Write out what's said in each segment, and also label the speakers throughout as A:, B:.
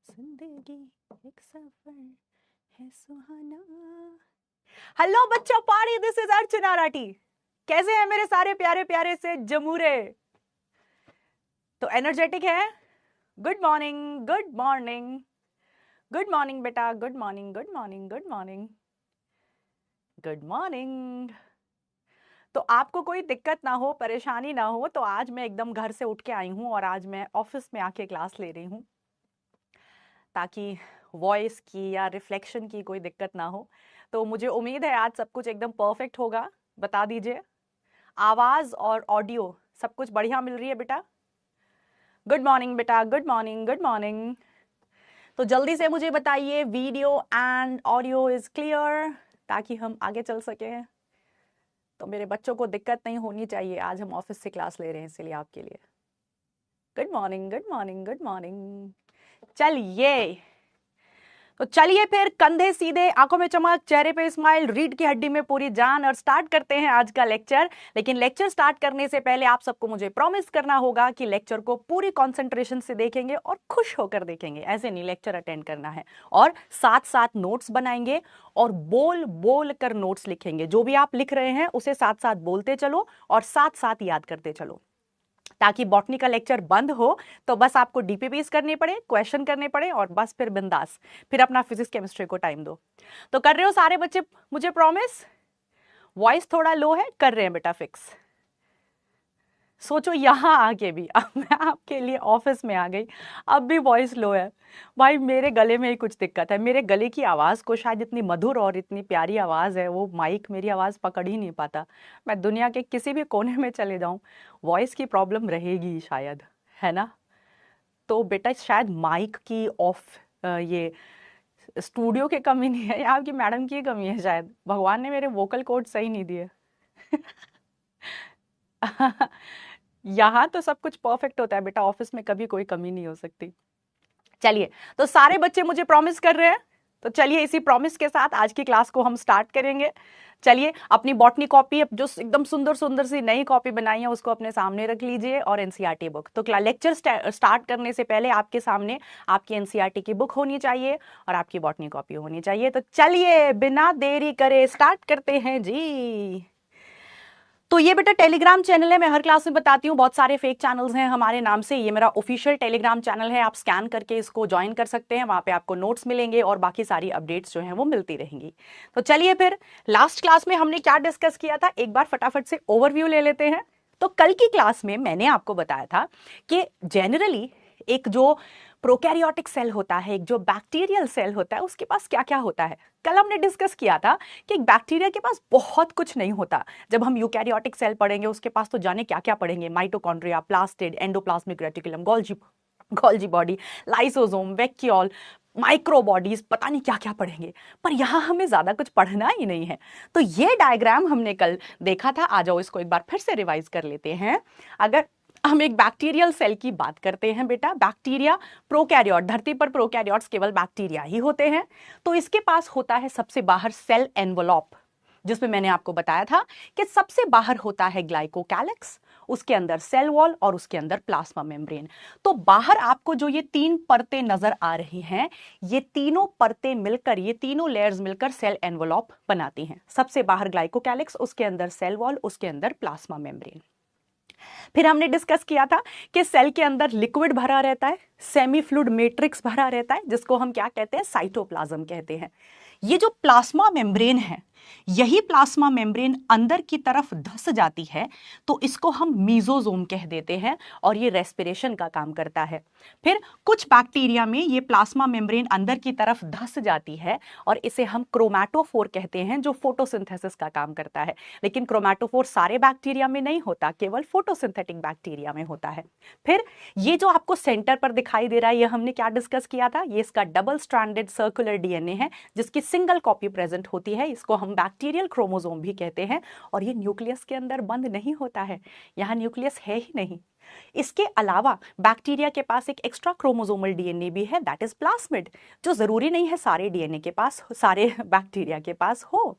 A: जिंदगी एक सफर है सुहाना। हेलो बच्चा पारी, दिस इज अर्चना राठी। कैसे हैं मेरे सारे प्यारे प्यारे से जमूरे? तो एनर्जेटिक है? Good morning, good morning, good morning बेटा, good morning, good morning, good morning, good morning. तो आपको कोई दिक्कत ना हो, परेशानी ना हो, तो आज मैं एकदम घर से उठ के आई हूँ और आज मैं ऑफिस में आके क्लास ले रही हूँ ताकि वॉइस की या रिफ्लेक्शन की कोई दिक्कत ना हो। तो मुझे उम्मीद है आज सब कुछ एकदम परफेक्ट होगा। बता दीजिए, आवाज़ और ऑडियो सब कुछ बढ़िया मिल रही है बेटा? गुड मॉर्निंग बेटा, गुड मॉर्निंग, गुड मॉर्निंग। तो जल्दी से मुझे बताइए video and audio is clear ताकि हम आगे चल सकें। तो मेरे बच्चों को दिक्कत नहीं होनी चाहिए, आज हम ऑफिस से क्लास ले रहे हैं इसलिए आपके लिए। Good morning, good morning, good morning. चलिए तो चलिए फिर, कंधे सीधे, आंखों में चमक, चेहरे पे स्माइल, रीढ़ की हड्डी में पूरी जान, और स्टार्ट करते हैं आज का लेक्चर। लेकिन लेक्चर स्टार्ट करने से पहले आप सबको मुझे प्रॉमिस करना होगा कि लेक्चर को पूरी कंसंट्रेशन से देखेंगे और खुश होकर देखेंगे। ऐसे नहीं, लेक्चर अटेंड करना है और साथ साथ नोट्स बनाएंगे और बोल बोल कर नोट्स लिखेंगे। जो भी आप लिख रहे हैं उसे साथ साथ बोलते चलो और साथ साथ याद करते चलो, ताकि बॉटनी का लेक्चर बंद हो तो बस आपको डीपीपीस करने पड़े, क्वेश्चन करने पड़े और बस फिर बिंदास, फिर अपना फिजिक्स केमिस्ट्री को टाइम दो। तो कर रहे हो सारे बच्चे मुझे प्रॉमिस? वॉइस थोड़ा लो है, कर रहे हैं बेटा फिक्स। सोचो यहाँ आके भी, अब मैं आपके लिए ऑफिस में आ गई, अब भी वॉइस लो है। भाई मेरे गले में ही कुछ दिक्कत है, मेरे गले की आवाज़ को शायद इतनी मधुर और इतनी प्यारी आवाज़ है, वो माइक मेरी आवाज़ पकड़ ही नहीं पाता। मैं दुनिया के किसी भी कोने में चले जाऊँ, वॉइस की प्रॉब्लम रहेगी शायद, है ना? तो बेटा शायद माइक की ऑफ ये स्टूडियो की कमी नहीं है, या आपकी मैडम की कमी है, शायद भगवान ने मेरे वोकल कोड सही नहीं दिए। यहाँ तो सब कुछ परफेक्ट होता है बेटा, ऑफिस में कभी कोई कमी नहीं हो सकती। चलिए, तो सारे बच्चे मुझे प्रॉमिस कर रहे हैं, तो चलिए इसी प्रॉमिस के साथ आज की क्लास को हम स्टार्ट करेंगे। चलिए अपनी बॉटनी कॉपी, जो एकदम सुंदर सुंदर सी नई कॉपी बनाई है उसको अपने सामने रख लीजिए और एनसीईआरटी बुक। तो लेक्चर स्टार्ट करने से पहले आपके सामने आपकी एनसीईआरटी की बुक होनी चाहिए और आपकी बॉटनी कॉपी होनी चाहिए। तो चलिए बिना देरी करे स्टार्ट करते हैं जी। तो ये बेटा टेलीग्राम चैनल है, मैं हर क्लास में बताती हूँ, बहुत सारे फेक चैनल्स हैं हमारे नाम से। ये मेरा ऑफिशियल टेलीग्राम चैनल है, आप स्कैन करके इसको ज्वाइन कर सकते हैं, वहाँ पे आपको नोट्स मिलेंगे और बाकी सारी अपडेट्स जो हैं वो मिलती रहेंगी। तो चलिए फिर, लास्ट क्लास में हमने क्या डिस्कस किया था एक बार फटाफट से ओवरव्यू ले लेते हैं। तो कल की क्लास में मैंने आपको बताया था कि जनरली एक जो प्रोकैरियोटिक सेल होता है, एक जो बैक्टीरियल सेल होता है, उसके पास क्या क्या होता है। कल हमने डिस्कस किया था कि एक बैक्टीरिया के पास बहुत कुछ नहीं होता। जब हम यूकैरियोटिक सेल पढ़ेंगे उसके पास तो जाने क्या क्या पढ़ेंगे, mitochondria, plastid, endoplasmic reticulum, Golgi body, lysosome, vacuole, micro bodies, पता नहीं क्या क्या पढ़ेंगे, पर यहाँ हमें ज्यादा कुछ पढ़ना ही नहीं है। तो ये डायग्राम हमने कल देखा था, आ जाओ इसको एक बार फिर से रिवाइज कर लेते हैं। अगर हम एक बैक्टीरियल सेल की बात करते हैं बेटा, बैक्टीरिया प्रोकैरियोट, धरती पर प्रोकैरियोट्स केवल बैक्टीरिया ही होते हैं। तो इसके पास होता है सबसे बाहर सेल एनवलप, जिसमें मैंने आपको बताया था कि सबसे बाहर होता है ग्लाइकोकैलिक्स, उसके अंदर सेल वॉल और उसके अंदर प्लाज्मा मेम्ब्रेन। तो बाहर आपको जो ये तीन परतें नजर आ रही हैं, ये तीनों परतें मिलकर, ये तीनों लेयर्स मिलकर सेल एनवलप बनाती हैं। सबसे बाहर ग्लाइकोकैलिक्स, उसके अंदर सेल वॉल, उसके अंदर प्लाज्मा मेम्ब्रेन। फिर हमने डिस्कस किया था कि सेल के अंदर लिक्विड भरा रहता है, सेमी फ्लूइड मैट्रिक्स भरा रहता है, जिसको हम क्या कहते हैं, साइटोप्लाज्म कहते हैं। ये जो प्लाज्मा मेम्ब्रेन है, यही प्लाज्मा मेम्ब्रेन अंदर की तरफ धंस जाती है तो इसको हम मीजोजोम कह देते हैं और ये रेस्पिरेशन का काम करता है। फिर कुछ बैक्टीरिया में ये प्लाज्मा मेम्ब्रेन अंदर की तरफ धंस जाती है और इसे हम क्रोमैटोफोर कहते हैं, जो फोटोसिंथेसिस का काम करता है। लेकिन क्रोमैटोफोर सारे बैक्टीरिया में नहीं होता, केवल फोटोसिंथेटिक बैक्टीरिया में होता है। फिर ये जो आपको सेंटर पर दिखाई दे रहा है, ये हमने क्या डिस्कस किया था, ये इसका डबल स्ट्रैंडेड सर्कुलर डीएनए है जिसकी सिंगल कॉपी प्रेजेंट होती है, इसको हम बैक्टीरियल क्रोमोसोम भी कहते हैं। और ये न्यूक्लियस के अंदर बंद नहीं होता है, यहाँ न्यूक्लियस है ही नहीं। इसके अलावा बैक्टीरिया के पास एक एक्स्ट्रा क्रोमोसोमल डीएनए भी है, दैट इज प्लास्मिड, जो जरूरी नहीं है सारे डीएनए के पास, सारे बैक्टीरिया के पास हो।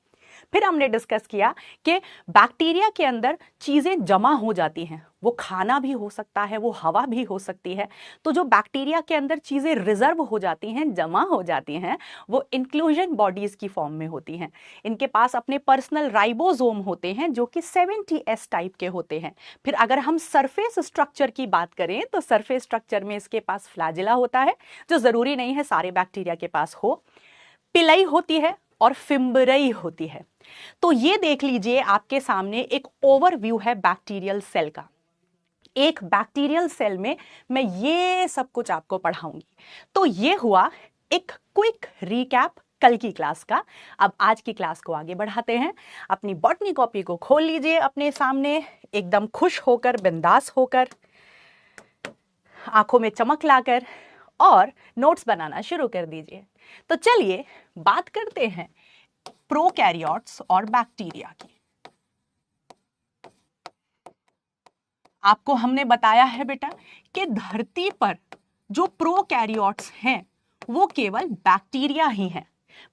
A: फिर हमने डिस्कस किया कि बैक्टीरिया के अंदर चीजें जमा हो जाती हैं, वो खाना भी हो सकता है, वो हवा भी हो सकती है। तो जो बैक्टीरिया के अंदर चीजें रिजर्व हो जाती हैं, जमा हो जाती हैं, वो इंक्लूजन बॉडीज की फॉर्म में होती हैं। इनके पास अपने पर्सनल राइबोसोम होते हैं जो कि 70S टाइप के होते हैं। फिर अगर हम सरफेस स्ट्रक्चर की बात करें तो सरफेस स्ट्रक्चर में इसके पास फ्लैजिला होता है, जो जरूरी नहीं है सारे बैक्टीरिया के पास हो, पिलई होती है और फिम्बरई होती है। तो ये देख लीजिए आपके सामने एक ओवरव्यू है बैक्टीरियल सेल का। एक बैक्टीरियल सेल में मैं ये सब कुछ आपको पढ़ाऊंगी। तो ये हुआ एक क्विक रीकैप कल की क्लास का। अब आज की क्लास को आगे बढ़ाते हैं। अपनी बॉटनी कॉपी को खोल लीजिए अपने सामने, एकदम खुश होकर, बिंदास होकर, आंखों में चमक लाकर, और नोट्स बनाना शुरू कर दीजिए। तो चलिए बात करते हैं प्रोकैरियोट्स और बैक्टीरिया की। आपको हमने बताया है बेटा कि धरती पर जो प्रोकैरियोट्स हैं वो केवल बैक्टीरिया ही हैं।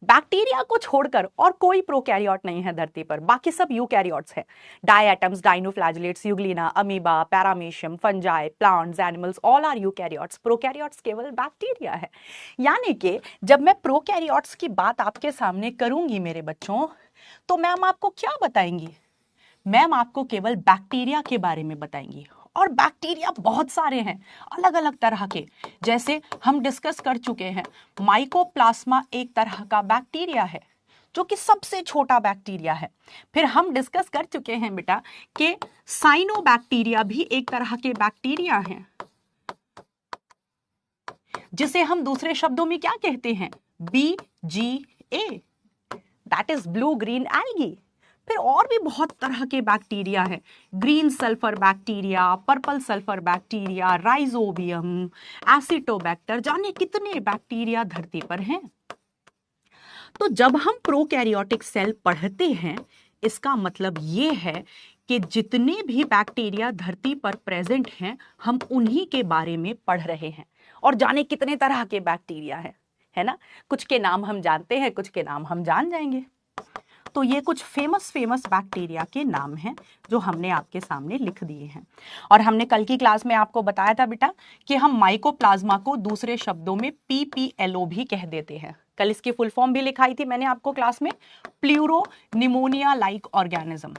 A: बैक्टीरिया को छोड़कर और कोई प्रोकैरियोट नहीं है धरती पर, बाकी सब यूकैरियोट्स हैं। Diatoms, dinoflagellates, euglena, amoeba, paramecium, fungi, plants, animals, all are eukaryotes. Prokaryotes केवल बैक्टीरिया है। यानी कि जब मैं प्रोकैरियोट्स की बात आपके सामने करूंगी मेरे बच्चों, तो मैम आपको क्या बताएंगी? मैम आपको केवल बैक्टीरिया के बारे में बताएंगी। और बैक्टीरिया बहुत सारे हैं, अलग अलग तरह के। जैसे हम डिस्कस कर चुके हैं, माइकोप्लाज्मा एक तरह का बैक्टीरिया है जो कि सबसे छोटा बैक्टीरिया है। फिर हम डिस्कस कर चुके हैं बेटा कि साइनोबैक्टीरिया भी एक तरह के बैक्टीरिया हैं, जिसे हम दूसरे शब्दों में क्या कहते हैं? BGA, that is blue green algae. फिर और भी बहुत तरह के बैक्टीरिया है, green sulphur bacteria, purple sulphur bacteria, rhizobium, Acetobacter, जाने कितने बैक्टीरिया धरती पर हैं। तो जब हम प्रोकैरियोटिक सेल पढ़ते हैं, इसका मतलब ये है कि जितने भी बैक्टीरिया धरती पर प्रेजेंट हैं, हम उन्हीं के बारे में पढ़ रहे हैं। और जाने कितने तरह के बैक्टीरिया हैं, है ना? कुछ के नाम हम जानते हैं, कुछ के नाम हम जान जाएंगे। तो ये कुछ फेमस बैक्टीरिया के नाम हैं जो हमने आपके सामने लिख दिए हैं। और हमने कल की क्लास में आपको बताया था बेटा कि हम माइकोप्लाज्मा को दूसरे शब्दों में PPLO भी कह देते हैं। कल इसकी फुल फॉर्म भी लिखाई थी मैंने आपको क्लास में, pleuro pneumonia like organism.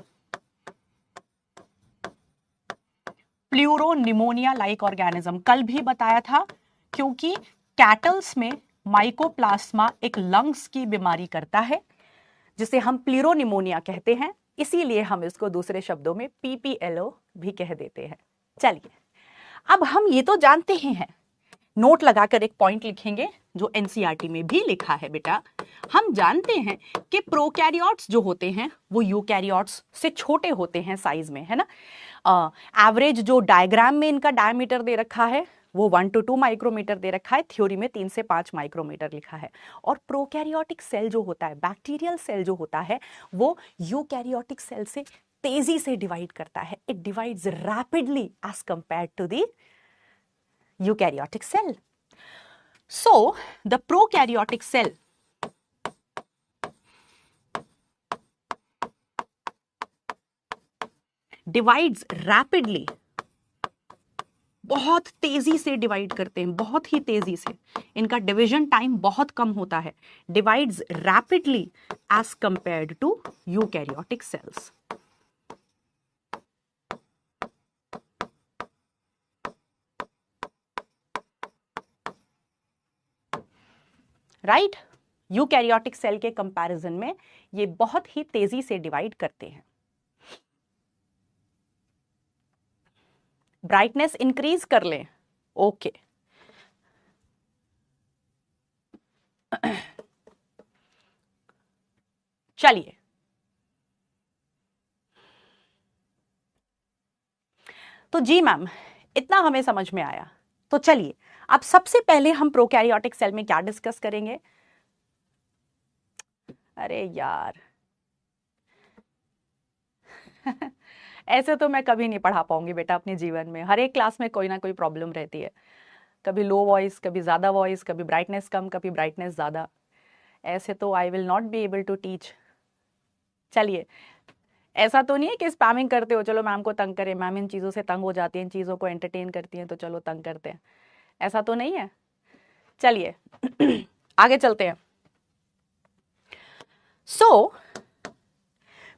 A: Pleuro pneumonia like organism कल भी बताया था, क्योंकि कैटल्स में माइकोप्लाज्मा एक लंग्स की बीमारी करता है जिसे हम प्लूरोनिमोनिया कहते हैं, इसीलिए हम इसको दूसरे शब्दों में PPLO भी कह देते हैं। चलिए, अब हम ये तो जानते ही हैं, नोट लगाकर एक पॉइंट लिखेंगे जो NCERT में भी लिखा है बेटा। हम जानते हैं कि प्रोकैरियोट्स जो होते हैं वो यूकैरियोट्स से छोटे होते हैं साइज में, है ना? एवरेज जो डायग्राम में इनका डायमीटर दे रखा है वो 1 to 2 माइक्रोमीटर दे रखा है, थ्योरी में 3 से 5 माइक्रोमीटर लिखा है। और प्रोकैरियोटिक सेल जो होता है, बैक्टीरियल सेल जो होता है, वो यूकैरियोटिक सेल से तेजी से डिवाइड करता है। It divides rapidly as compared to the eukaryotic cell. So the prokaryotic cell divides rapidly, बहुत तेजी से डिवाइड करते हैं, बहुत ही तेजी से। इनका डिवीजन टाइम बहुत कम होता है। Divides rapidly as compared to eukaryotic cells. Right? Eukaryotic cell के कंपैरिजन में ये बहुत ही तेजी से डिवाइड करते हैं। ब्राइटनेस इंक्रीज कर लें, ओके। चलिए, तो जी मैम, इतना हमें समझ में आया। तो चलिए, अब सबसे पहले हम प्रोकैरियोटिक सेल में क्या डिस्कस करेंगे? अरे यार ऐसे तो मैं कभी नहीं पढ़ा पाऊंगी बेटा अपने जीवन में। हर एक क्लास में कोई ना कोई प्रॉब्लम रहती है, कभी लो वॉइस, कभी ज़्यादा वॉइस, कभी ब्राइटनेस कम, कभी ब्राइटनेस ज़्यादा। ऐसे तो I will not be able to teach चलिए, ऐसा तो नहीं है कि स्पैमिंग करते हो, चलो मैम को तंग करें, मैम इन चीज़ों से तंग हो जाती हैं, इन चीज़ों को एंटरटेन करती हैं, तो चलो तंग करते हैं, ऐसा तो नहीं है। चलिए आगे चलते हैं। सो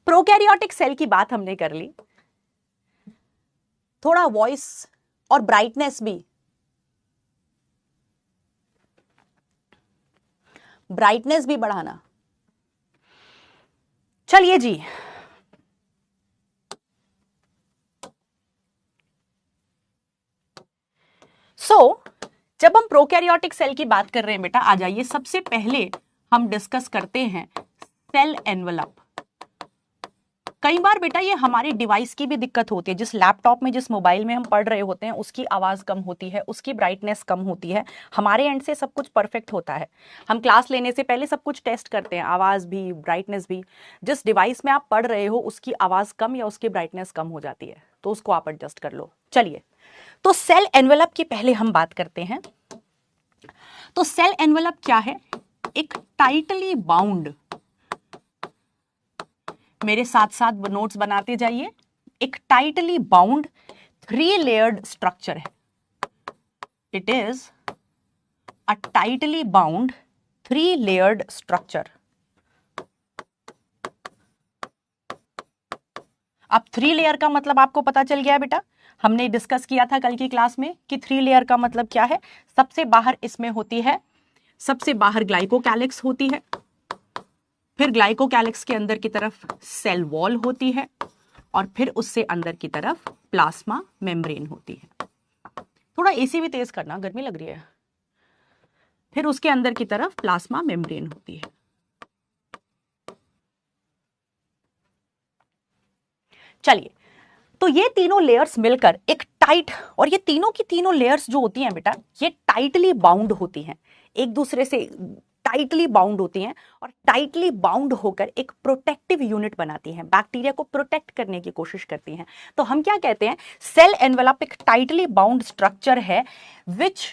A: प्रोकैरियोटिक सेल की बात हमने कर ली, थोड़ा वॉइस और ब्राइटनेस भी, ब्राइटनेस भी बढ़ाना। चलिए जी, जब हम प्रोकैरियोटिक सेल की बात कर रहे हैं बेटा, आ जाइए, सबसे पहले हम डिस्कस करते हैं सेल एनवेलप। कई बार बेटा ये हमारी डिवाइस की भी दिक्कत होती है, जिस लैपटॉप में, जिस मोबाइल में हम पढ़ रहे होते हैं, उसकी आवाज कम होती है, उसकी ब्राइटनेस कम होती है। हमारे एंड से सब कुछ परफेक्ट होता है, हम क्लास लेने से पहले सब कुछ टेस्ट करते हैं, आवाज भी, ब्राइटनेस भी। जिस डिवाइस में आप पढ़ रहे हो उसकी आवाज कम या उसकी ब्राइटनेस कम हो जाती है, तो उसको आप एडजस्ट कर लो। चलिए, तो सेल एनवेलप की पहले हम बात करते हैं। तो सेल एनवेलप क्या है? एक टाइटली बाउंड, मेरे साथ साथ नोट्स बनाते जाइए, एक टाइटली बाउंड 3 लेयर्ड स्ट्रक्चर है। It is a tightly bound 3 layered structure. अब 3 लेयर का मतलब आपको पता चल गया बेटा, हमने डिस्कस किया था कल की क्लास में कि 3 लेयर का मतलब क्या है। सबसे बाहर इसमें होती है, सबसे बाहर ग्लाइकोकैलिक्स होती है, फिर ग्लाइकोकैलिक्स के अंदर की तरफ सेल वॉल होती है, और फिर उससे अंदर की तरफ प्लाज्मा मेम्ब्रेन होती है। थोड़ा एसी भी तेज करना, गर्मी लग रही है। फिर उसके अंदर की तरफ प्लाज्मा मेम्ब्रेन होती है। चलिए, तो ये तीनों लेयर्स मिलकर एक टाइट, और ये तीनों की तीनों लेयर्स जो होती हैं बेटा, ये टाइटली बाउंड होती हैं, एक दूसरे से टाइटली बाउंड होती हैं, और टाइटली बाउंड होकर एक प्रोटेक्टिव यूनिट बनाती हैं, बैक्टीरिया को प्रोटेक्ट करने की कोशिश करती हैं। तो हम क्या कहते हैं, सेल एनवेलप एक टाइटली बाउंड स्ट्रक्चर है which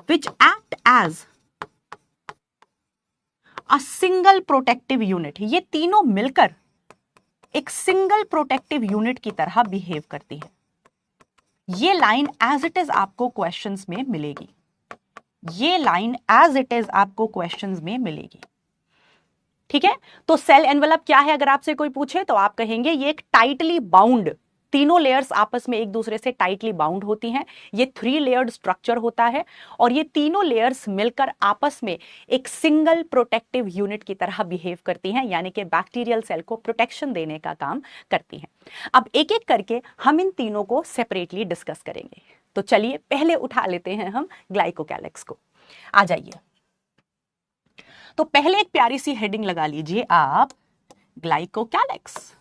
A: act as a single protective unit. ये तीनों मिलकर एक सिंगल प्रोटेक्टिव यूनिट की तरह बिहेव करती है। ये लाइन एज इट इज आपको क्वेश्चंस में मिलेगी, ये लाइन एज इट इज आपको क्वेश्चंस में मिलेगी, ठीक है। तो सेल एनवेलप क्या है, अगर आपसे कोई पूछे तो आप कहेंगे ये एक टाइटली बाउंड, तीनों लेयर्स आपस में एक दूसरे से टाइटली बाउंड होती हैं, ये 3 लेयर्ड स्ट्रक्चर होता है, और ये तीनों लेयर्स मिलकर आपस में एक सिंगल प्रोटेक्टिव यूनिट की तरह बिहेव करती हैं, यानी कि बैक्टीरियल सेल को प्रोटेक्शन देने का काम करती हैं। अब एक एक करके हम इन तीनों को सेपरेटली डिस्कस करेंगे। तो चलिए पहले उठा लेते हैं हम ग्लाइकोकैलिक्स को। आ जाइए, तो पहले एक प्यारी सी हेडिंग लगा लीजिए आप, ग्लाइकोकैलिक्स।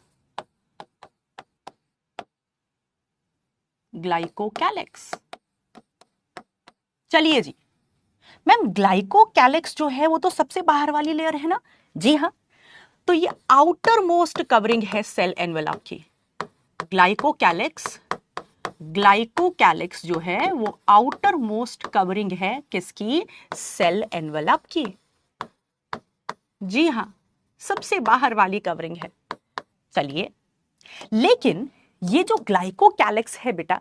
A: ग्लाइकोकैलिक्स, चलिए जी मैम, ग्लाइकोकैलिक्स जो है वो तो सबसे बाहर वाली लेयर है ना? जी हाँ, तो ये आउटर मोस्ट कवरिंग है सेल एनवेलप की। ग्लाइकोकैलिक्स, ग्लाइकोकैलिक्स जो है वो आउटर मोस्ट कवरिंग है किसकी? सेल एनवेलप की। जी हाँ, सबसे बाहर वाली कवरिंग है। चलिए, लेकिन ये जो ग्लाइकोकैलिक्स है बेटा,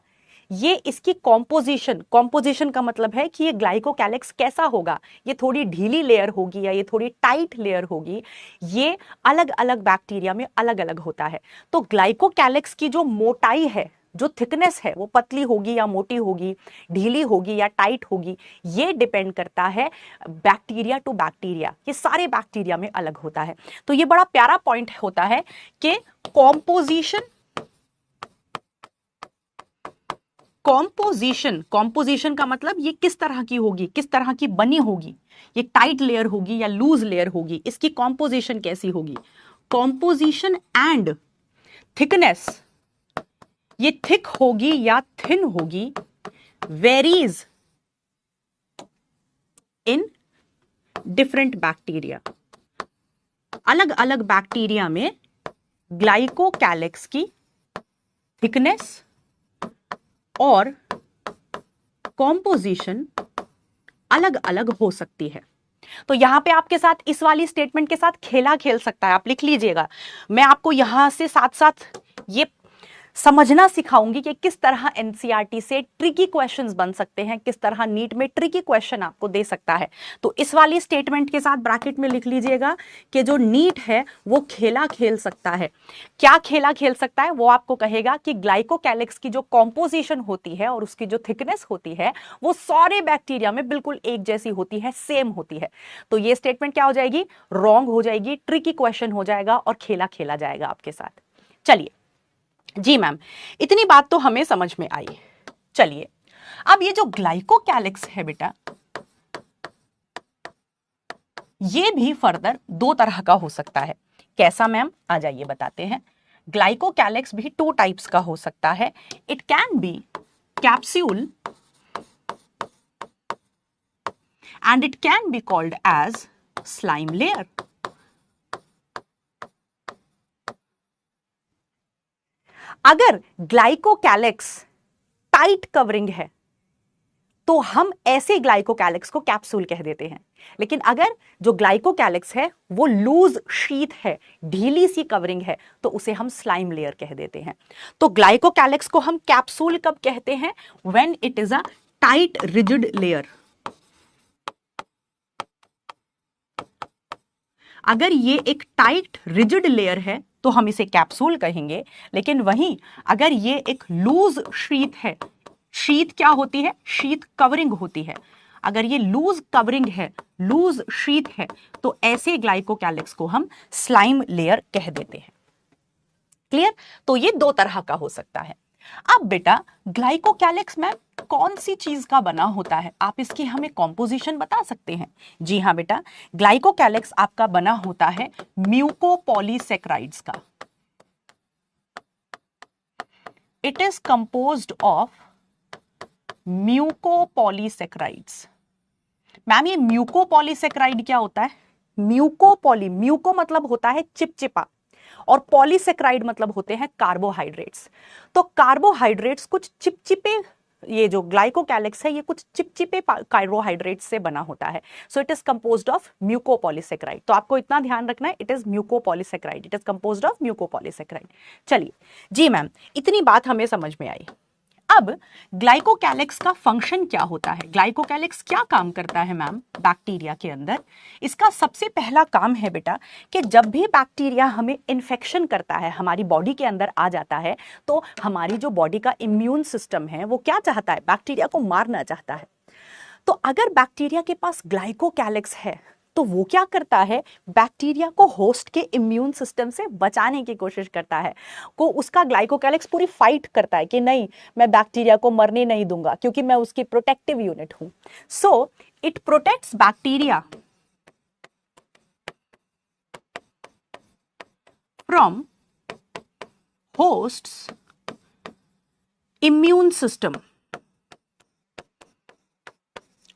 A: ये इसकी कॉम्पोजिशन का मतलब है कि ये ग्लाइकोकैलिक्स कैसा होगा, ये थोड़ी ढीली लेयर होगी या ये थोड़ी टाइट लेयर होगी, ये अलग अलग बैक्टीरिया में अलग अलग होता है। तो ग्लाइकोकैलिक्स की जो मोटाई है, जो थिकनेस है, वो पतली होगी या मोटी होगी, ढीली होगी या टाइट होगी, ये डिपेंड करता है बैक्टीरिया टू बैक्टीरिया, ये सारे बैक्टीरिया में अलग होता है। तो ये बड़ा प्यारा पॉइंट होता है कि कॉम्पोजिशन का मतलब ये किस तरह की होगी, किस तरह की बनी होगी, ये टाइट लेयर होगी या लूज लेयर होगी, इसकी कॉम्पोजिशन कैसी होगी। कॉम्पोजिशन एंड थिकनेस, ये थिक होगी या थिन होगी, वेरीज इन डिफरेंट बैक्टीरिया। अलग अलग बैक्टीरिया में ग्लाइकोकैलिक्स की थिकनेस और कॉम्पोजिशन अलग अलग हो सकती है। तो यहां पे आपके साथ इस वाली स्टेटमेंट के साथ खेला खेल सकता है, आप लिख लीजिएगा। मैं आपको यहां से साथ साथ ये समझना सिखाऊंगी कि किस तरह एनसीईआरटी से ट्रिकी क्वेश्चंस बन सकते हैं, किस तरह नीट में ट्रिकी क्वेश्चन आपको दे सकता है। तो इस वाली स्टेटमेंट के साथ ब्रैकेट में लिख लीजिएगा कि जो नीट है वो खेला खेल सकता है। क्या खेला खेल सकता है? वो आपको कहेगा कि ग्लाइकोकैलिक्स की जो कॉम्पोजिशन होती है और उसकी जो थिकनेस होती है वो सारे बैक्टीरिया में बिल्कुल एक जैसी होती है, सेम होती है। तो ये स्टेटमेंट क्या हो जाएगी? रॉन्ग हो जाएगी, ट्रिकी क्वेश्चन हो जाएगा और खेला खेला जाएगा आपके साथ। चलिए जी मैम, इतनी बात तो हमें समझ में आई। चलिए अब ये जो ग्लाइकोकैलिक्स है बेटा, ये भी फर्दर दो तरह का हो सकता है। कैसा मैम? आ जाइए बताते हैं। ग्लाइकोकैलिक्स भी टू टाइप्स का हो सकता है। It can be capsule and it can be called as slime layer. अगर ग्लाइकोकैलिक्स टाइट कवरिंग है तो हम ऐसे ग्लाइकोकैलिक्स को कैप्सूल कह देते हैं, लेकिन अगर जो ग्लाइकोकैलिक्स है वो लूज शीट है, ढीली सी कवरिंग है, तो उसे हम स्लाइम लेयर कह देते हैं। तो ग्लाइकोकैलिक्स को हम कैप्सूल कब कहते हैं? When it is a tight rigid layer. अगर ये एक टाइट रिजिड लेयर है तो हम इसे कैप्सूल कहेंगे, लेकिन वहीं अगर ये एक लूज शीट है, शीट क्या होती है? शीट कवरिंग होती है। अगर ये लूज कवरिंग है, लूज शीट है, तो ऐसे ग्लाइकोकैलिक्स को हम स्लाइम लेयर कह देते हैं। क्लियर? तो ये दो तरह का हो सकता है। अब बेटा ग्लाइकोकैलिक्स में कौन सी चीज का बना होता है? आप इसकी हमें कॉम्पोजिशन बता सकते हैं? जी हाँ बेटा, ग्लाइकोकैलिक्स आपका बना होता है म्यूकोपॉलीसेक्राइड्स का। It is composed of mucopolysaccharides. Ma'am ये म्यूकोपॉलीसेक्राइड क्या होता है? म्यूको मतलब होता है चिपचिपा, और पॉलीसेक्राइड मतलब होते हैं कार्बोहाइड्रेट्स। तो कार्बोहाइड्रेट्स कुछ चिपचिपे, ये जो ग्लाइकोकैलिक्स है ये कुछ चिपचिपे कार्बोहाइड्रेट्स से बना होता है। So it is composed of mucopolysaccharide. तो आपको इतना ध्यान रखना है, it is mucopolysaccharide, it is composed of mucopolysaccharide. चलिए जी मैम, इतनी बात हमें समझ में आई। अब ग्लाइकोकैलिक्स का फंक्शन क्या होता है? ग्लाइकोकैलिक्स क्या काम करता है मैम बैक्टीरिया के अंदर? इसका सबसे पहला काम है बेटा कि जब भी बैक्टीरिया हमें इन्फेक्शन करता है, हमारी बॉडी के अंदर आ जाता है, तो हमारी जो बॉडी का इम्यून सिस्टम है वो क्या चाहता है? बैक्टीरिया को मारना चाहता है। तो अगर बैक्टीरिया के पास ग्लाइकोकैलिक्स है तो वो क्या करता है? बैक्टीरिया को होस्ट के इम्यून सिस्टम से बचाने की कोशिश करता है। को उसका ग्लाइकोकैलिक्स पूरी फाइट करता है कि नहीं, मैं बैक्टीरिया को मरने नहीं दूंगा क्योंकि मैं उसकी प्रोटेक्टिव यूनिट हूं। So it protects bacteria from hosts immune system.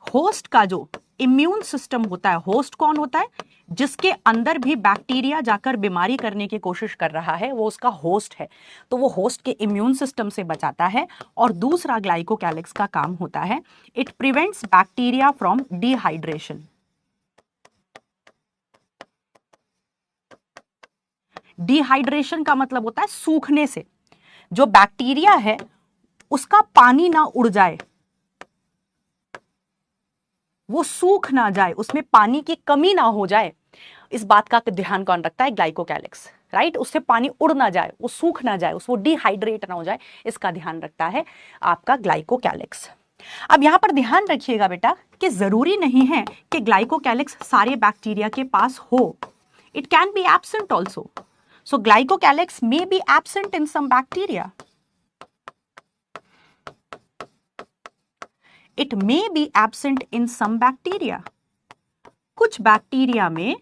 A: Host का जो इम्यून सिस्टम होता है, होस्ट कौन होता है? जिसके अंदर भी बैक्टीरिया जाकर बीमारी करने की कोशिश कर रहा है, वो उसका होस्ट है। तो वो होस्ट के इम्यून सिस्टम से बचाता है। और दूसरा ग्लाइकोकैलिक्स का काम होता है, it prevents bacteria from dehydration. Dehydration का मतलब होता है सूखने से। जो बैक्टीरिया है उसका पानी ना उड़ जाए, वो सूख ना जाए, उसमें पानी की कमी ना हो जाए, इस बात का ध्यान कौन रखता है? Glycocalyx, right? उससे पानी उड़ ना जाए, वो सूख ना जाए, वो डिहाइड्रेट ना हो जाए, इसका ध्यान रखता है आपका ग्लाइकोकैलिक्स। अब यहां पर ध्यान रखिएगा बेटा कि जरूरी नहीं है कि ग्लाइकोकैलिक्स सारे बैक्टीरिया के पास हो। It can be absent also. So glycocalyx may be absent in some bacteria. It may be absent in some bacteria. कुछ बैक्टीरिया में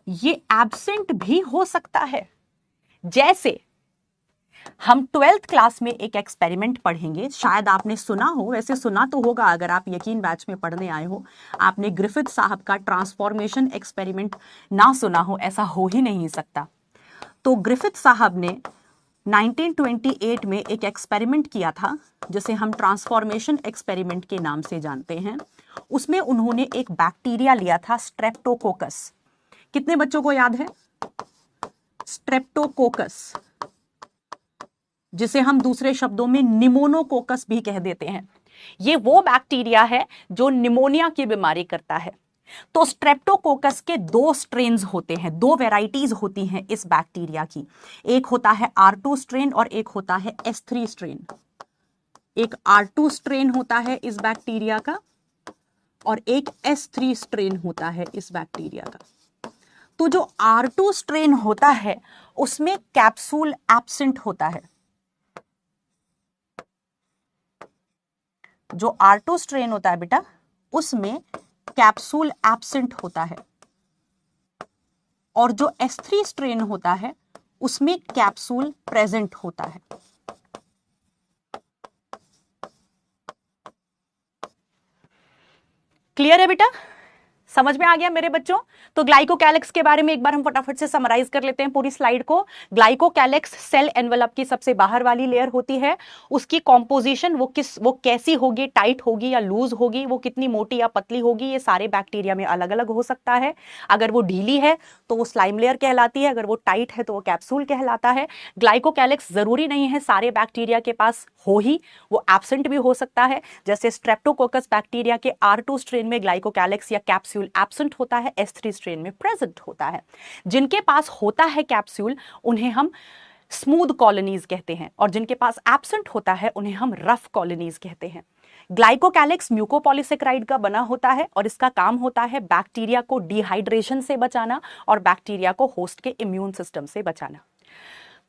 A: ये एब्सेंट भी हो सकता है। जैसे हम 12th क्लास में एक एक्सपेरिमेंट पढ़ेंगे, शायद आपने सुना हो, वैसे सुना तो होगा अगर आप यकीन बैच में पढ़ने आए हो। आपने ग्रिफिथ साहब का ट्रांसफॉर्मेशन एक्सपेरिमेंट ना सुना हो, ऐसा हो ही नहीं सकता। तो ग्रिफिथ साहब ने 1928 में एक एक्सपेरिमेंट किया था जिसे हम ट्रांसफॉर्मेशन एक्सपेरिमेंट के नाम से जानते हैं। उसमें उन्होंने एक बैक्टीरिया लिया था, स्ट्रेप्टोकोकस। कितने बच्चों को याद है स्ट्रेप्टोकोकस, जिसे हम दूसरे शब्दों में निमोनोकोकस भी कह देते हैं। ये वो बैक्टीरिया है जो निमोनिया की बीमारी करता है। तो स्ट्रेप्टोकोकस के दो स्ट्रेन्स होते हैं, दो वेराइटीज होती हैं इस बैक्टीरिया की। एक होता है R2 स्ट्रेन और एक होता है S3 स्ट्रेन। एक R2 स्ट्रेन होता है इस बैक्टीरिया का और एक S3 स्ट्रेन होता है इस बैक्टीरिया का। तो जो R2 स्ट्रेन होता है उसमें कैप्सूल एब्सेंट होता है। जो R2 स्ट्रेन होता है बेटा उसमें कैप्सूल एब्सेंट होता है और जो S3 स्ट्रेन होता है उसमें कैप्सूल प्रेजेंट होता है। क्लियर है बेटा? समझ में आ गया मेरे बच्चों? तो ग्लाइकोकैलिक्स के बारे में एक बार हम फटाफट से समराइज कर लेते हैं पूरी स्लाइड को। ग्लाइकोकैलिक्स सेल एनवेलप की सबसे बाहर वाली लेयर होती है। उसकी कॉम्पोजिशन वो कैसी होगी, टाइट होगी या लूज होगी, वो कितनी मोटी या पतली होगी, ये सारे बैक्टीरिया में अलग अलग हो सकता है। अगर वो ढीली है तो वो स्लाइम लेयर कहलाती है, अगर वो टाइट है तो वो कैप्सूल कहलाता है। ग्लाइकोकैलिक्स जरूरी नहीं है सारे बैक्टीरिया के पास हो ही, वो एब्सेंट भी हो सकता है। जैसे स्ट्रेप्टोकोकस बैक्टीरिया के R2 स्ट्रेन में ग्लाइकोकैलिक्स या कैप्सूल एब्सेंट होता है, S3 स्ट्रेन में प्रेजेंट होता है। जिनके पास होता है कैप्सूल उन्हें हम स्मूथ कॉलोनीज कहते हैं और जिनके पास एब्सेंट होता है उन्हें हम रफ कॉलोनीज कहते हैं। ग्लाइकोकैलिक्स म्यूकोपॉलीसेकेराइड का बना होता है और इसका काम होता है बैक्टीरिया को डिहाइड्रेशन से बचाना और बैक्टीरिया को होस्ट के इम्यून सिस्टम से बचाना।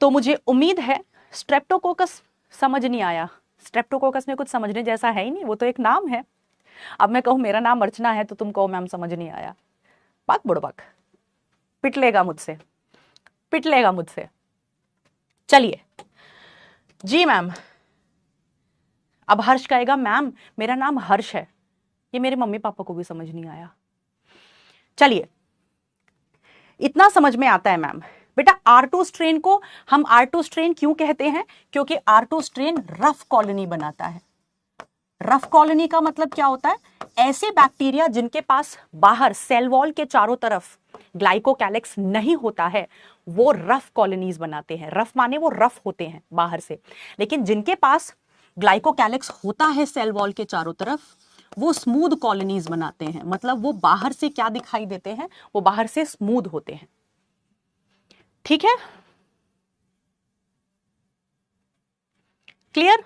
A: तो मुझे उम्मीद है स्ट्रेप्टोकोकस समझ नहीं आया। स्ट्रेप्टोकोकस में कुछ समझने जैसा है ही नहीं, वो तो एक नाम है। अब मैं कहूं मेरा नाम अर्चना है तो तुम कहो मैम समझ नहीं आया, बक बुड़बक, पिट लेगा मुझसे, पिट लेगा मुझसे। चलिए जी मैम। अब हर्ष कहेगा मैम मेरा नाम हर्ष है, ये मेरे मम्मी पापा को भी समझ नहीं आया। चलिए इतना समझ में आता है मैम। बेटा R2 स्ट्रेन को हम R2 स्ट्रेन क्यों कहते हैं? क्योंकि R2 स्ट्रेन रफ कॉलोनी बनाता है। रफ कॉलोनी का मतलब क्या होता है? ऐसे बैक्टीरिया जिनके पास बाहर सेल वॉल के चारों तरफ ग्लाइकोकैलिक्स नहीं होता है वो रफ कॉलोनीज बनाते हैं। रफ माने वो रफ होते हैं बाहर से, लेकिन जिनके पास ग्लाइकोकैलिक्स होता है सेल वॉल के चारों तरफ वो स्मूथ कॉलोनीज बनाते हैं। मतलब वो बाहर से क्या दिखाई देते हैं? वो बाहर से स्मूथ होते हैं। ठीक है, क्लियर?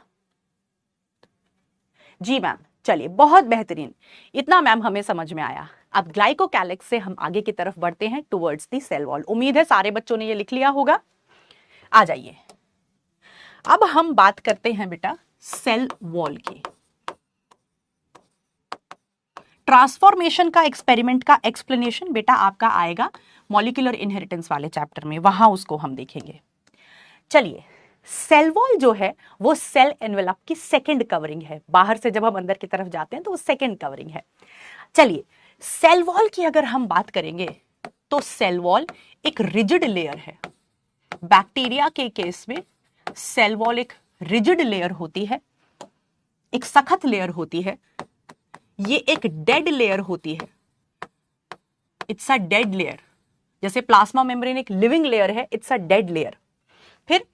A: जी मैम, चलिए बहुत बेहतरीन, इतना मैम हमें समझ में आया। अब ग्लाइकोकैलिक्स से हम आगे की तरफ बढ़ते हैं टुवर्ड्स दी सेल वॉल। उम्मीद है सारे बच्चों ने ये लिख लिया होगा। आ जाइए, अब हम बात करते हैं बेटा सेल वॉल की। ट्रांसफॉर्मेशन का एक्सपेरिमेंट का एक्सप्लेनेशन बेटा आपका आएगा मॉलिक्यूलर इनहेरिटेंस वाले चैप्टर में, वहां उसको हम देखेंगे। चलिए, सेल वॉल जो है वो सेल एनवेलप की सेकंड कवरिंग है। बाहर से जब हम अंदर की तरफ जाते हैं तो वो सेकंड कवरिंग है। चलिए, सेल वॉल की अगर हम बात करेंगे तो सेल वॉल एक रिजिड लेयर है। बैक्टीरिया के केस में सेल वॉल एक रिजिड लेयर होती है, एक सख्त लेयर होती है। ये एक डेड लेयर होती है, इट्स अ डेड लेयर। जैसे प्लाज्मा मेम्ब्रेन एक लिविंग लेयर है, इट्स अ डेड लेयर। फिर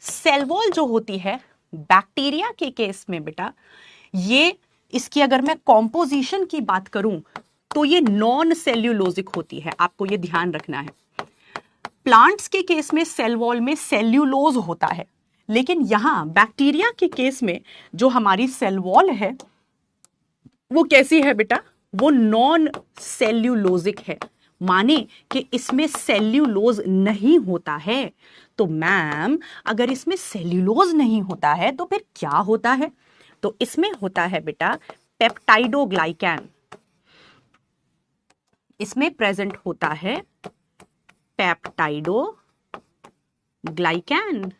A: सेल वॉल जो होती है बैक्टीरिया के केस में बेटा, ये इसकी अगर मैं कॉम्पोजिशन की बात करूं तो ये नॉन सेल्यूलोजिक होती है। आपको ये ध्यान रखना है। प्लांट्स के केस में सेल वॉल में सेल्यूलोज होता है, लेकिन यहां बैक्टीरिया के केस में जो हमारी सेल वॉल है वो कैसी है बेटा? वो नॉन सेल्यूलोजिक है, माने कि इसमें सेल्यूलोज नहीं होता है। तो मैम अगर इसमें सेल्यूलोज नहीं होता है तो फिर क्या होता है? तो इसमें होता है बेटा पेप्टाइडोग्लाइकैन। इसमें प्रेजेंट होता है पेप्टाइडोग्लाइकैन।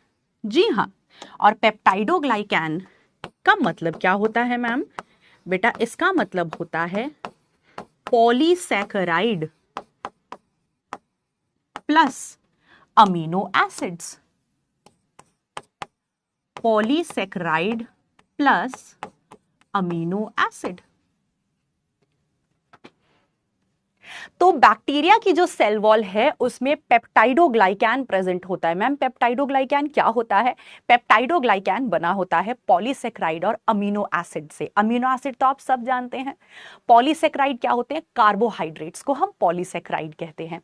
A: जी हां, और पेप्टाइडोग्लाइकैन का मतलब क्या होता है मैम? बेटा इसका मतलब होता है polysaccharide plus amino acids. Polysaccharide plus amino acid. तो बैक्टीरिया की जो सेल वॉल है उसमें पेप्टाइडोग्लाइकैन प्रेजेंट होता है। मैम पेप्टाइडोग्लाइकैन क्या होता है? पेप्टाइडोग्लाइकैन बना होता है पॉलीसेक्राइड और अमीनो एसिड से। अमीनो एसिड तो आप सब जानते हैं। पॉलीसेक्राइड क्या होते हैं? कार्बोहाइड्रेट्स को हम पॉलीसेक्राइड कहते हैं।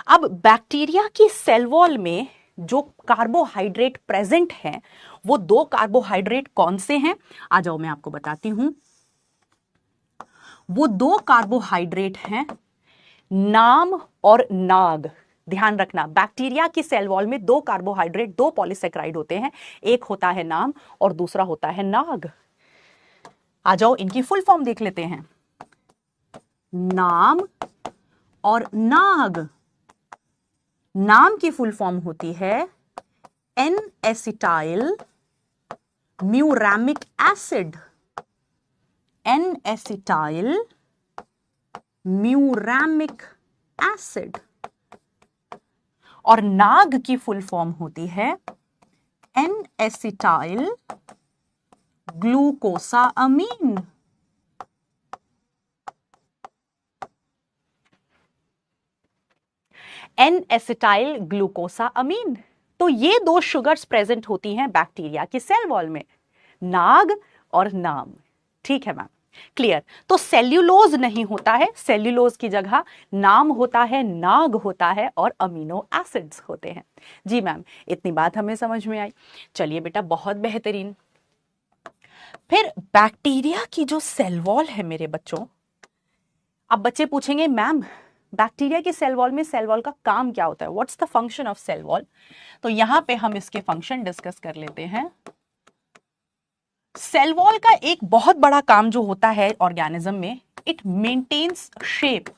A: अब बैक्टीरिया की सेल वॉल में जो कार्बोहाइड्रेट प्रेजेंट है वो दो कार्बोहाइड्रेट कौन से हैं? आ जाओ मैं आपको बताती हूं। वो दो कार्बोहाइड्रेट हैं नाम और नाग। ध्यान रखना, बैक्टीरिया की सेल वॉल में दो कार्बोहाइड्रेट, दो पॉलीसेक्राइड होते हैं। एक होता है नाम और दूसरा होता है नाग। आ जाओ इनकी फुल फॉर्म देख लेते हैं। नाम और नाग। नाम की फुल फॉर्म होती है N acetyl muramic acid. N acetyl muramic acid. और नाग की फुल फॉर्म होती है N acetyl glucosamine. N acetyl glucosamine. तो ये दो शुगर्स प्रेजेंट होती हैं बैक्टीरिया की सेल वॉल में, नाग और नाम। ठीक है मैम, क्लियर। तो सेल्यूलोज नहीं होता है, सेल्यूलोज की जगह नाम होता है, नाग होता है और अमीनो एसिड्स होते हैं। जी मैम, इतनी बात हमें समझ में आई। चलिए बेटा, बहुत बेहतरीन। फिर बैक्टीरिया की जो सेल वॉल है मेरे बच्चों, अब बच्चे पूछेंगे मैम बैक्टीरिया की सेल वॉल में सेल वॉल का काम क्या होता है? What's the function of cell wall? तो यहां पे हम इसके फंक्शन डिस्कस कर लेते हैं। सेल वॉल का एक बहुत बड़ा काम जो होता है ऑर्गेनिज्म में, it maintains shape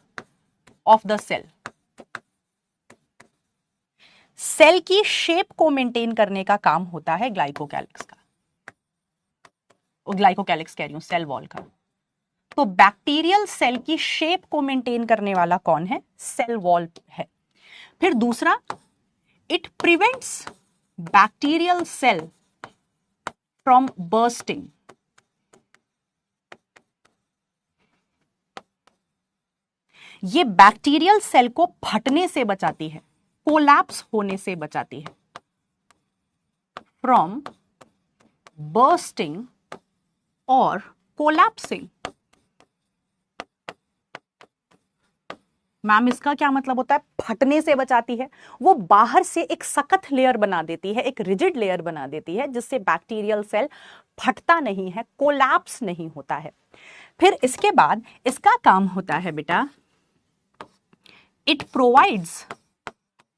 A: of the cell. Cell की शेप को मेंटेन करने का काम होता है ग्लाइकोकैलिक्स का। ग्लाइकोकैलिक्स कह रही हूं, सेल वॉल का। तो बैक्टीरियल सेल की शेप को मेंटेन करने वाला कौन है? सेल वॉल है। फिर दूसरा, it prevents bacterial cell from bursting. ये बैक्टीरियल सेल को फटने से बचाती है, कोलैप्स होने से बचाती है। फ्रॉम बर्स्टिंग और कोलैप्सिंग। मैम इसका क्या मतलब होता है? फटने से बचाती है। वो बाहर से एक सख्त लेयर बना देती है, एक रिजिड लेयर बना देती है, जिससे बैक्टीरियल सेल फटता नहीं है, कोलैप्स नहीं होता है। फिर इसके बाद इसका काम होता है बेटा, इट प्रोवाइड्स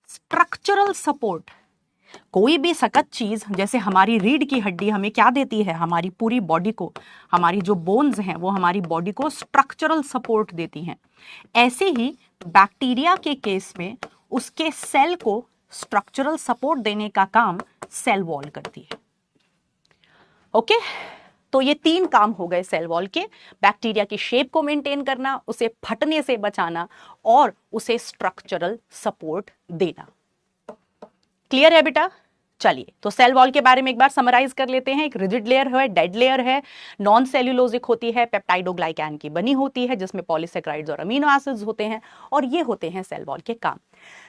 A: स्ट्रक्चरल सपोर्ट। कोई भी सख्त चीज, जैसे हमारी रीढ़ की हड्डी हमें क्या देती है? हमारी पूरी बॉडी को, हमारी जो बोन्स हैं वो हमारी बॉडी को स्ट्रक्चरल सपोर्ट देती हैं। ऐसे ही बैक्टीरिया के केस में उसके सेल को स्ट्रक्चरल सपोर्ट देने का काम सेल वॉल करती है। ओके, तो ये तीन काम हो गए सेल वॉल के। बैक्टीरिया की शेप को मेंटेन करना, उसे फटने से बचाना और उसे स्ट्रक्चरल सपोर्ट देना। क्लियर है बेटा? चलिए, तो सेल वॉल के बारे में एक बार समराइज कर लेते हैं। एक रिजिड लेयर है, डेड लेयर है, नॉन सेल्यूलोजिक होती है, पेप्टाइडोग्लाइकैन की बनी होती है, जिसमें पॉलीसेक्राइड्स और अमीनो एसिड्स होते हैं, और ये होते हैं सेल वॉल के काम।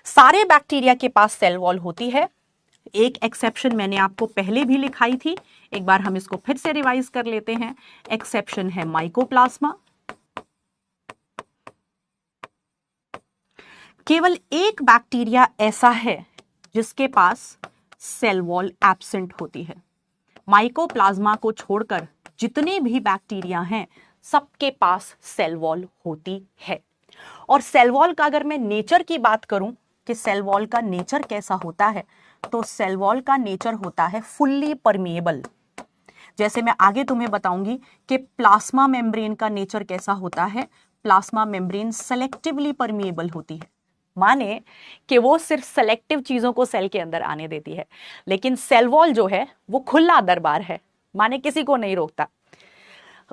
A: सारे बैक्टीरिया के पास सेल वॉल होती है। एक एक्सेप्शन मैंने आपको पहले भी लिखाई थी, एक बार हम इसको फिर से रिवाइज कर लेते हैं। एक्सेप्शन है माइकोप्लाज्मा। केवल एक बैक्टीरिया ऐसा है जिसके पास सेल वॉल एब्सेंट होती है। माइकोप्लाज्मा को छोड़कर जितने भी बैक्टीरिया हैं सबके पास सेल वॉल होती है। और सेल वॉल का अगर मैं नेचर की बात करूं कि सेल वॉल का नेचर कैसा होता है, तो सेल वॉल का नेचर होता है फुल्ली परमिएबल। जैसे मैं आगे तुम्हें बताऊंगी कि प्लाज्मा मेम्ब्रेन का नेचर कैसा होता है। प्लाज्मा मेम्ब्रेन सेलेक्टिवली परमिएबल होती है, माने कि वो सिर्फ सेलेक्टिव चीजों को सेल के अंदर आने देती है। लेकिन सेल वॉल जो है वो खुला दरबार है, माने किसी को नहीं रोकता।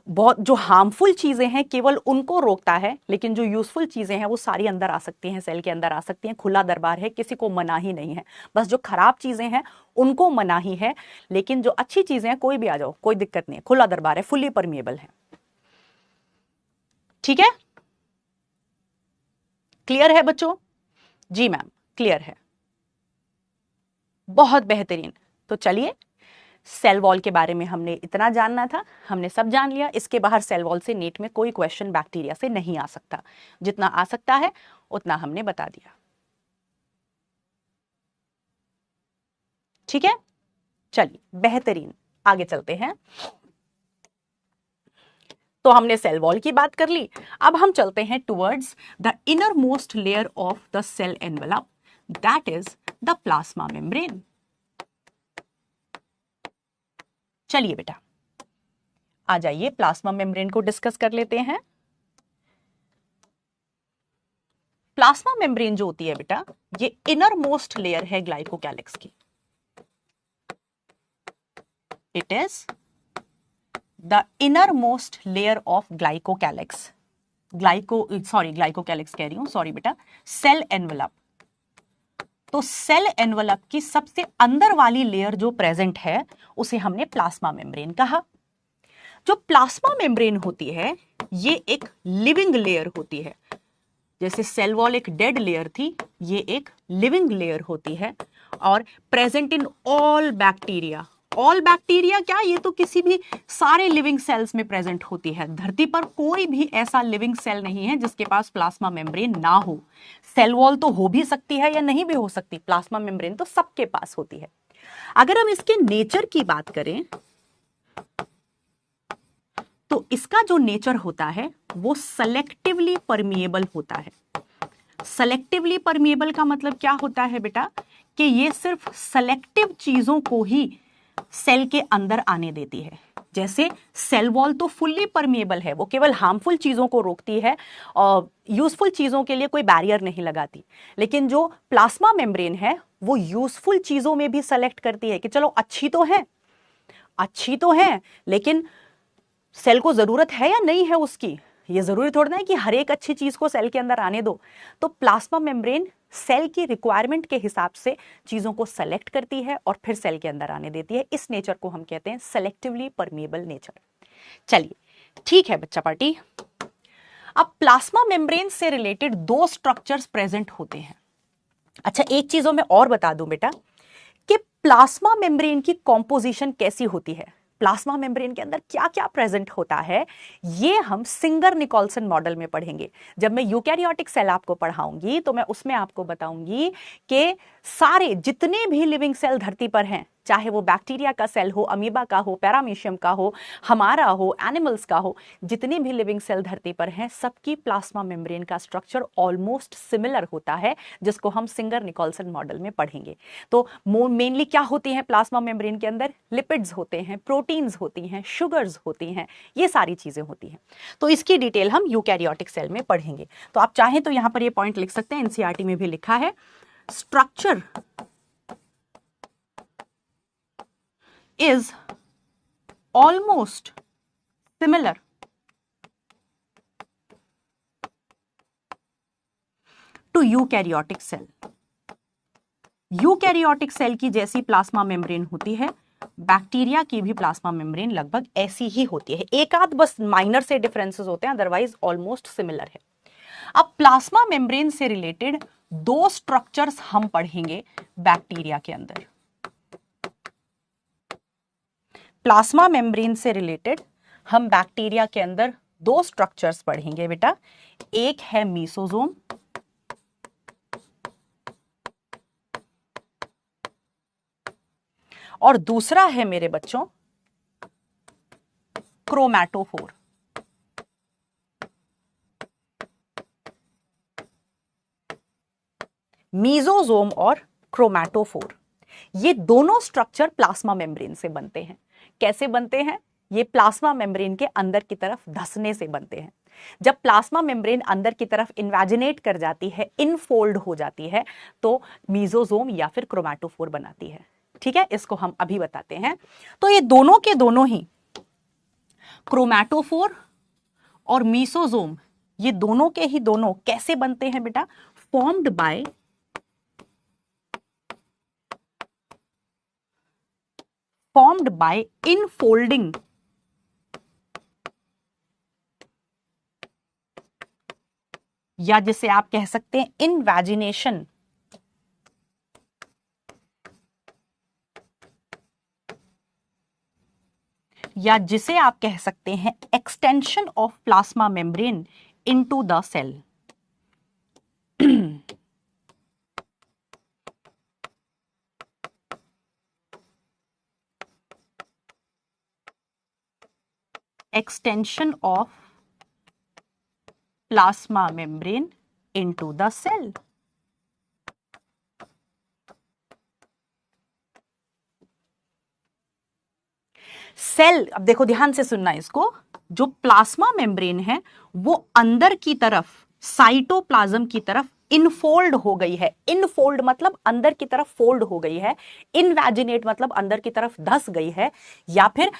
A: बहुत जो हार्मफुल चीजें हैं केवल उनको रोकता है, लेकिन जो यूजफुल चीजें हैं वो सारी अंदर आ सकती हैं, सेल के अंदर आ सकती हैं। खुला दरबार है, किसी को मना ही नहीं है। बस जो खराब चीजें हैं उनको मना ही है, लेकिन जो अच्छी चीजें हैं कोई भी आ जाओ, कोई दिक्कत नहीं है। खुला दरबार है, फुल्ली परमिएबल है। ठीक है, क्लियर है बच्चों? जी मैम, क्लियर है, बहुत बेहतरीन। तो चलिए, सेल वॉल के बारे में हमने इतना जानना था, हमने सब जान लिया। इसके बाहर सेल वॉल से नीट में कोई क्वेश्चन बैक्टीरिया से नहीं आ सकता। जितना आ सकता है उतना हमने बता दिया। ठीक है, चलिए बेहतरीन, आगे चलते हैं। तो हमने सेल वॉल की बात कर ली, अब हम चलते हैं towards the innermost layer of the cell envelope, that is the plasma membrane. चलिए बेटा, आ जाइए, प्लाज्मा मेम्ब्रेन को डिस्कस कर लेते हैं। प्लाज्मा मेम्ब्रेन जो होती है बेटा, ये इनर मोस्ट लेयर है ग्लाइकोकैलिक्स की। It is the innermost layer of glycocalyx. Glycocalyx कह रही हूं, सॉरी बेटा, सेल एनवेलप। तो सेल एनवेलप की सबसे अंदर वाली लेयर जो प्रेजेंट है उसे हमने प्लाज्मा मेम्ब्रेन कहा। जो प्लाज्मा मेम्ब्रेन होती है ये एक लिविंग लेयर होती है। जैसे सेल वॉल एक डेड लेयर थी, ये एक लिविंग लेयर होती है और present in all bacteria. All bacteria क्या, ये तो किसी भी सारे लिविंग सेल्स में प्रेजेंट होती है। धरती पर कोई भी ऐसा लिविंग सेल नहीं है जिसके पास प्लाज्मा मेम्ब्रेन ना हो। सेल वॉल तो हो भी सकती है या नहीं भी हो सकती, प्लाज्मा मेम्ब्रेन तो सबके पास होती है। अगर हम इसके नेचर की बात करें तो इसका जो नेचर होता है वो सेलेक्टिवली परमिएबल होता है। सेलेक्टिवली परमिएबल का मतलब क्या होता है बेटा, कि ये सिर्फ सेलेक्टिव चीजों को ही सेल के अंदर आने देती है। जैसे सेल वॉल तो फुल्ली परमिएबल है, वो केवल हार्मफुल चीजों को रोकती है और यूजफुल चीजों के लिए कोई बैरियर नहीं लगाती। लेकिन जो प्लाज्मा मेम्ब्रेन है वो यूजफुल चीजों में भी सेलेक्ट करती है कि चलो अच्छी तो है, लेकिन सेल को जरूरत है या नहीं है उसकी, ये जरूरी थोड़ा ना है कि हर एक अच्छी चीज को सेल के अंदर आने दो। तो प्लाज्मा मेम्ब्रेन सेल की रिक्वायरमेंट के हिसाब से चीजों को सेलेक्ट करती है और फिर सेल के अंदर आने देती है। इस नेचर को हम कहते हैं सेलेक्टिवली परमिएबल नेचर। चलिए ठीक है बच्चा पार्टी। अब प्लाज्मा मेम्ब्रेन से रिलेटेड दो स्ट्रक्चर्स प्रेजेंट होते हैं। अच्छा, एक चीजों में और बता दूं बेटा कि प्लाज्मा मेम्ब्रेन की कॉम्पोजिशन कैसी होती है, प्लाज्मा मेम्ब्रेन के अंदर क्या क्या प्रेजेंट होता है, ये हम सिंगर निकोल्सन मॉडल में पढ़ेंगे। जब मैं यूकैरियोटिक सेल आपको पढ़ाऊंगी तो मैं उसमें आपको बताऊंगी कि सारे जितने भी लिविंग सेल धरती पर हैं, चाहे वो बैक्टीरिया का सेल हो, अमीबा का हो, पैरामीशियम का हो, हमारा हो, एनिमल्स का हो, जितने भी लिविंग सेल धरती पर हैं सबकी प्लाज्मा मेम्ब्रेन का स्ट्रक्चर ऑलमोस्ट सिमिलर होता है, जिसको हम सिंगर निकोल्सन मॉडल में पढ़ेंगे। तो मेनली क्या होती हैं प्लाज्मा मेम्ब्रेन के अंदर, लिपिड्स होते हैं, प्रोटीन्स होती हैं, शुगर्स होती हैं, ये सारी चीजें होती हैं। तो इसकी डिटेल हम यूकैरियोटिक सेल में पढ़ेंगे। तो आप चाहें तो यहां पर ये पॉइंट लिख सकते हैं, एनसीईआरटी में भी लिखा है, structure is almost similar to eukaryotic cell। Eukaryotic cell की जैसी प्लाज्मा मेम्ब्रेन होती है, बैक्टीरिया की भी प्लाज्मा मेम्ब्रेन लगभग ऐसी ही होती है। एक आध बस माइनर से डिफरेंसेस होते हैं, अदरवाइज ऑलमोस्ट सिमिलर है। अब प्लाज्मा मेम्ब्रेन से रिलेटेड दो स्ट्रक्चर्स हम पढ़ेंगे बैक्टीरिया के अंदर। प्लाज्मा मेम्ब्रेन से रिलेटेड हम बैक्टीरिया के अंदर दो स्ट्रक्चर्स पढ़ेंगे बेटा। एक है मीसोजोम और दूसरा है मेरे बच्चों क्रोमैटोफोर। मीसोजोम और क्रोमैटोफोर, ये दोनों स्ट्रक्चर प्लाज्मा मेम्ब्रेन से बनते हैं। कैसे बनते हैं? ये प्लाज्मा मेम्ब्रेन के अंदर की तरफ धंसने से बनते हैं। जब प्लाज्मा मेम्ब्रेन अंदर की तरफ इन्वेजिनेट कर जाती है, इनफोल्ड हो जाती है, तो मीसोजोम या फिर क्रोमैटोफोर बनाती है। ठीक है, इसको हम अभी बताते हैं। तो ये दोनों के दोनों ही क्रोमैटोफोर और मीसोजोम, ये दोनों के ही दोनों कैसे बनते हैं बेटा? फॉर्म्ड बाय इनफोल्डिंग या जिसे आप कह सकते हैं इनवैजिनेशन या जिसे आप कह सकते हैं extension of plasma membrane into the cell. extension of plasma membrane into the cell। Cell, अब देखो ध्यान से सुनना इसको, जो प्लाज्मा मेम्ब्रेन है वो अंदर की तरफ साइटोप्लाज्म की तरफ इनफोल्ड हो गई है। इनफोल्ड मतलब अंदर की तरफ फोल्ड हो गई है, इनवैजिनेट मतलब अंदर की तरफ धस गई है, या फिर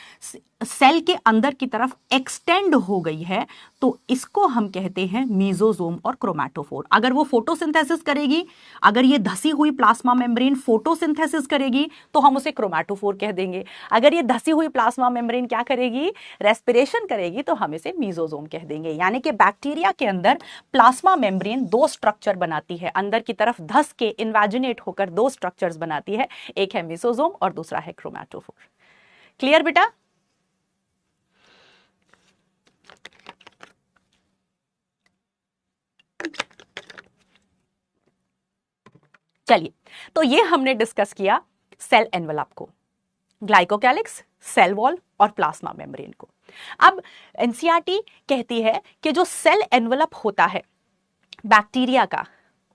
A: सेल के अंदर की तरफ एक्सटेंड हो गई है, तो इसको हम कहते हैं मीजोजोम और क्रोमैटोफोर। अगर वो फोटोसिंथेसिस करेगी, अगर ये धसी हुई प्लाज्मा मेम्ब्रेन फोटोसिंथेसिस करेगी तो हम उसे क्रोमैटोफोर कह देंगे। अगर ये धसी हुई प्लाज्मा मेम्ब्रेन क्या करेगी? रेस्पिरेशन करेगी, तो हम इसे मीजोजोम कह देंगे। यानी कि बैक्टीरिया के अंदर प्लाज्मा मेम्ब्रेन दो स्ट्रक्चर बनाती है, अंदर की तरफ धस के इन्वेजिनेट होकर दो स्ट्रक्चर्स बनाती है, एक है मीजोजोम और दूसरा है क्रोमैटोफोर। क्लियर बेटा? चलिए, तो ये हमने डिस्कस किया सेल एनवेलप को, ग्लाइकोकैलिक्स, सेल वॉल और प्लाज्मा मेम्ब्रेन को। अब एनसीईआरटी कहती है कि जो सेल एनवेलप होता है बैक्टीरिया का,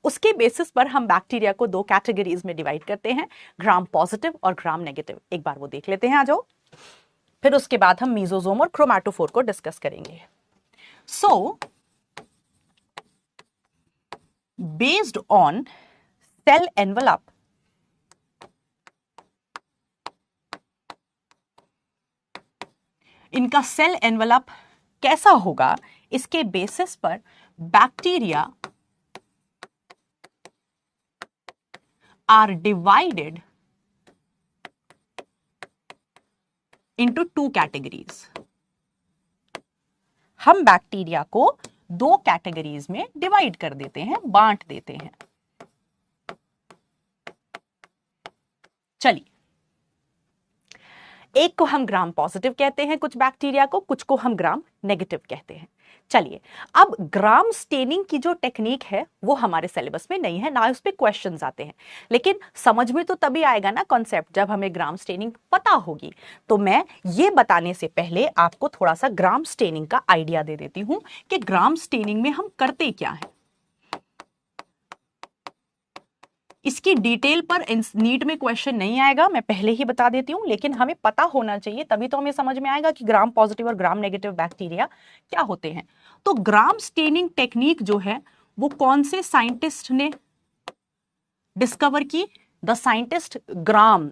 A: उसके बेसिस पर हम बैक्टीरिया को दो कैटेगरीज में डिवाइड करते हैं, ग्राम पॉजिटिव और ग्राम नेगेटिव। एक बार वो देख लेते हैं, आ जाओ। फिर उसके बाद हम मीजोजोम और क्रोमैटोफोर को डिस्कस करेंगे। So based on cell envelope, इनका सेल एनवेलप कैसा होगा, इसके बेसिस पर bacteria are divided into two categories. हम बैक्टीरिया को दो कैटेगरीज में डिवाइड कर देते हैं, बांट देते हैं। चलिए, एक को हम ग्राम पॉजिटिव कहते हैं कुछ बैक्टीरिया को, कुछ को हम ग्राम नेगेटिव कहते हैं। चलिए, अब ग्राम स्टेनिंग की जो टेक्निक है वो हमारे सिलेबस में नहीं है, ना उस पे क्वेश्चंस आते हैं, लेकिन समझ में तो तभी आएगा ना कॉन्सेप्ट जब हमें ग्राम स्टेनिंग पता होगी। तो मैं ये बताने से पहले आपको थोड़ा सा ग्राम स्टेनिंग का आइडिया दे देती हूं कि ग्राम स्टेनिंग में हम करते क्या है। इसकी डिटेल पर नीट में क्वेश्चन नहीं आएगा, मैं पहले ही बता देती हूं, लेकिन हमें पता होना चाहिए, तभी तो हमें समझ में आएगा कि ग्राम पॉजिटिव और ग्राम नेगेटिव बैक्टीरिया क्या होते हैं। तो ग्राम स्टेनिंग टेक्निक जो है वो कौन से साइंटिस्ट ने डिस्कवर की? द साइंटिस्ट ग्राम।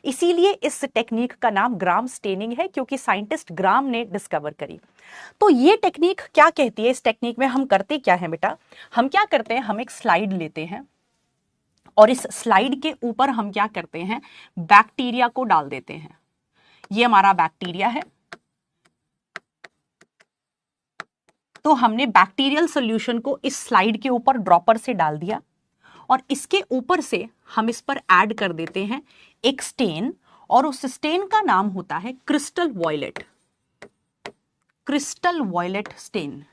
A: इसीलिए इस टेक्निक का नाम ग्राम स्टेनिंग है, क्योंकि साइंटिस्ट ग्राम ने डिस्कवर करी। तो ये टेक्निक क्या कहती है? इस टेक्निक में हम करते क्या है बेटा? हम क्या करते हैं, हम एक स्लाइड लेते हैं और इस स्लाइड के ऊपर हम क्या करते हैं, बैक्टीरिया को डाल देते हैं। ये हमारा बैक्टीरिया है, तो हमने बैक्टीरियल सॉल्यूशन को इस स्लाइड के ऊपर ड्रॉपर से डाल दिया और इसके ऊपर से हम इस पर ऐड कर देते हैं एक स्टेन, और उस स्टेन का नाम होता है crystal violet. Crystal violet stain.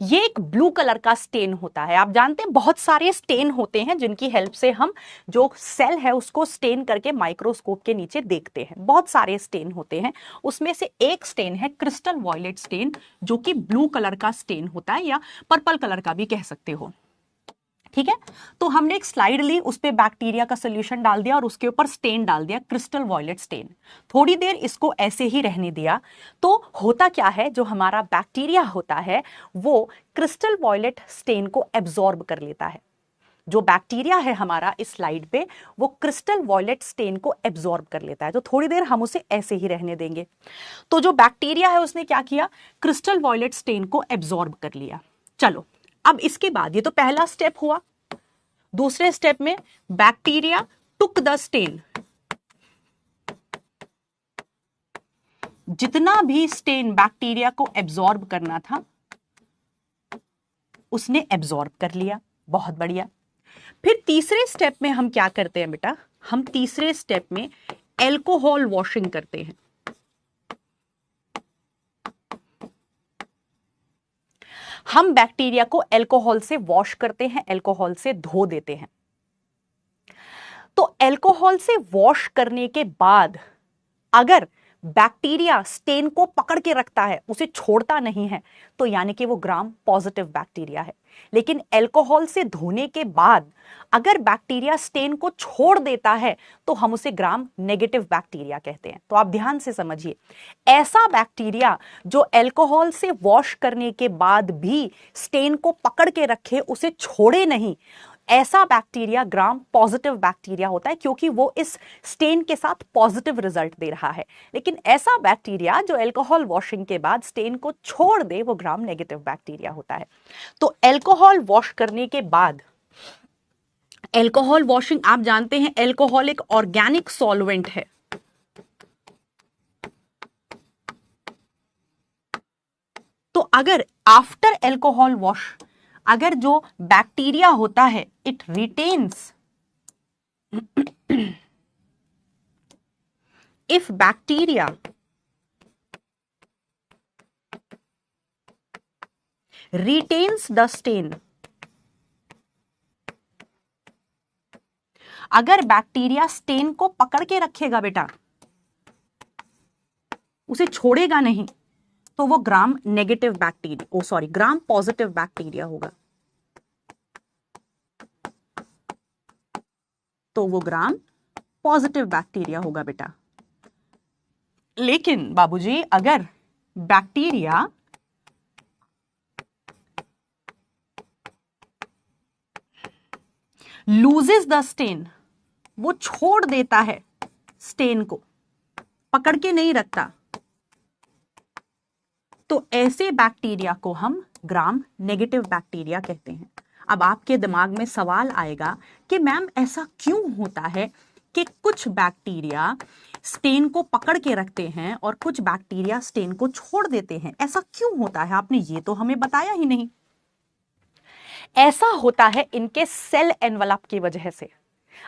A: ये एक ब्लू कलर का स्टेन होता है। आप जानते हैं बहुत सारे स्टेन होते हैं जिनकी हेल्प से हम जो सेल है उसको स्टेन करके माइक्रोस्कोप के नीचे देखते हैं। बहुत सारे स्टेन होते हैं, उसमें से एक स्टेन है क्रिस्टल वॉयलेट स्टेन, जो कि ब्लू कलर का स्टेन होता है या पर्पल कलर का भी कह सकते हो। ठीक है। तो हमने एक स्लाइड ली, उस पे बैक्टीरिया का सोल्यूशन डाल दिया और उसके ऊपर स्टेन डाल दिया, क्रिस्टल वॉयलेट स्टेन। थोड़ी देर इसको ऐसे ही रहने दिया। तो होता क्या है, जो हमारा बैक्टीरिया होता है वो क्रिस्टल वॉयलेट स्टेन को एब्जॉर्ब कर लेता है। जो बैक्टीरिया है हमारा इस स्लाइड पे, वो क्रिस्टल वॉयलेट स्टेन को एब्जॉर्ब कर लेता है। तो थोड़ी देर हम उसे ऐसे ही रहने देंगे। तो जो बैक्टीरिया है उसने क्या किया, क्रिस्टल वॉयलेट स्टेन को एब्जॉर्ब कर लिया। चलो, अब इसके बाद ये तो पहला स्टेप हुआ। दूसरे स्टेप में बैक्टीरिया टुक द स्टेन, जितना भी स्टेन बैक्टीरिया को एब्जॉर्ब करना था उसने एब्जॉर्ब कर लिया। बहुत बढ़िया। फिर तीसरे स्टेप में हम क्या करते हैं बेटा, हम तीसरे स्टेप में एल्कोहल वॉशिंग करते हैं। हम बैक्टीरिया को एल्कोहल से वॉश करते हैं, एल्कोहल से धो देते हैं। तो एल्कोहल से वॉश करने के बाद अगर बैक्टीरिया स्टेन को पकड़ के रखता है, उसे छोड़ता नहीं है, तो यानी कि वो ग्राम पॉजिटिव बैक्टीरिया है। लेकिन एल्कोहल से धोने के बाद अगर बैक्टीरिया स्टेन को छोड़ देता है तो हम उसे ग्राम नेगेटिव बैक्टीरिया कहते हैं। तो आप ध्यान से समझिए, ऐसा बैक्टीरिया जो एल्कोहल से वॉश करने के बाद भी स्टेन को पकड़ के रखे, उसे छोड़े नहीं, ऐसा बैक्टीरिया ग्राम पॉजिटिव बैक्टीरिया होता है, क्योंकि वो इस स्टेन के साथ पॉजिटिव रिजल्ट दे रहा है। लेकिन ऐसा बैक्टीरिया जो अल्कोहल वॉशिंग के बाद स्टेन को छोड़ दे, वो ग्राम नेगेटिव बैक्टीरिया होता है। तो अल्कोहल वॉश करने के बाद, अल्कोहल वॉशिंग आप जानते हैं, अल्कोहल एक ऑर्गेनिक सॉल्वेंट है। तो अगर आफ्टर अल्कोहल वॉश, अगर जो बैक्टीरिया होता है it retains, if bacteria retains the stain, अगर बैक्टीरिया स्टेन को पकड़ के रखेगा बेटा, उसे छोड़ेगा नहीं, तो वो ग्राम नेगेटिव बैक्टीरिया, ग्राम पॉजिटिव बैक्टीरिया होगा। तो वो ग्राम पॉजिटिव बैक्टीरिया होगा बेटा। लेकिन बाबूजी, अगर बैक्टीरिया लूजेस द स्टेन, वो छोड़ देता है स्टेन को, पकड़ के नहीं रखता, तो ऐसे बैक्टीरिया को हम ग्राम नेगेटिव बैक्टीरिया कहते हैं। अब आपके दिमाग में सवाल आएगा कि मैम ऐसा क्यों होता है कि कुछ बैक्टीरिया स्टेन को पकड़ के रखते हैं और कुछ बैक्टीरिया स्टेन को छोड़ देते हैं, ऐसा क्यों होता है? आपने ये तो हमें बताया ही नहीं। ऐसा होता है इनके सेल एनवलप की वजह से।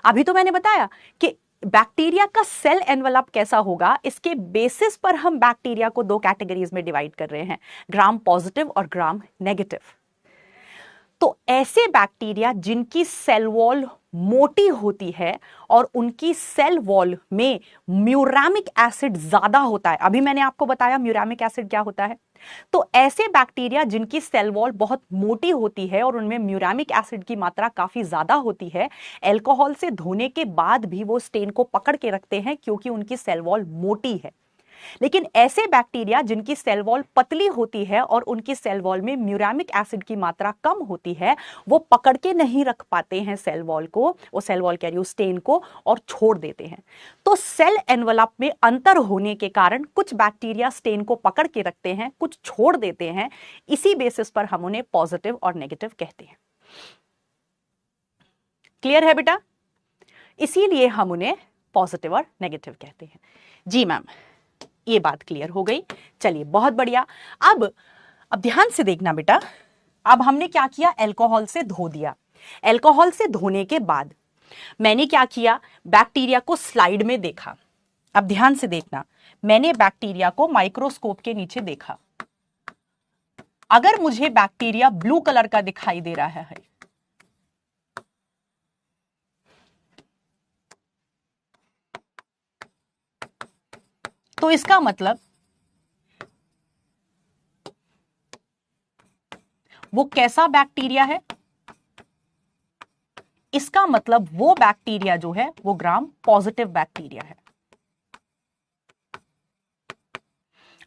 A: अभी तो मैंने बताया कि बैक्टीरिया का सेल एनवलप कैसा होगा, इसके बेसिस पर हम बैक्टीरिया को दो कैटेगरीज में डिवाइड कर रहे हैं, ग्राम पॉजिटिव और ग्राम नेगेटिव। तो ऐसे बैक्टीरिया जिनकी सेल वॉल मोटी होती है और उनकी सेल वॉल में म्यूरामिक एसिड ज्यादा होता है, अभी मैंने आपको बताया म्यूरामिक एसिड क्या होता है। तो ऐसे बैक्टीरिया जिनकी सेल वॉल बहुत मोटी होती है और उनमें म्यूरामिक एसिड की मात्रा काफी ज्यादा होती है, अल्कोहल से धोने के बाद भी वो स्टेन को पकड़ के रखते हैं क्योंकि उनकी सेल वॉल मोटी है। लेकिन ऐसे बैक्टीरिया जिनकी सेल वॉल पतली होती है और उनकी सेल वॉल में म्यूरामिक एसिड की मात्रा कम होती है, वो पकड़ के नहीं रख पाते हैं सेल वॉल को, वो सेल वॉल कह रही हूं स्टेन को, और छोड़ देते हैं। तो सेल एनवलप में अंतर होने के कारण कुछ बैक्टीरिया स्टेन को पकड़ के रखते हैं, कुछ छोड़ देते हैं। इसी बेसिस पर हम उन्हें पॉजिटिव और नेगेटिव कहते हैं। क्लियर है बेटा? इसीलिए हम उन्हें पॉजिटिव और नेगेटिव कहते हैं। जी मैम, ये बात क्लियर हो गई। चलिए, बहुत बढ़िया। अब ध्यान से देखना बेटा, अब हमने क्या किया, अल्कोहल से धो दिया। अल्कोहल से धोने के बाद मैंने क्या किया, बैक्टीरिया को स्लाइड में देखा। अब ध्यान से देखना, मैंने बैक्टीरिया को माइक्रोस्कोप के नीचे देखा। अगर मुझे बैक्टीरिया ब्लू कलर का दिखाई दे रहा है, तो इसका मतलब वो कैसा बैक्टीरिया है? इसका मतलब वो बैक्टीरिया जो है वो ग्राम पॉजिटिव बैक्टीरिया है।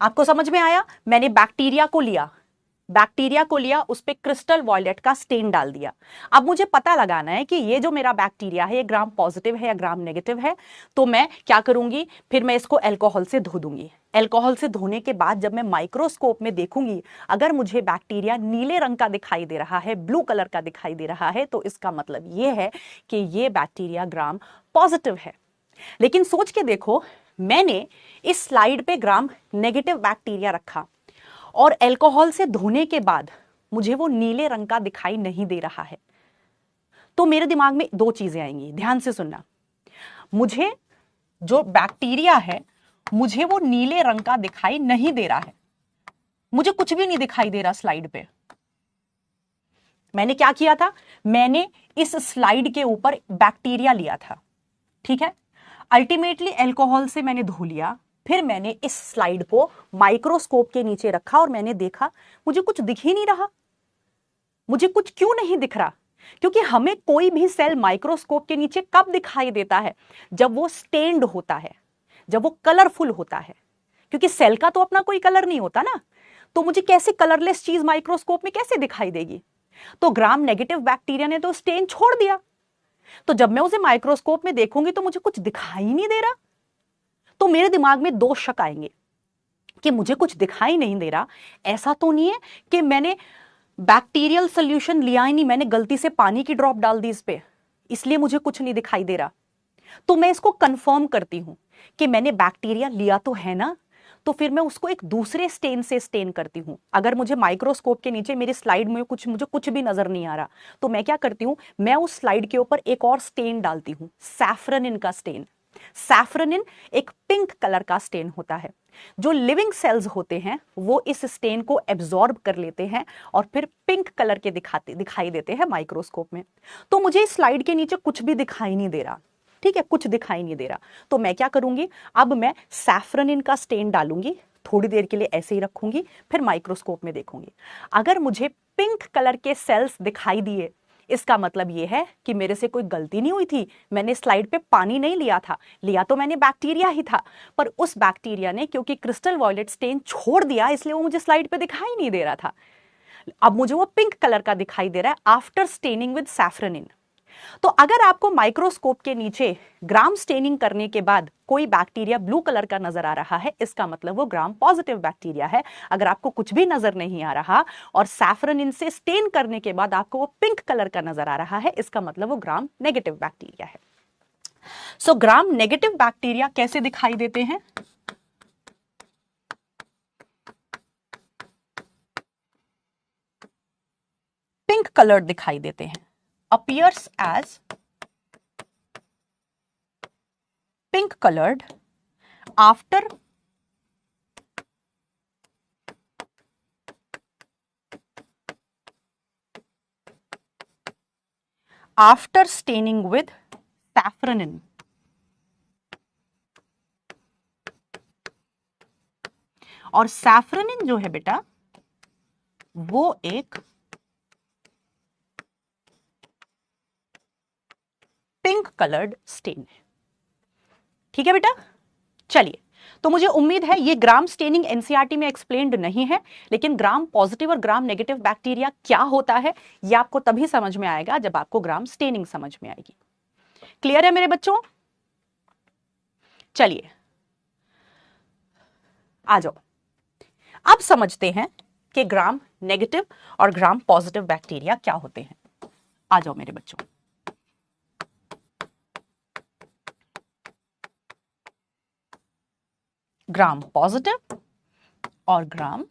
A: आपको समझ में आया? मैंने बैक्टीरिया को लिया, उस पे क्रिस्टल वॉयलेट का स्टेन डाल दिया। अब मुझे पता लगाना है कि ये जो मेरा बैक्टीरिया है ये ग्राम पॉजिटिव है या ग्राम नेगेटिव है। तो मैं क्या करूंगी, फिर मैं इसको अल्कोहल से धो दूंगी। अल्कोहल से धोने के बाद जब मैं माइक्रोस्कोप में देखूंगी, अगर मुझे बैक्टीरिया नीले रंग का दिखाई दे रहा है, ब्लू कलर का दिखाई दे रहा है, तो इसका मतलब ये है कि ये बैक्टीरिया ग्राम पॉजिटिव है। लेकिन सोच के देखो, मैंने इस स्लाइड पे ग्राम नेगेटिव बैक्टीरिया रखा और अल्कोहल से धोने के बाद मुझे वो नीले रंग का दिखाई नहीं दे रहा है, तो मेरे दिमाग में दो चीजें आएंगी, ध्यान से सुनना। मुझे जो बैक्टीरिया है मुझे वो नीले रंग का दिखाई नहीं दे रहा है, मुझे कुछ भी नहीं दिखाई दे रहा स्लाइड पे। मैंने क्या किया था, मैंने इस स्लाइड के ऊपर बैक्टीरिया लिया था, ठीक है। अल्टीमेटली अल्कोहल से मैंने धो लिया, फिर मैंने इस स्लाइड को माइक्रोस्कोप के नीचे रखा और मैंने देखा मुझे कुछ दिख ही नहीं रहा। मुझे कुछ क्यों नहीं दिख रहा? क्योंकि हमें कोई भी सेल माइक्रोस्कोप के नीचे कब दिखाई देता है? जब वो स्टेन्ड होता है, जब वो कलरफुल होता है। क्योंकि सेल का तो अपना कोई कलर नहीं होता ना, तो मुझे कैसे कलरलेस चीज माइक्रोस्कोप में कैसे दिखाई देगी? तो ग्राम नेगेटिव बैक्टीरिया ने तो स्टेन छोड़ दिया, तो जब मैं उसे माइक्रोस्कोप में देखूंगी तो मुझे कुछ दिखाई नहीं दे रहा। तो मेरे दिमाग में दो शक आएंगे कि मुझे कुछ दिखाई नहीं दे रहा, ऐसा तो नहीं है कि मैंने बैक्टीरियल सॉल्यूशन लिया ही नहीं, मैंने गलती से पानी की ड्रॉप डाल दी इस पे, इसलिए मुझे कुछ नहीं दिखाई दे रहा। तो मैं इसको कंफर्म करती हूं कि मैंने बैक्टीरिया लिया तो है ना, तो फिर मैं उसको एक दूसरे स्टेन से स्टेन करती हूं। अगर मुझे माइक्रोस्कोप के नीचे मेरी स्लाइड में मुझे कुछ भी नजर नहीं आ रहा, तो मैं क्या करती हूं, मैं उस स्लाइड के ऊपर एक और स्टेन डालती हूं, सैफ्रनिन का स्टेन। सैफ्रनिन एक पिंक कलर का स्टेन होता है। जो लिविंग सेल्स होते हैं वो इस स्टेन को एब्जॉर्ब कर लेते हैं और फिर पिंक कलर के दिखाई देते हैं माइक्रोस्कोप में। तो मुझे इस स्लाइड के नीचे कुछ भी दिखाई नहीं दे रहा, ठीक है, कुछ दिखाई नहीं दे रहा। तो मैं क्या करूंगी, अब मैं सैफ्रनिन का स्टेन डालूंगी, थोड़ी देर के लिए ऐसे ही रखूंगी, फिर माइक्रोस्कोप में देखूंगी। अगर मुझे पिंक कलर के सेल्स दिखाई दिए, इसका मतलब यह है कि मेरे से कोई गलती नहीं हुई थी, मैंने स्लाइड पे पानी नहीं लिया था, लिया तो मैंने बैक्टीरिया ही था, पर उस बैक्टीरिया ने क्योंकि क्रिस्टल वॉयलेट स्टेन छोड़ दिया, इसलिए वो मुझे स्लाइड पे दिखाई नहीं दे रहा था। अब मुझे वो पिंक कलर का दिखाई दे रहा है आफ्टर स्टेनिंग विद सैफ्रनिन। तो अगर आपको माइक्रोस्कोप के नीचे ग्राम स्टेनिंग करने के बाद कोई बैक्टीरिया ब्लू कलर का नजर आ रहा है, इसका मतलब वो ग्राम पॉजिटिव बैक्टीरिया है। अगर आपको कुछ भी नजर नहीं आ रहा और सैफ्रनिन से स्टेन करने के बाद आपको वो पिंक कलर का नजर आ रहा है, इसका मतलब वो ग्राम नेगेटिव बैक्टीरिया है। सो ग्राम नेगेटिव बैक्टीरिया कैसे दिखाई देते हैं? पिंक कलर्ड दिखाई देते हैं, appears as pink colored after staining with saffronin। और सैफ्रनिन जो है बेटा वो एक पिंक कलर्ड स्टेन है, ठीक है बेटा। चलिए, तो मुझे उम्मीद है ये ग्राम स्टेनिंग एनसीईआरटी में एक्सप्लेन्ड नहीं है, लेकिन ग्राम पॉजिटिव और ग्राम नेगेटिव बैक्टीरिया क्या होता है ये आपको तभी समझ में आएगा जब आपको ग्राम स्टेनिंग समझ में आएगी। क्लियर है मेरे बच्चों? चलिए आ जाओ, अब समझते हैं कि ग्राम नेगेटिव और ग्राम पॉजिटिव बैक्टीरिया क्या होते हैं। आ जाओ मेरे बच्चों, ग्राम पॉजिटिव और ग्राम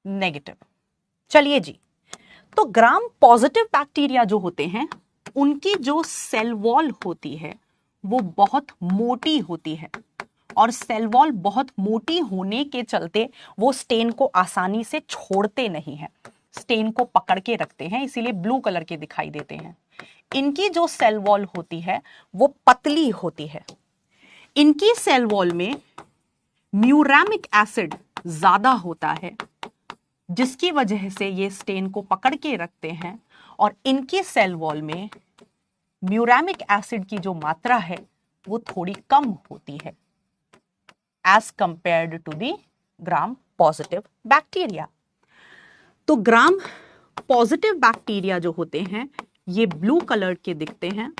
A: नेगेटिव। चलिए जी, तो ग्राम पॉजिटिव बैक्टीरिया जो होते हैं उनकी जो सेल वॉल होती है वो बहुत मोटी होती है, और सेल वॉल बहुत मोटी होने के चलते वो स्टेन को आसानी से छोड़ते नहीं हैं, स्टेन को पकड़ के रखते हैं, इसीलिए ब्लू कलर के दिखाई देते हैं। इनकी जो सेल वॉल होती है वो पतली होती है। इनकी सेल वॉल में म्यूरामिक एसिड ज्यादा होता है, जिसकी वजह से ये स्टेन को पकड़ के रखते हैं और इनके सेल वॉल में म्यूरामिक एसिड की जो मात्रा है वो थोड़ी कम होती है as compared to the gram positive bacteria. तो ग्राम पॉजिटिव बैक्टीरिया जो होते हैं ये ब्लू कलर के दिखते हैं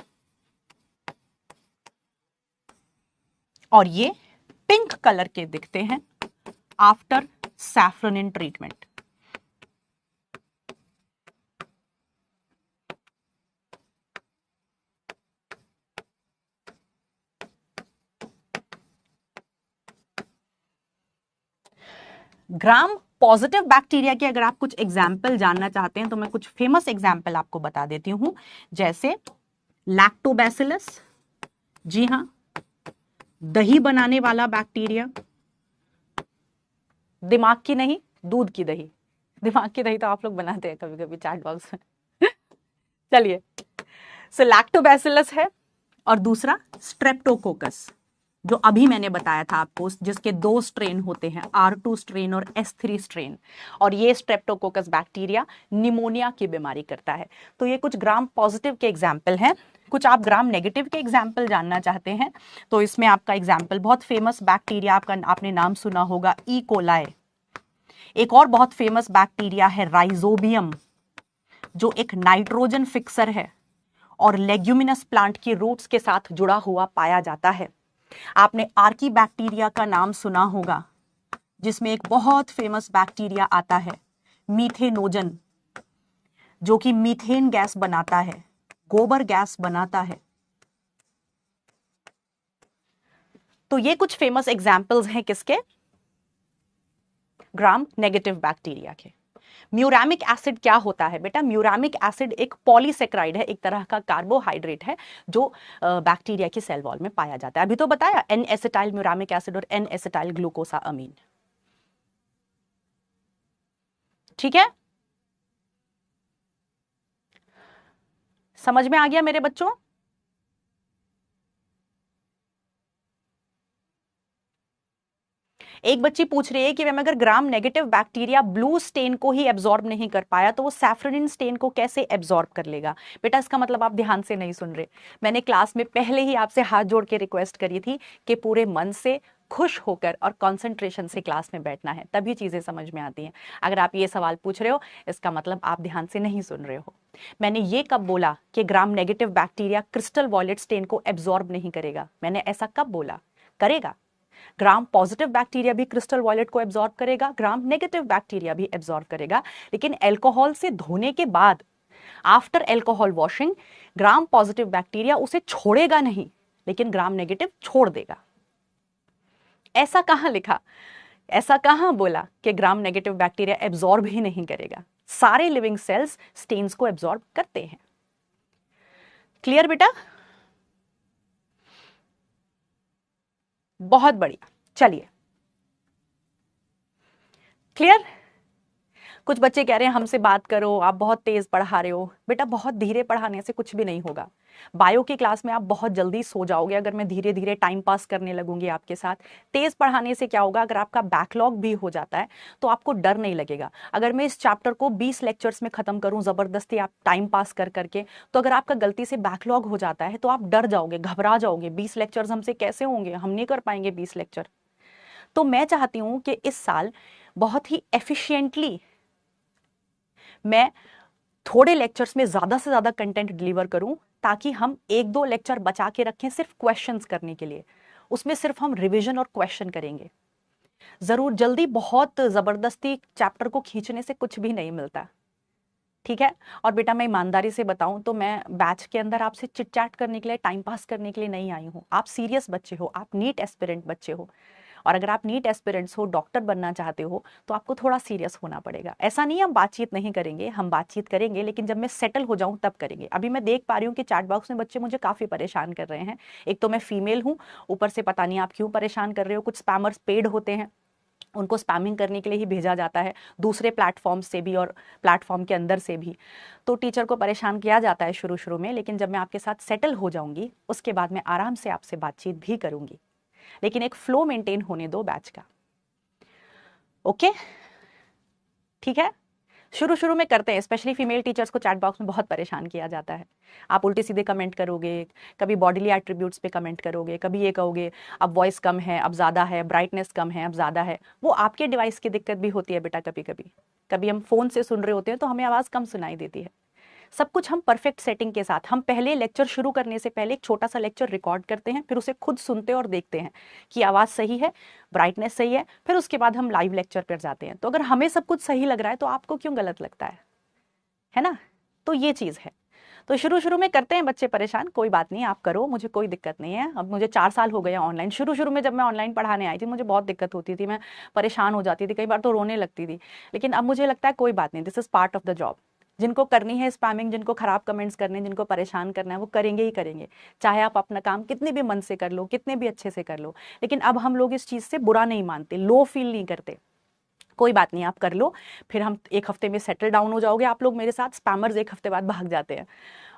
A: और ये पिंक कलर के दिखते हैं after safranin treatment. Gram positive bacteria के अगर आप कुछ एग्जाम्पल जानना चाहते हैं तो मैं कुछ फेमस एग्जाम्पल आपको बता देती हूं, जैसे लैक्टोबैसिलस, जी हां, दही बनाने वाला बैक्टीरिया, दिमाग की नहीं, दूध की दही, दिमाग की दही तो आप लोग बनाते हैं कभी कभी चैट बॉक्स में चलिए, सो लैक्टोबैसिलस है और दूसरा स्ट्रेप्टोकोकस जो अभी मैंने बताया था आपको, जिसके 2 स्ट्रेन होते हैं, R2 स्ट्रेन और S3 स्ट्रेन, और ये स्ट्रेप्टोकोकस बैक्टीरिया निमोनिया की बीमारी करता है। तो ये कुछ ग्राम पॉजिटिव के एग्जाम्पल हैं। कुछ आप ग्राम नेगेटिव के एग्जाम्पल जानना चाहते हैं तो इसमें आपका एग्जाम्पल बहुत फेमस बैक्टीरिया आपने नाम सुना होगा, ई कोलाई। एक और बहुत फेमस बैक्टीरिया है राइजोबियम जो एक नाइट्रोजन फिक्सर है और लेग्यूमिनस प्लांट की रूट्स के साथ जुड़ा हुआ पाया जाता है। आपने आर्की बैक्टीरिया का नाम सुना होगा जिसमें एक बहुत फेमस बैक्टीरिया आता है मीथेनोजन जो कि मीथेन गैस बनाता है, गोबर गैस बनाता है। तो ये कुछ फेमस एग्जाम्पल्स हैं किसके, ग्राम नेगेटिव बैक्टीरिया के। म्यूरामिक एसिड क्या होता है बेटा? म्यूरामिक एसिड एक पॉलीसेक्राइड है, एक तरह का कार्बोहाइड्रेट है जो बैक्टीरिया के सेल वॉल में पाया जाता है। अभी तो बताया एन एसिटाइल म्यूरामिक एसिड और एन एसिटाइल ग्लूकोसामीन, ठीक है, समझ में आ गया मेरे बच्चों? एक बच्ची पूछ रही है कि मैम अगर ग्राम नेगेटिव बैक्टीरिया ब्लू स्टेन को ही एब्जॉर्ब नहीं कर पाया तो वो सैफ्रोनिन स्टेन को कैसे एब्जॉर्ब कर लेगा? बेटा इसका मतलब आप ध्यान से नहीं सुन रहे। मैंने क्लास में पहले ही आपसे हाथ जोड़ के रिक्वेस्ट करी थी कि पूरे मन से, खुश होकर और कंसंट्रेशन से क्लास में बैठना है, तभी चीजें समझ में आती हैं। अगर आप ये सवाल पूछ रहे हो इसका मतलब आप ध्यान से नहीं सुन रहे हो। मैंने ये कब बोला कि gram negative bacteria crystal violet stain को एब्जॉर्ब नहीं करेगा? मैंने ऐसा कब बोला? करेगा। ग्राम पॉजिटिव बैक्टीरिया भी क्रिस्टल वॉयलेट को एब्जॉर्ब करेगा, ग्राम नेगेटिव बैक्टीरिया भी एब्जॉर्ब करेगा, लेकिन अल्कोहल से धोने के बाद, after alcohol washing, gram positive bacteria उसे छोड़ेगा नहीं, लेकिन ग्राम नेगेटिव छोड़ देगा। ऐसा कहां लिखा, ऐसा कहां बोला कि ग्राम नेगेटिव बैक्टीरिया एब्जॉर्ब ही नहीं करेगा? सारे लिविंग सेल्स स्टेन्स को एब्जॉर्ब करते हैं। क्लियर बेटा? बहुत बढ़िया, चलिए क्लियर। कुछ बच्चे कह रहे हैं हमसे बात करो, आप बहुत तेज पढ़ा रहे हो। बेटा बहुत धीरे पढ़ाने से कुछ भी नहीं होगा। बायो की क्लास में आप बहुत जल्दी सो जाओगे अगर मैं धीरे धीरे टाइम पास करने लगूंगी आपके साथ। तेज पढ़ाने से क्या होगा, अगर आपका बैकलॉग भी हो जाता है तो आपको डर नहीं लगेगा। अगर मैं इस चैप्टर को 20 लेक्चर्स में खत्म करूं जबरदस्ती आप टाइम पास कर करके, तो अगर आपका गलती से बैकलॉग हो जाता है तो आप डर जाओगे, घबरा जाओगे, 20 लेक्चर्स हमसे कैसे होंगे, हम नहीं कर पाएंगे 20 लेक्चर। तो मैं चाहती हूं कि इस साल बहुत ही एफिशिएंटली मैं थोड़े लेक्चर्स में ज्यादा से ज्यादा कंटेंट डिलीवर करूं, ताकि हम 1-2 लेक्चर बचा के रखें सिर्फ क्वेश्चंस करने के लिए। उसमें सिर्फ हम रिवीजन और क्वेश्चन करेंगे। जरूर जल्दी बहुत जबरदस्ती चैप्टर को खींचने से कुछ भी नहीं मिलता, ठीक है। और बेटा मैं ईमानदारी से बताऊं तो मैं बैच के अंदर आपसे चिट चैट करने के लिए, टाइम पास करने के लिए नहीं आई हूं। आप सीरियस बच्चे हो, आप नीट एस्पिरेंट बच्चे हो, और अगर आप नीट एस्पिरेंट्स हो, डॉक्टर बनना चाहते हो, तो आपको थोड़ा सीरियस होना पड़ेगा। ऐसा नहीं हम बातचीत नहीं करेंगे, हम बातचीत करेंगे, लेकिन जब मैं सेटल हो जाऊं तब करेंगे। अभी मैं देख पा रही हूँ कि चैट बॉक्स में बच्चे मुझे काफी परेशान कर रहे हैं। एक तो मैं फीमेल हूँ, ऊपर से पता नहीं आप क्यों परेशान कर रहे हो। कुछ स्पैमर्स पेड होते हैं, उनको स्पैमिंग करने के लिए ही भेजा जाता है, दूसरे प्लेटफॉर्म से भी और प्लेटफॉर्म के अंदर से भी। तो टीचर को परेशान किया जाता है शुरू शुरू में, लेकिन जब मैं आपके साथ सेटल हो जाऊंगी उसके बाद मैं आराम से आपसे बातचीत भी करूंगी। लेकिन एक फ्लो मेंटेन होने दो बैच का, ओके। ठीक है, शुरू शुरू में करते हैं, स्पेशली फीमेल टीचर्स को चैट बॉक्स में बहुत परेशान किया जाता है। आप उल्टे सीधे कमेंट करोगे, कभी बॉडीली एट्रीब्यूट्स पे कमेंट करोगे, कभी ये कहोगे अब वॉइस कम है अब ज़्यादा है, ब्राइटनेस कम है अब ज़्यादा है। वो आपके डिवाइस की दिक्कत भी होती है बेटा। कभी कभी कभी हम फ़ोन से सुन रहे होते हैं तो हमें आवाज़ कम सुनाई देती है। सब कुछ हम परफेक्ट सेटिंग के साथ, हम पहले लेक्चर शुरू करने से पहले एक छोटा सा लेक्चर रिकॉर्ड करते हैं, फिर उसे खुद सुनते और देखते हैं कि आवाज़ सही है, ब्राइटनेस सही है, फिर उसके बाद हम लाइव लेक्चर पर जाते हैं। तो अगर हमें सब कुछ सही लग रहा है तो आपको क्यों गलत लगता है ना? तो ये चीज़ है। तो शुरू शुरू में करते हैं बच्चे परेशान, कोई बात नहीं, आप करो, मुझे कोई दिक्कत नहीं है। अब मुझे 4 साल हो गए ऑनलाइन। शुरू शुरू में जब मैं ऑनलाइन पढ़ाने आई थी मुझे बहुत दिक्कत होती थी, मैं परेशान हो जाती थी, कई बार तो रोने लगती थी। लेकिन अब मुझे लगता है कोई बात नहीं, this is part of the job. जिनको करनी है स्पैमिंग, जिनको खराब कमेंट्स करने हैं, जिनको परेशान करना है, वो करेंगे ही करेंगे, चाहे आप अपना काम कितने भी मन से कर लो, कितने भी अच्छे से कर लो। लेकिन अब हम लोग इस चीज़ से बुरा नहीं मानते, लो फील नहीं करते। कोई बात नहीं, आप कर लो, फिर हम एक हफ्ते में सेटल डाउन हो जाओगे आप लोग मेरे साथ। स्पैमर्स एक हफ्ते बाद भाग जाते हैं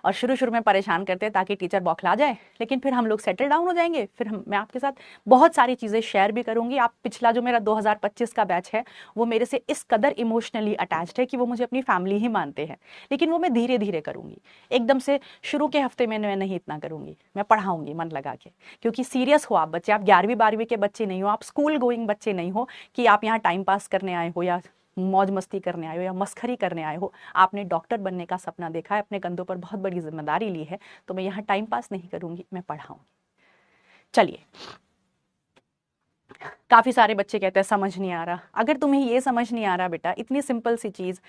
A: और शुरू शुरू में परेशान करते हैं ताकि टीचर बौखला जाए, लेकिन फिर हम लोग सेटल डाउन हो जाएंगे। फिर मैं आपके साथ बहुत सारी चीज़ें शेयर भी करूंगी। आप पिछला जो मेरा 2025 का बैच है वो मेरे से इस कदर इमोशनली अटैच्ड है कि वो मुझे अपनी फैमिली ही मानते हैं, लेकिन वो मैं धीरे धीरे करूंगी। एकदम से शुरू के हफ्ते में मैं नहीं इतना करूंगी, मैं पढ़ाऊंगी मन लगा के, क्योंकि सीरियस हो आप बच्चे, आप 11वीं 12वीं के बच्चे नहीं हो, आप स्कूल गोइंग बच्चे नहीं हो कि आप यहाँ टाइम पास करने आए हो या मौज मस्ती करने आए हो या मस्खरी करने आए हो। आपने डॉक्टर बनने का सपना देखा है, अपने कंधों पर बहुत बड़ी जिम्मेदारी ली है, तो मैं यहाँ टाइम पास नहीं करूंगी, मैं पढ़ाऊंगी। चलिए, काफी सारे बच्चे कहते हैं समझ नहीं आ रहा। अगर तुम्हें ये समझ नहीं आ रहा बेटा, इतनी सिंपल सी चीज,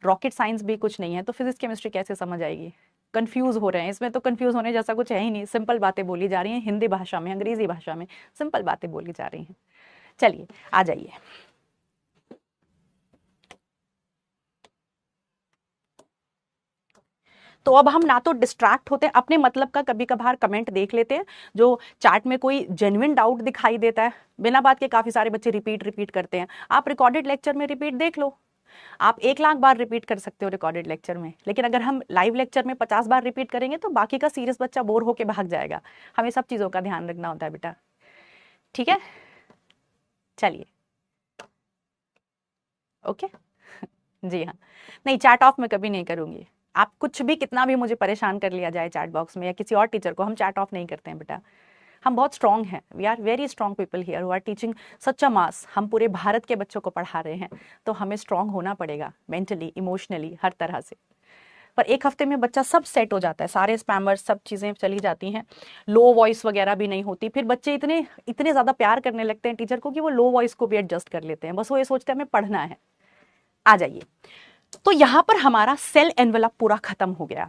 A: रॉकेट साइंस भी कुछ नहीं है, तो फिजिक्स केमिस्ट्री कैसे समझ आएगी? कंफ्यूज हो रहे हैं, इसमें तो कंफ्यूज होने जैसा कुछ है ही नहीं। सिंपल बातें बोली जा रही हैं, हिंदी भाषा में, अंग्रेजी भाषा में सिंपल बातें बोली जा रही हैं। चलिए आ जाइए। तो अब हम ना तो डिस्ट्रैक्ट होते हैं, अपने मतलब का कभी कभार कमेंट देख लेते हैं, जो चैट में कोई जेन्युइन डाउट दिखाई देता है, बिना बात के काफी सारे बच्चे रिपीट रिपीट करते हैं। आप रिकॉर्डेड लेक्चर में रिपीट देख लो, आप 1 लाख बार रिपीट कर सकते हो रिकॉर्डेड लेक्चर में, लेकिन अगर हम लाइव लेक्चर में 50 बार रिपीट करेंगे तो बाकी का सीरियस बच्चा बोर होके भाग जाएगा। हमें सब चीजों का ध्यान रखना होता है बेटा, ठीक है? चलिए, ओके। जी हाँ, नहीं चैट ऑफ मैं कभी नहीं करूंगी। आप कुछ भी कितना भी मुझे परेशान कर लिया जाए चैट बॉक्स में या किसी और टीचर को, हम चैट ऑफ नहीं करते हैं बेटा। हम बहुत स्ट्रांग हैं, we are very strong people here who are teaching such a mass. हम पूरे भारत के बच्चों को पढ़ा रहे हैं, तो हमें स्ट्रांग होना पड़ेगा मेंटली, इमोशनली, हर तरह से। पर एक हफ्ते में बच्चा सब सेट हो जाता है, सारे स्पैमर्स सब चीज़ें चली जाती हैं, लो वॉइस वगैरह भी नहीं होती। फिर बच्चे इतने इतने ज़्यादा प्यार करने लगते हैं टीचर को कि वो लो वॉइस को भी एडजस्ट कर लेते हैं, बस वो ये सोचते हैं हमें पढ़ना है। आ जाइए, तो यहां पर हमारा सेल एनवेलप पूरा खत्म हो गया,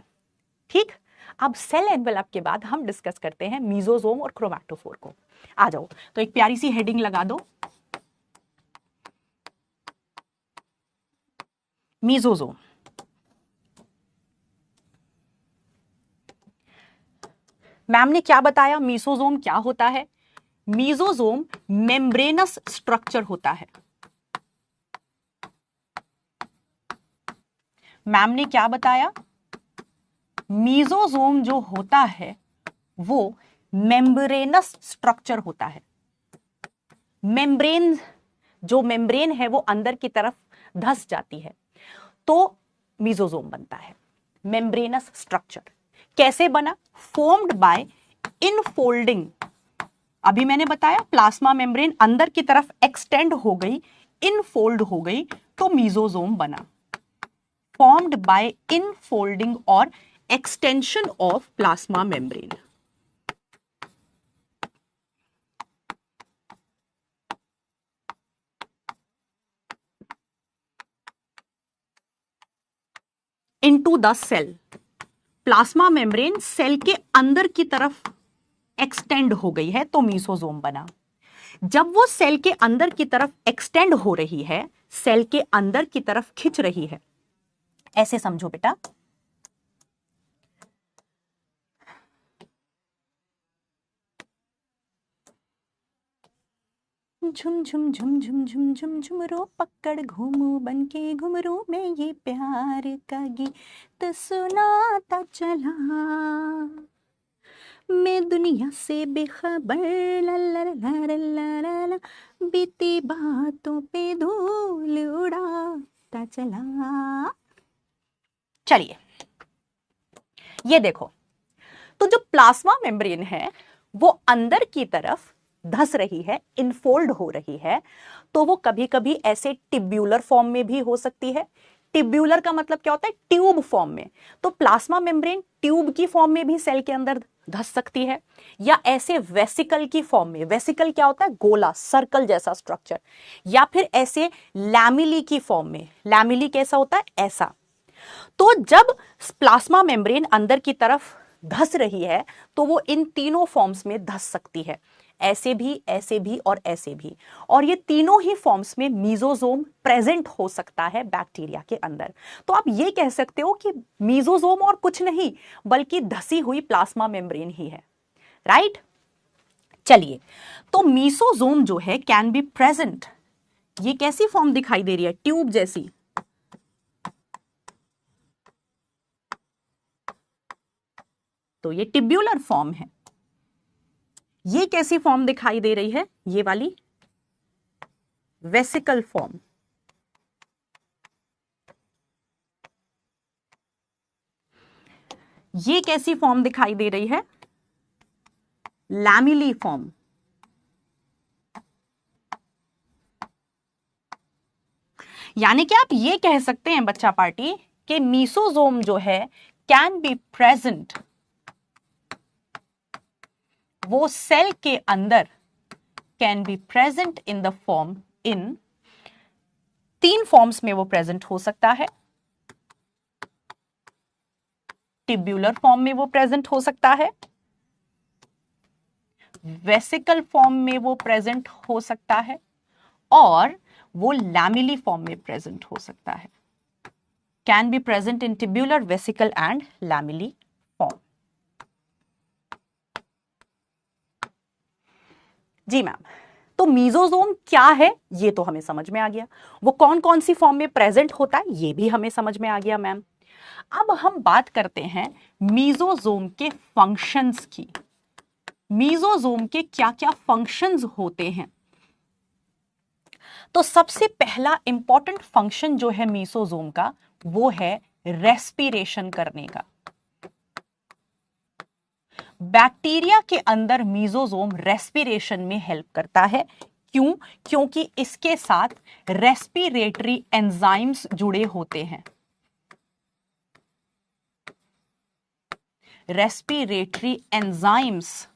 A: ठीक। अब सेल एनवेलप के बाद हम डिस्कस करते हैं मीजोजोम और क्रोमैटोफोर को। आ जाओ, तो एक प्यारी सी हेडिंग लगा दो, मीजोजोम। मैम ने क्या बताया, मीजोजोम क्या होता है? मीजोजोम मेम्ब्रेनस स्ट्रक्चर होता है। मैम ने क्या बताया? मीजोजोम जो होता है वो मेम्ब्रेनस स्ट्रक्चर होता है। मेम्ब्रेन, जो मेम्ब्रेन है वो अंदर की तरफ धंस जाती है तो मीजोजोम बनता है। मेम्ब्रेनस स्ट्रक्चर कैसे बना? Formed by infolding. अभी मैंने बताया प्लाज्मा मेम्ब्रेन अंदर की तरफ एक्सटेंड हो गई, इनफोल्ड हो गई, तो मीजोजोम बना। फॉर्म्ड बाय इनफोल्डिंग और extension of plasma membrane. Into the cell. Plasma membrane cell के अंदर की तरफ एक्सटेंड हो गई है तो मीसोजोम बना। जब वो सेल के अंदर की तरफ एक्सटेंड हो रही है, सेल के अंदर की तरफ खिंच रही है, ऐसे समझो बेटा। झुम झुम झुम झुम झुम झुम झुमरो पकड़ घूमू बन के घुमरू में, ये प्यार का गीत सुनाता चला, मैं दुनिया से बेखबर, ला ला ला ला ला ला ला, बीती बातों पे धूल उड़ा, पता चला। चलिए ये देखो, तो जो प्लाज्मा मेम्ब्रेन है वो अंदर की तरफ धस रही है, इनफोल्ड हो रही है, तो वो कभी कभी ऐसे टिब्यूलर फॉर्म में भी हो सकती है। टिब्यूलर का मतलब क्या होता है? ट्यूब फॉर्म में। तो प्लाज्मा मेम्ब्रेन ट्यूब की फॉर्म में भी सेल के अंदर धस सकती है, या ऐसे वेसिकल की फॉर्म में। वेसिकल क्या होता है? गोला, सर्कल जैसा स्ट्रक्चर। या फिर ऐसे लैमिली की फॉर्म में। लैमिली कैसा होता है? ऐसा। तो जब प्लाज्मा मेम्ब्रेन अंदर की तरफ धस रही है तो वो इन तीनों फॉर्म्स में धस सकती है, ऐसे भी, ऐसे भी और ऐसे भी। और ये तीनों ही फॉर्म्स में मीजोजोम प्रेजेंट हो सकता है बैक्टीरिया के अंदर। तो आप ये कह सकते हो कि मीजोजोम और कुछ नहीं बल्कि धसी हुई प्लाज्मा मेम्ब्रेन ही है, राइट? चलिए, तो मीसोजोम जो है कैन बी प्रेजेंट। ये कैसी फॉर्म दिखाई दे रही है? ट्यूब जैसी। तो ये टिब्यूलर फॉर्म है। ये कैसी फॉर्म दिखाई दे रही है? ये वाली वेसिकल फॉर्म। ये कैसी फॉर्म दिखाई दे रही है? Lamellae form. यानी कि आप ये कह सकते हैं बच्चा पार्टी कि मीसोजोम जो है कैन बी प्रेजेंट, वो सेल के अंदर can be present in the form, in तीन फॉर्म्स में वो प्रेजेंट हो सकता है। टिब्यूलर फॉर्म में वो प्रेजेंट हो सकता है, वेसिकल फॉर्म में वो प्रेजेंट हो सकता है, और वो लैमिली फॉर्म में प्रेजेंट हो सकता है। Can be present in tubular, vesicle and lamellae form. जी मैम, तो मीजोजोम क्या है ये तो हमें समझ में आ गया, वो कौन कौन सी फॉर्म में प्रेजेंट होता है ये भी हमें समझ में आ गया मैम। अब हम बात करते हैं मीजोजोम के फंक्शंस की। मीजोजोम के क्या क्या फंक्शंस होते हैं? तो सबसे पहला इंपॉर्टेंट फंक्शन जो है मीसोजोम का, वो है रेस्पिरेशन करने का। बैक्टीरिया के अंदर मीजोजोम रेस्पिरेशन में हेल्प करता है। क्यों? क्योंकि इसके साथ रेस्पिरेटरी एंजाइम्स जुड़े होते हैं। Respiratory enzymes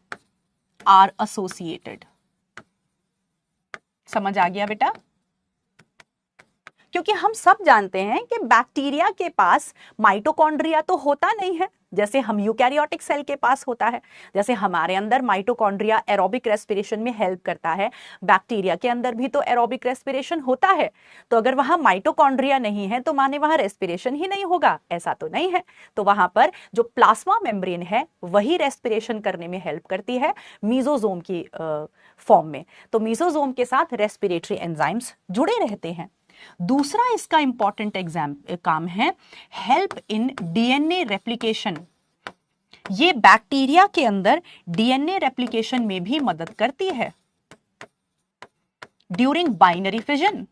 A: are associated. समझ आ गया बेटा? क्योंकि हम सब जानते हैं कि बैक्टीरिया के पास माइटोकॉन्ड्रिया तो होता नहीं है जैसे हम यूकैरियोटिक सेल के पास होता है। जैसे हमारे अंदर माइटोकॉन्ड्रिया एरोबिक रेस्पिरेशन में हेल्प करता है, बैक्टीरिया के अंदर भी तो एरोबिक रेस्पिरेशन होता है। तो अगर वहां माइटोकॉन्ड्रिया नहीं है तो माने वहां रेस्पिरेशन ही नहीं होगा? ऐसा तो नहीं है। तो वहां पर जो प्लाज्मा मेम्ब्रेन है वही रेस्पिरेशन करने में हेल्प करती है मीजोजोम की फॉर्म में। तो मीजोजोम के साथ रेस्पिरेटरी एंजाइम्स जुड़े रहते हैं। दूसरा इसका इंपॉर्टेंट काम है हेल्प इन डीएनए रेप्लिकेशन। ये बैक्टीरिया के अंदर डीएनए रेप्लिकेशन में भी मदद करती है। ड्यूरिंग बाइनरी फिजन,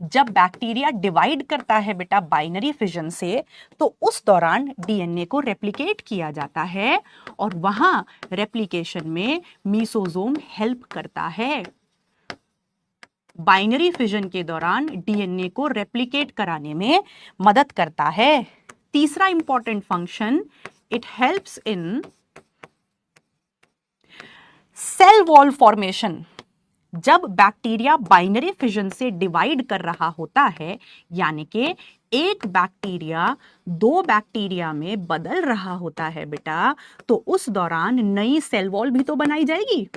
A: जब बैक्टीरिया डिवाइड करता है बेटा बाइनरी फिजन से, तो उस दौरान डीएनए को रेप्लिकेट किया जाता है और वहां रेप्लिकेशन में मीसोजोम हेल्प करता है। बाइनरी फिजन के दौरान डीएनए को रेप्लिकेट कराने में मदद करता है। तीसरा important function, it helps in cell wall formation. जब बैक्टीरिया बाइनरी फिजन से डिवाइड कर रहा होता है, यानी कि एक बैक्टीरिया दो बैक्टीरिया में बदल रहा होता है बेटा, तो उस दौरान नई सेल वॉल भी तो बनाई जाएगी।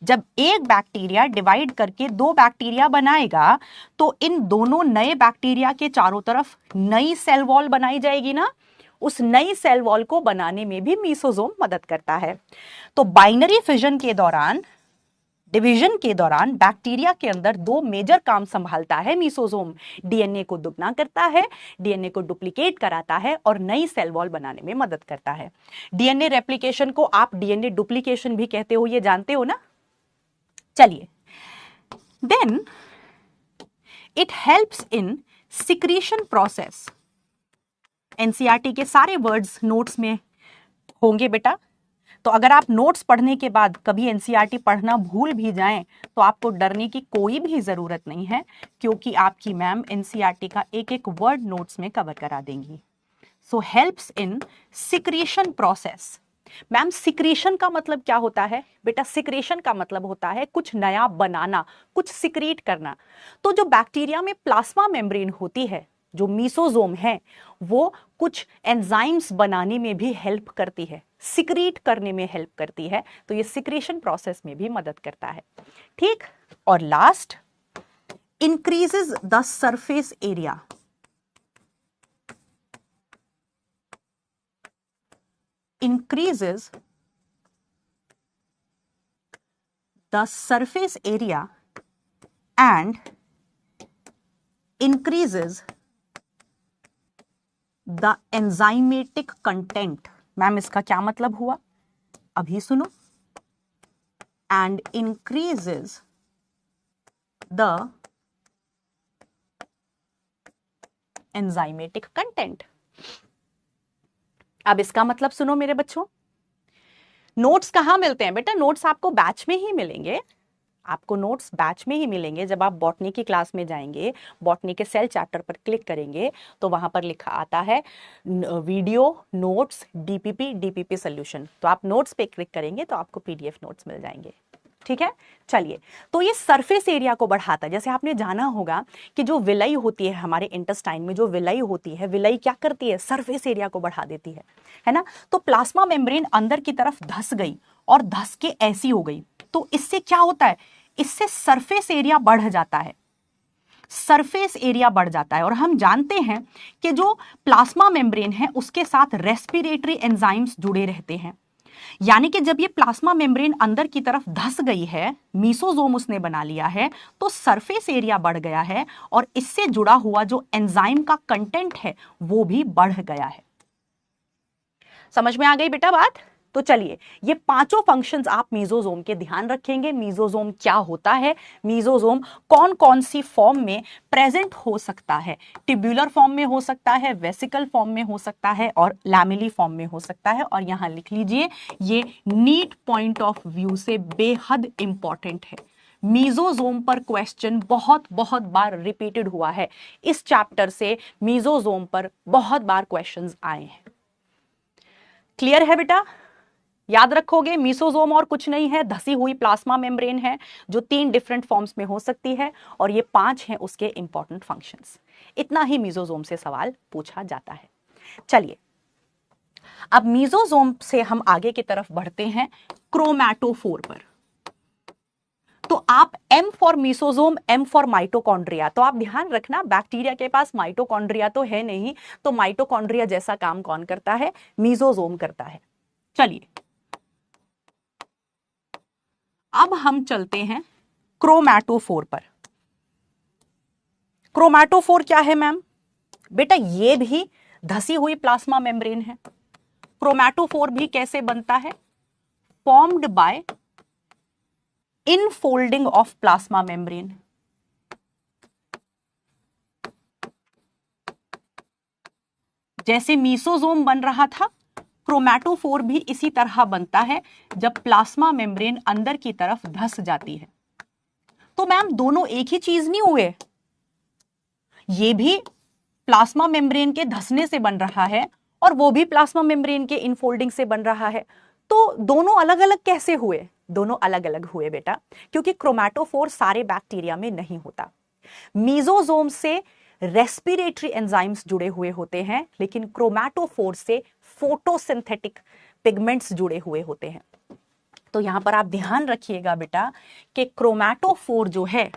A: जब एक बैक्टीरिया डिवाइड करके दो बैक्टीरिया बनाएगा तो इन दोनों नए बैक्टीरिया के चारों तरफ नई सेल वॉल बनाई जाएगी ना। उस नई सेल वॉल को बनाने में भी मीसोजोम मदद करता है। तो बाइनरी फिजन के दौरान, डिवीजन के दौरान बैक्टीरिया के अंदर दो मेजर काम संभालता है मीसोजोम। डीएनए को दुगना करता है, डीएनए को डुप्लीकेट कराता है और नई सेल वॉल बनाने में मदद करता है। डीएनए रेप्लिकेशन को आप डीएनए डुप्लीकेशन भी कहते हो, ये जानते हो ना। चलिए, then it helps in secretion process, NCERT के सारे वर्ड्स नोट्स में होंगे बेटा। तो अगर आप नोट्स पढ़ने के बाद कभी एनसीईआरटी पढ़ना भूल भी जाएं तो आपको डरने की कोई भी जरूरत नहीं है, क्योंकि आपकी मैम एनसीईआरटी का एक एक वर्ड नोट्स में कवर करा देंगी। So helps in secretion process. Ma'am secretion का मतलब क्या होता है बेटा? सिक्रेशन का मतलब होता है कुछ नया बनाना, कुछ सिक्रीट करना। तो जो बैक्टीरिया में प्लाज्मा मेम्ब्रेन होती है, जो मीसोजोम है, वो कुछ एंजाइम्स बनाने में भी हेल्प करती है, सिक्रीट करने में हेल्प करती है। तो ये सिक्रेशन प्रोसेस में भी मदद करता है। ठीक, और last, increases the surface area. increases the surface area and increases the enzymatic content। Ma'am इसका क्या मतलब हुआ? अभी सुनो। and increases the enzymatic content। अब इसका मतलब सुनो मेरे बच्चों, नोट्स कहाँ मिलते हैं बेटा? नोट्स आपको बैच में ही मिलेंगे। आपको नोट्स बैच में ही मिलेंगे। जब आप बॉटनी की क्लास में जाएंगे, बॉटनी के सेल चैप्टर पर क्लिक करेंगे तो वहां पर लिखा आता है वीडियो नोट्स डीपीपी सॉल्यूशन। तो आप नोट्स पे क्लिक करेंगे तो आपको पीडीएफ नोट्स मिल जाएंगे। ठीक है, चलिए। तो ये सरफेस एरिया को बढ़ाता है। जैसे आपने जाना होगा कि जो विलई होती है हमारे इंटेस्टाइन में, जो विलई होती है, विलई क्या करती है? सरफेस एरिया को बढ़ा देती है ना। तो प्लाज्मा मेम्ब्रेन अंदर की तरफ धस गई और धस के ऐसी हो गई, तो इससे क्या होता है? इससे सरफेस एरिया बढ़ जाता है। सरफेस एरिया बढ़ जाता है। और हम जानते हैं कि जो प्लाज्मा मेम्ब्रेन है उसके साथ रेस्पिरेटरी एंजाइम्स जुड़े रहते हैं। यानी कि जब ये प्लाज्मा मेम्ब्रेन अंदर की तरफ धस गई है, मीसोजोम उसने बना लिया है, तो सरफेस एरिया बढ़ गया है और इससे जुड़ा हुआ जो एंजाइम का कंटेंट है वो भी बढ़ गया है। समझ में आ गई बेटा बात? तो चलिए, ये पांचों फंक्शंस आप मीजोजोम के ध्यान रखेंगे। मीजोजोम क्या होता है, मीजोजोम कौन कौन सी फॉर्म में प्रेजेंट हो सकता है? ट्यूब्यूलर फॉर्म में हो सकता है, वेसिकल फॉर्म में हो सकता है और लैमेली फॉर्म में हो सकता है। और यहां लिख लीजिए, ये नीट पॉइंट ऑफ व्यू से बेहद इंपॉर्टेंट है। मीजोजोम पर क्वेश्चन बहुत बहुत बार रिपीटेड हुआ है। इस चैप्टर से मीजोजोम पर बहुत बार क्वेश्चंस आए हैं। क्लियर है बेटा? याद रखोगे, मीसोजोम और कुछ नहीं है, धसी हुई प्लाज्मा मेम्ब्रेन है जो 3 डिफरेंट फॉर्म्स में हो सकती है, और ये 5 हैं उसके इंपॉर्टेंट फंक्शंस। इतना ही मीसोजोम से सवाल पूछा जाता है। चलिए, अब मीसोजोम से हम आगे की तरफ बढ़ते हैं क्रोमैटोफोर पर। तो आप M for mesosome, M for mitochondria. तो आप ध्यान रखना, बैक्टीरिया के पास माइटोकॉन्ड्रिया तो है नहीं, तो माइटोकॉन्ड्रिया जैसा काम कौन करता है? मीसोजोम करता है। चलिए, अब हम चलते हैं क्रोमैटोफोर पर। क्रोमैटोफोर क्या है मैम? बेटा ये भी धसी हुई प्लाज्मा मेम्ब्रेन है। क्रोमैटोफोर भी कैसे बनता है? Formed by infolding of plasma membrane. जैसे मीसोजोम बन रहा था, क्रोमैटोफोर भी इसी तरह बनता है जब प्लाज्मा मेम्ब्रेन अंदर की तरफ धस जाती है। तो मैम दोनों एक ही चीज नहीं हुए, ये भी प्लाज्मा मेम्ब्रेन के धसने से बन रहा है और वो भी प्लाज्मा मेम्ब्रेन के इनफोल्डिंग से बन रहा है। तो दोनों अलग अलग कैसे हुए? दोनों अलग अलग हुए बेटा क्योंकि क्रोमैटोफोर सारे बैक्टीरिया में नहीं होता। मीजोजोम से रेस्पिरेटरी एंजाइम्स जुड़े हुए होते हैं, लेकिन क्रोमैटोफोर से फोटोसिंथेटिक पिगमेंट्स जुड़े हुए होते हैं। तो यहां पर आप ध्यान रखिएगा बेटा कि क्रोमैटोफोर जो है,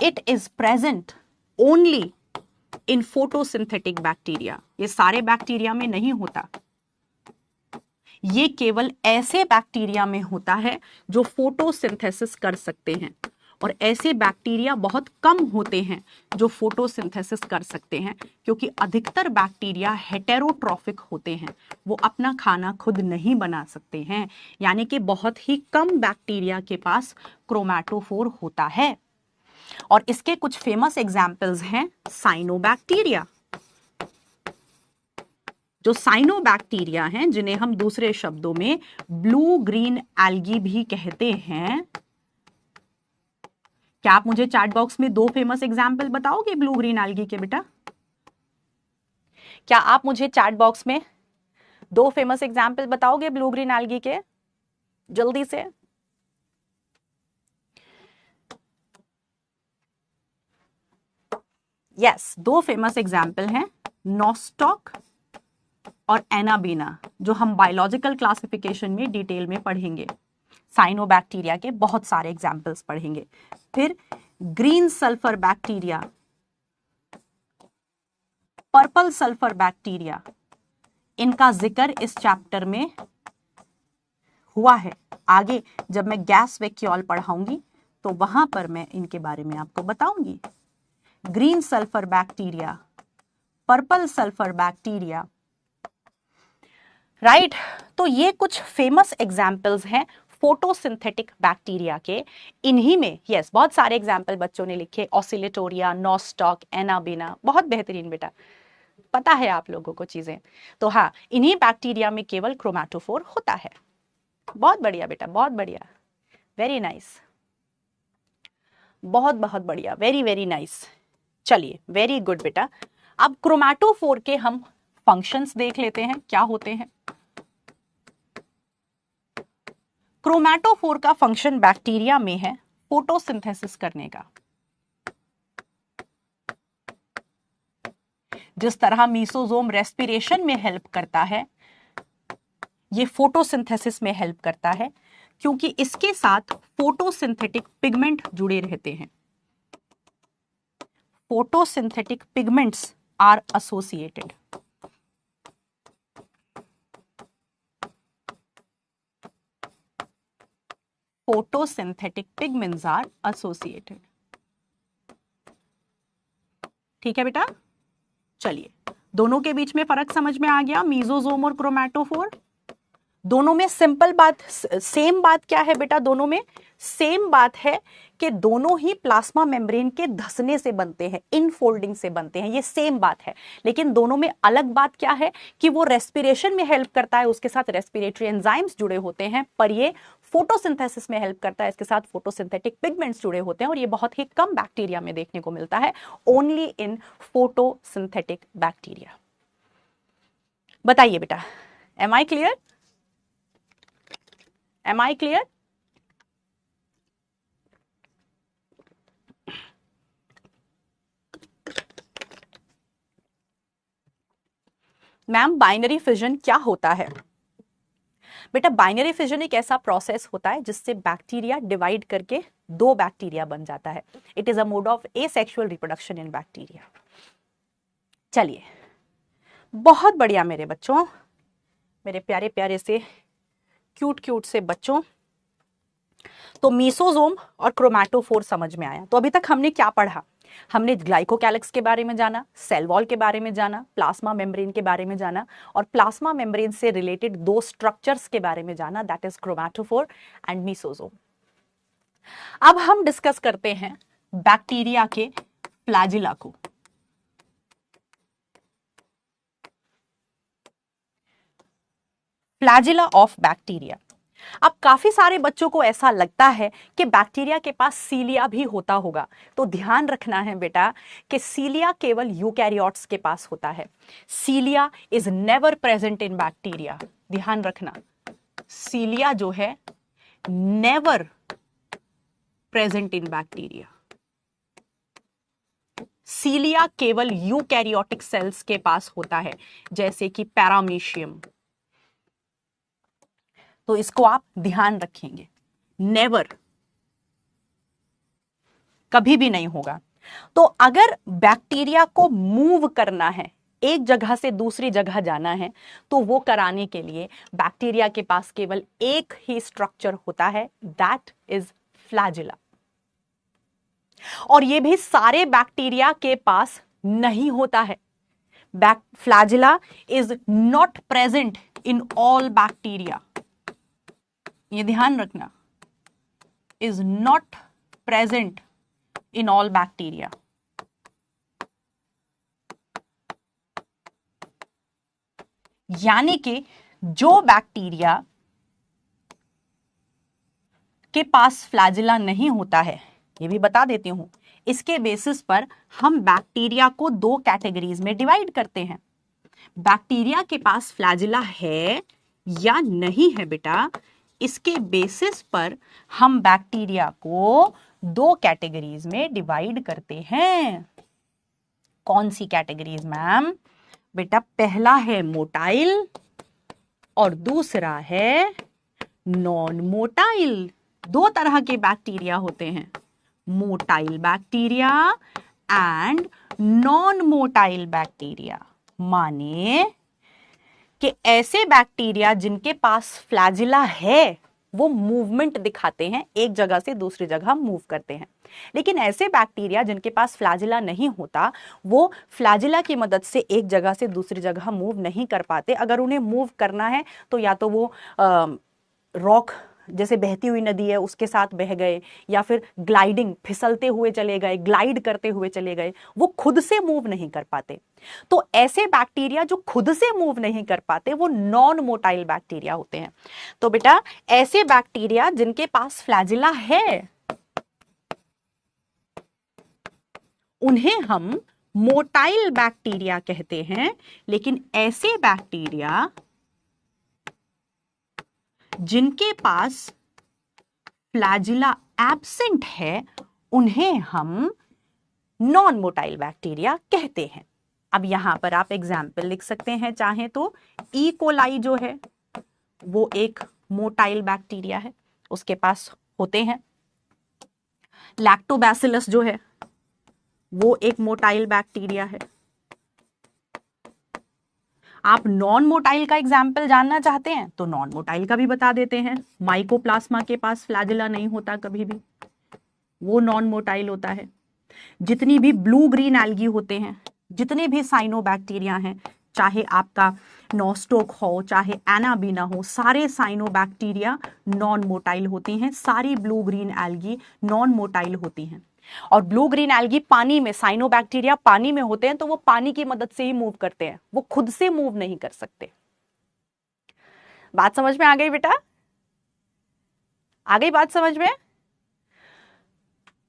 A: it is present only in photosynthetic bacteria. ये सारे बैक्टीरिया में नहीं होता, ये केवल ऐसे बैक्टीरिया में होता है जो फोटोसिंथेसिस कर सकते हैं, और ऐसे बैक्टीरिया बहुत कम होते हैं जो फोटोसिंथेसिस कर सकते हैं, क्योंकि अधिकतर बैक्टीरिया हेटेरोट्रॉफिक होते हैं, वो अपना खाना खुद नहीं बना सकते हैं। यानी कि बहुत ही कम बैक्टीरिया के पास क्रोमैटोफोर होता है। और इसके कुछ फेमस एग्जाम्पल्स हैं साइनोबैक्टीरिया। जो साइनोबैक्टीरिया हैं, जिन्हें हम दूसरे शब्दों में ब्लू ग्रीन एल्गी भी कहते हैं। क्या आप मुझे चैट बॉक्स में 2 फेमस एग्जाम्पल बताओगे ब्लू ग्रीन एल्गी के बेटा? क्या आप मुझे चैट बॉक्स में 2 फेमस एग्जाम्पल बताओगे ब्लू ग्रीन एल्गी के? जल्दी से। यस, 2 फेमस एग्जाम्पल हैं, नॉस्टॉक और एनाबीना, जो हम बायोलॉजिकल क्लासिफिकेशन में डिटेल में पढ़ेंगे। साइनोबैक्टीरिया के बहुत सारे एग्जाम्पल्स पढ़ेंगे। फिर green sulphur bacteria, purple sulphur bacteria, इनका जिक्र इस चैप्टर में हुआ है। आगे जब मैं गैस वैक्यूल पढ़ाऊंगी तो वहां पर मैं इनके बारे में आपको बताऊंगी। Green sulphur bacteria, purple sulphur bacteria, right. तो ये कुछ फेमस एग्जाम्पल्स हैं फोटोसिंथेटिक बैक्टीरिया के। इन्हीं में यस बहुत सारे एग्जाम्पल बच्चों ने लिखे, ऑसिलेटोरिया, नॉस्टॉक, एनाबीना, बहुत बेहतरीन बेटा, पता है आप लोगों को चीजें। तो हाँ, इन्हीं बैक्टीरिया में केवल क्रोमैटोफोर होता है। बहुत बढ़िया बेटा, बहुत बढ़िया, वेरी नाइस, बहुत बहुत बढ़िया, वेरी वेरी नाइस। चलिए, वेरी गुड बेटा। अब क्रोमैटोफोर के हम फंक्शंस देख लेते हैं, क्या होते हैं। क्रोमैटोफोर का फंक्शन बैक्टीरिया में है फोटोसिंथेसिस करने का। जिस तरह मीसोजोम रेस्पिरेशन में हेल्प करता है, ये फोटोसिंथेसिस में हेल्प करता है, क्योंकि इसके साथ फोटोसिंथेटिक पिगमेंट जुड़े रहते हैं। Photosynthetic pigments are associated. Photosynthetic pigments are associated. ठीक है बेटा, चलिए, दोनों के बीच में फर्क समझ में आ गया, मीसोजोम और क्रोमैटोफोर। दोनों में सिंपल बात, सेम बात क्या है बेटा? दोनों में सेम बात है कि दोनों ही प्लाज्मा मेम्ब्रेन के धंसने से बनते हैं, इनफोल्डिंग से बनते हैं, ये सेम बात है। लेकिन दोनों में अलग बात क्या है कि वो रेस्पिरेशन में हेल्प करता है, उसके साथ रेस्पिरेटरी एंजाइम्स जुड़े होते हैं, पर ये फोटोसिंथेसिस में हेल्प करता है, इसके साथ फोटोसिंथेटिक पिगमेंट्स जुड़े होते हैं, और ये बहुत ही कम बैक्टीरिया में देखने को मिलता है, ओनली इन फोटोसिंथेटिक बैक्टीरिया। बताइए बेटा, am I clear? Am I clear? Ma'am, binary fission क्या होता है? बेटा, बाइनरी फिजन एक ऐसा प्रोसेस होता है जिससे बैक्टीरिया डिवाइड करके 2 बैक्टीरिया बन जाता है। It is a mode of asexual reproduction in bacteria. चलिए, बहुत बढ़िया मेरे बच्चों, मेरे प्यारे प्यारे से क्यूट क्यूट से बच्चों। तो मीसोजोम और क्रोमैटोफोर समझ में आया। तो अभी तक हमने क्या पढ़ा? हमने ग्लाइकोकैलिक्स के बारे में जाना, सेल वॉल के बारे में जाना, प्लाज्मा मेम्ब्रेन के बारे में जाना, और प्लाज्मा मेम्ब्रेन से रिलेटेड 2 स्ट्रक्चर्स के बारे में जाना, that is chromatophore and mesosome. अब हम डिस्कस करते हैं बैक्टीरिया के फ्लैजिला को। Flagella of bacteria. अब काफी सारे बच्चों को ऐसा लगता है कि बैक्टीरिया के पास सीलिया भी होता होगा। तो ध्यान रखना है बेटा कि सीलिया केवल यूकैरियोट्स के पास होता है। Cilia is never present in bacteria. ध्यान रखना, सीलिया जो है never present in bacteria. Cilia केवल यूकैरियोटिक सेल्स के पास होता है, जैसे कि पैरामीशियम। तो इसको आप ध्यान रखेंगे, नेवर, कभी भी नहीं होगा। तो अगर बैक्टीरिया को मूव करना है, एक जगह से दूसरी जगह जाना है, तो वो कराने के लिए बैक्टीरिया के पास केवल एक ही स्ट्रक्चर होता है, दैट इज फ्लैजिला। और ये भी सारे बैक्टीरिया के पास नहीं होता है। Flagella is not present in all bacteria. ये ध्यान रखना, is not present in all bacteria. यानी कि जो बैक्टीरिया के पास फ्लैजिला नहीं होता है, ये भी बता देती हूं, इसके बेसिस पर हम बैक्टीरिया को दो कैटेगरीज में डिवाइड करते हैं। बैक्टीरिया के पास फ्लैजिला है या नहीं है बेटा, इसके बेसिस पर हम बैक्टीरिया को दो कैटेगरीज में डिवाइड करते हैं। कौन सी कैटेगरीज मैम? बेटा पहला है मोटाइल और दूसरा है नॉन मोटाइल। दो तरह के बैक्टीरिया होते हैं, motile bacteria and non motile bacteria. माने कि ऐसे बैक्टीरिया जिनके पास फ्लैजिला है वो मूवमेंट दिखाते हैं, एक जगह से दूसरी जगह मूव करते हैं। लेकिन ऐसे बैक्टीरिया जिनके पास फ्लैजिला नहीं होता, वो फ्लैजिला की मदद से एक जगह से दूसरी जगह मूव नहीं कर पाते। अगर उन्हें मूव करना है तो या तो वो रॉक, जैसे बहती हुई नदी है उसके साथ बह गए, या फिर ग्लाइडिंग, फिसलते हुए चले गए, ग्लाइड करते हुए चले गए, वो खुद से मूव नहीं कर पाते। तो ऐसे बैक्टीरिया जो खुद से मूव नहीं कर पाते वो नॉन मोटाइल बैक्टीरिया होते हैं। तो बेटा ऐसे बैक्टीरिया जिनके पास फ्लैजिला है उन्हें हम मोटाइल बैक्टीरिया कहते हैं। लेकिन ऐसे बैक्टीरिया जिनके पास फ्लैजिला एब्सेंट है उन्हें हम नॉन मोटाइल बैक्टीरिया कहते हैं। अब यहां पर आप एग्जाम्पल लिख सकते हैं चाहे तो। ई कोलाई जो है वो एक मोटाइल बैक्टीरिया है, उसके पास होते हैं। लैक्टोबैसिलस जो है वो एक मोटाइल बैक्टीरिया है। आप नॉन मोटाइल का एग्जाम्पल जानना चाहते हैं तो नॉन मोटाइल का भी बता देते हैं। माइकोप्लाज्मा के पास फ्लैजिला नहीं होता कभी भी, वो नॉन मोटाइल होता है। जितनी भी ब्लू ग्रीन एल्गी होते हैं, जितने भी साइनोबैक्टीरिया हैं, चाहे आपका नॉस्टोक हो चाहे एनाबीना हो, सारे साइनोबैक्टीरिया नॉन मोटाइल होती हैं। सारी blue green algae non motile होती हैं। और ब्लू ग्रीन एल्गी पानी में, साइनोबैक्टीरिया पानी में होते हैं तो वो पानी की मदद से ही मूव करते हैं, वो खुद से मूव नहीं कर सकते। बात समझ में आ गई बेटा? आ गई बात समझ में?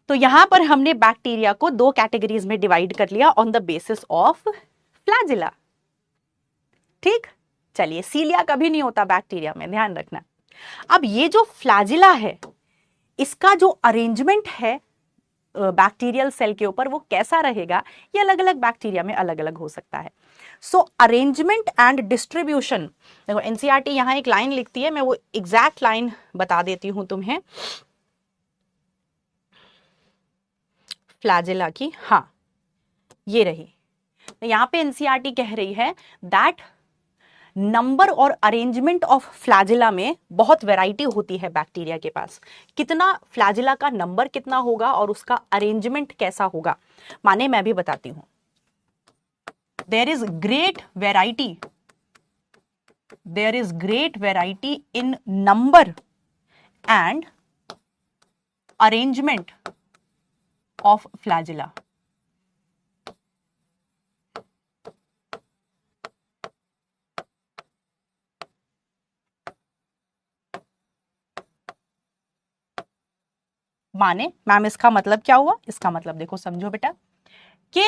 A: तो यहां पर हमने बैक्टीरिया को दो कैटेगरीज में डिवाइड कर लिया on the basis of flagella. ठीक, चलिए सीलिया कभी नहीं होता बैक्टीरिया में, ध्यान रखना। अब ये जो फ्लैजिला है इसका जो अरेंजमेंट है बैक्टीरियल सेल के ऊपर वो कैसा रहेगा, ये अलग अलग बैक्टीरिया में अलग अलग हो सकता है। सो अरेंजमेंट एंड डिस्ट्रीब्यूशन, देखो एनसीईआरटी यहां एक लाइन लिखती है, मैं वो एग्जैक्ट लाइन बता देती हूं तुम्हें फ्लैजिला की। हाँ ये रही, यहां पे एनसीईआरटी कह रही है दैट नंबर और अरेंजमेंट ऑफ फ्लैजिला में बहुत वैरायटी होती है बैक्टीरिया के पास। कितना फ्लैजिला का नंबर कितना होगा और उसका अरेंजमेंट कैसा होगा, माने मैं भी बताती हूं। There is great variety in number and arrangement of flagella. माने मैम इसका मतलब क्या हुआ? इसका मतलब देखो समझो बेटा कि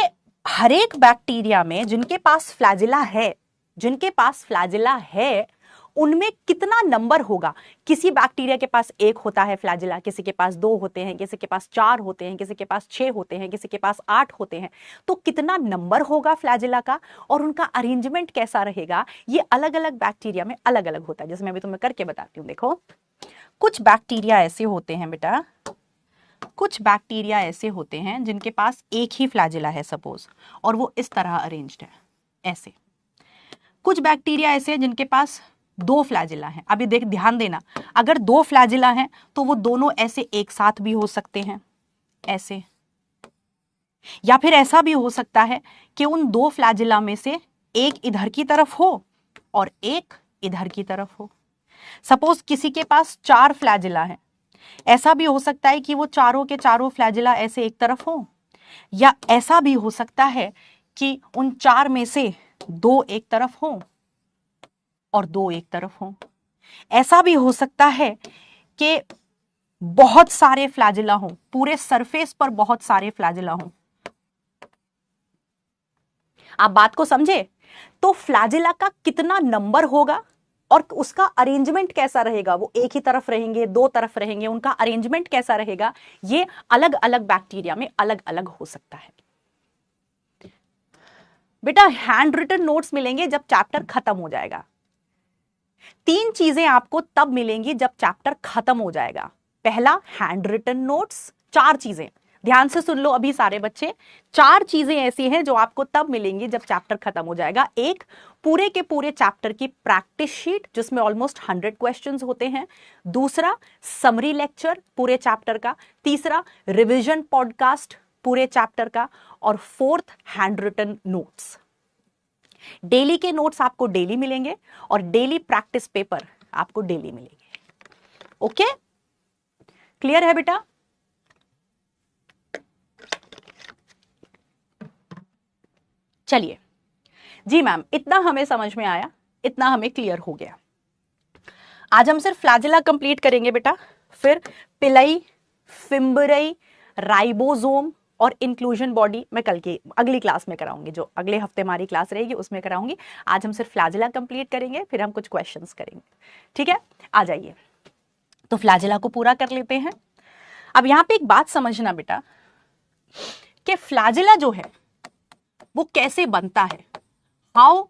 A: हर एक बैक्टीरिया में जिनके पास फ्लैजिला है उनमें कितना नंबर होगा। किसी बैक्टीरिया के पास एक होता है फ्लैजिला, किसी के पास 2 होते हैं, किसी के पास 4 होते हैं, किसी के पास 6 होते हैं, किसी के पास 8 होते हैं। तो कितना नंबर होगा फ्लैजिला का और उनका अरेंजमेंट कैसा रहेगा, ये अलग अलग बैक्टीरिया में अलग अलग होता है। जैसे मैं अभी तुम्हें करके बताती हूँ। देखो कुछ बैक्टीरिया ऐसे होते हैं बेटा, कुछ बैक्टीरिया ऐसे होते हैं जिनके पास एक ही फ्लैजिला है सपोज, और वो इस तरह अरेंज्ड है ऐसे। कुछ बैक्टीरिया ऐसे हैं जिनके पास 2 फ्लैजिला हैं। अभी देख ध्यान देना, अगर 2 फ्लैजिला हैं तो वो दोनों ऐसे एक साथ भी हो सकते हैं ऐसे, या फिर ऐसा भी हो सकता है कि उन 2 फ्लैजिला में से एक इधर की तरफ हो और एक इधर की तरफ हो। सपोज किसी के पास 4 फ्लैजिला है, ऐसा भी हो सकता है कि वो चारों के चारों फ्लैजिला ऐसे एक तरफ हो, या ऐसा भी हो सकता है कि उन चार में से दो एक तरफ हो और दो एक तरफ हो। ऐसा भी हो सकता है कि बहुत सारे फ्लैजिला हो, पूरे सरफेस पर बहुत सारे फ्लैजिला हो। आप बात को समझे? तो फ्लैजिला का कितना नंबर होगा और उसका अरेंजमेंट कैसा रहेगा, वो एक ही तरफ रहेंगे, दो तरफ रहेंगे, उनका अरेंजमेंट कैसा रहेगा, ये अलग अलग बैक्टीरिया में अलग अलग हो सकता है। बेटा हैंड रिटन नोट्स मिलेंगे जब चैप्टर खत्म हो जाएगा। तीन चीजें आपको तब मिलेंगी जब चैप्टर खत्म हो जाएगा। पहला हैंड रिटन नोट्स, चार चीजें ध्यान से सुन लो अभी सारे बच्चे, चार चीजें ऐसी हैं जो आपको तब मिलेंगी जब चैप्टर खत्म हो जाएगा। एक, पूरे के पूरे चैप्टर की प्रैक्टिस शीट जिसमें ऑलमोस्ट 100 क्वेश्चंस होते हैं। दूसरा, समरी लेक्चर पूरे चैप्टर का। तीसरा, रिवीजन पॉडकास्ट पूरे चैप्टर का। और fourth, handwritten notes. Daily के नोट्स आपको डेली मिलेंगे और डेली प्रैक्टिस पेपर आपको डेली मिलेंगे। ओके, क्लियर है बेटा? चलिए जी मैम, इतना हमें समझ में आया, इतना हमें क्लियर हो गया। आज हम सिर्फ फ्लैजिला कंप्लीट करेंगे बेटा, फिर पिलई, फिम्बरई, राइबोसोम और इंक्लूजन बॉडी मैं कल की अगली क्लास में कराऊंगी, जो अगले हफ्ते हमारी क्लास रहेगी उसमें कराऊंगी। आज हम सिर्फ फ्लैजिला कंप्लीट करेंगे, फिर हम कुछ क्वेश्चंस करेंगे। ठीक है, आ जाइए। तो फ्लैजिला को पूरा कर लेते हैं। अब यहां पे एक बात समझना बेटा कि फ्लैजिला जो है वो कैसे बनता है, हाउ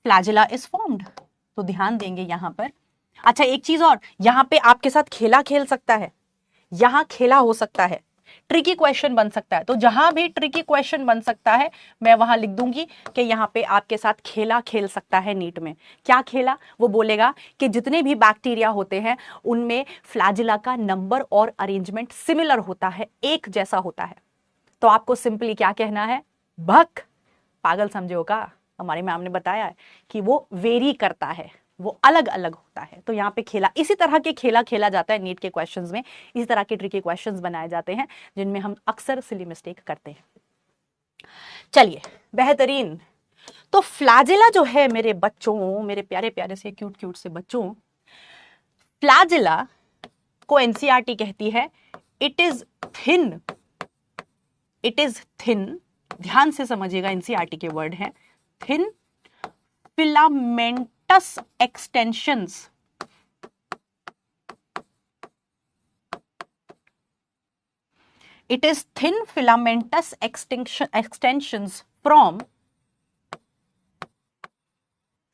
A: फ्लैजिला इज फॉर्म्ड। तो ध्यान देंगे यहां पर। अच्छा एक चीज और, यहां पे आपके साथ खेला खेल सकता है, यहां खेला हो सकता है, ट्रिकी क्वेश्चन बन सकता है। तो जहां भी ट्रिकी क्वेश्चन बन सकता है मैं वहां लिख दूंगी कि यहां पे आपके साथ खेला खेल सकता है। नीट में क्या खेला, वो बोलेगा कि जितने भी बैक्टीरिया होते हैं उनमें फ्लैजिला का नंबर और अरेंजमेंट सिमिलर होता है, एक जैसा होता है। तो आपको सिंपली क्या कहना है, भक। पागल समझे हो का? हमारी मैम ने बताया है कि वो वेरी करता है, वो अलग अलग होता है। तो यहाँ पे खेला, इसी तरह के खेला खेला जाता है नीट के क्वेश्चंस में। इसी तरह के ट्रिकी क्वेश्चंस बनाए जाते हैं जिनमें हम अक्सर सिली मिस्टेक करते हैं। चलिए बेहतरीन। तो फ्लैजिला जो है मेरे बच्चों, मेरे प्यारे प्यारे से क्यूट क्यूट से बच्चों, फ्लैजिला को एनसीईआरटी कहती है it is thin, it is thin. ध्यान से समझिएगा, एनसीईआरटी के वर्ड हैं, thin filamentous extensions, it is thin filamentous extensions from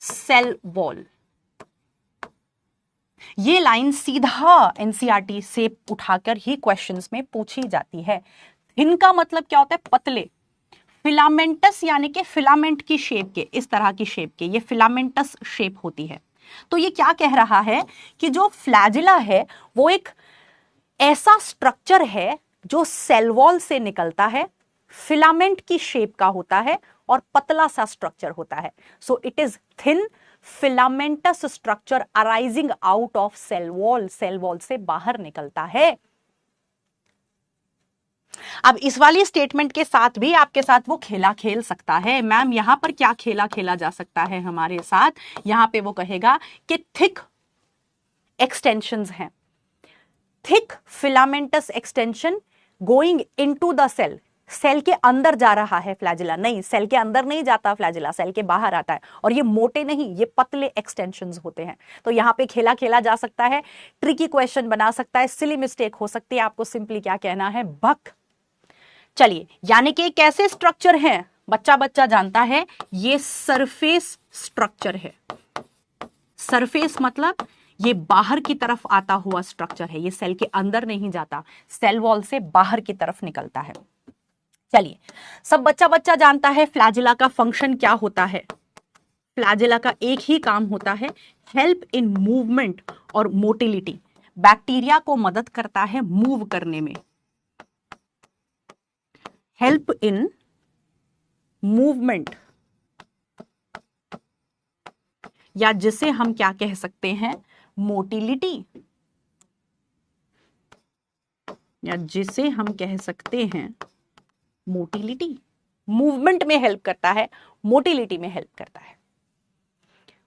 A: cell wall। ये लाइन सीधा एनसीईआरटी से उठाकर ही क्वेश्चंस में पूछी जाती है। थिन का मतलब क्या होता है, पतले। फिलामेंटस यानी कि फिलामेंट की शेप के, इस तरह की शेप के, ये फिलामेंटस शेप होती है। तो ये क्या कह रहा है कि जो फ्लैजिला है वो एक ऐसा स्ट्रक्चर है जो सेल वॉल से निकलता है, फिलामेंट की शेप का होता है और पतला सा स्ट्रक्चर होता है। So it is thin filamentous structure arising out of cell wall, cell wall से बाहर निकलता है। अब इस वाली स्टेटमेंट के साथ भी आपके साथ वो खेला खेल सकता है। मैम यहां पर क्या खेला खेला जा सकता है हमारे साथ, यहां पे वो कहेगा कि थिक एक्सटेंशंस हैं, thick filamentous extension going into the cell, cell के अंदर जा रहा है फ्लैजिला। नहीं, सेल के अंदर नहीं जाता फ्लैजिला, सेल के बाहर आता है। और ये मोटे नहीं, ये पतले एक्सटेंशंस होते हैं। तो यहां पे खेला खेला जा सकता है, ट्रिकी क्वेश्चन बना सकता है, सिली मिस्टेक हो सकती है। आपको सिंपली क्या कहना है, बक। चलिए, यानी कि कैसे स्ट्रक्चर है, बच्चा बच्चा जानता है, ये सरफेस स्ट्रक्चर है। सरफेस मतलब ये बाहर की तरफ आता हुआ स्ट्रक्चर है, ये सेल के अंदर नहीं जाता, सेल वॉल से बाहर की तरफ निकलता है। चलिए, सब बच्चा बच्चा जानता है फ्लैजिला का फंक्शन क्या होता है। फ्लैजिला का एक ही काम होता है, हेल्प इन मूवमेंट और मोटिलिटी। बैक्टीरिया को मदद करता है मूव करने में, हेल्प इन मूवमेंट, या जिसे हम क्या कह सकते हैं, मोटिलिटी। या जिसे हम कह सकते हैं मोटिलिटी, मूवमेंट में हेल्प करता है, मोटिलिटी में हेल्प करता है।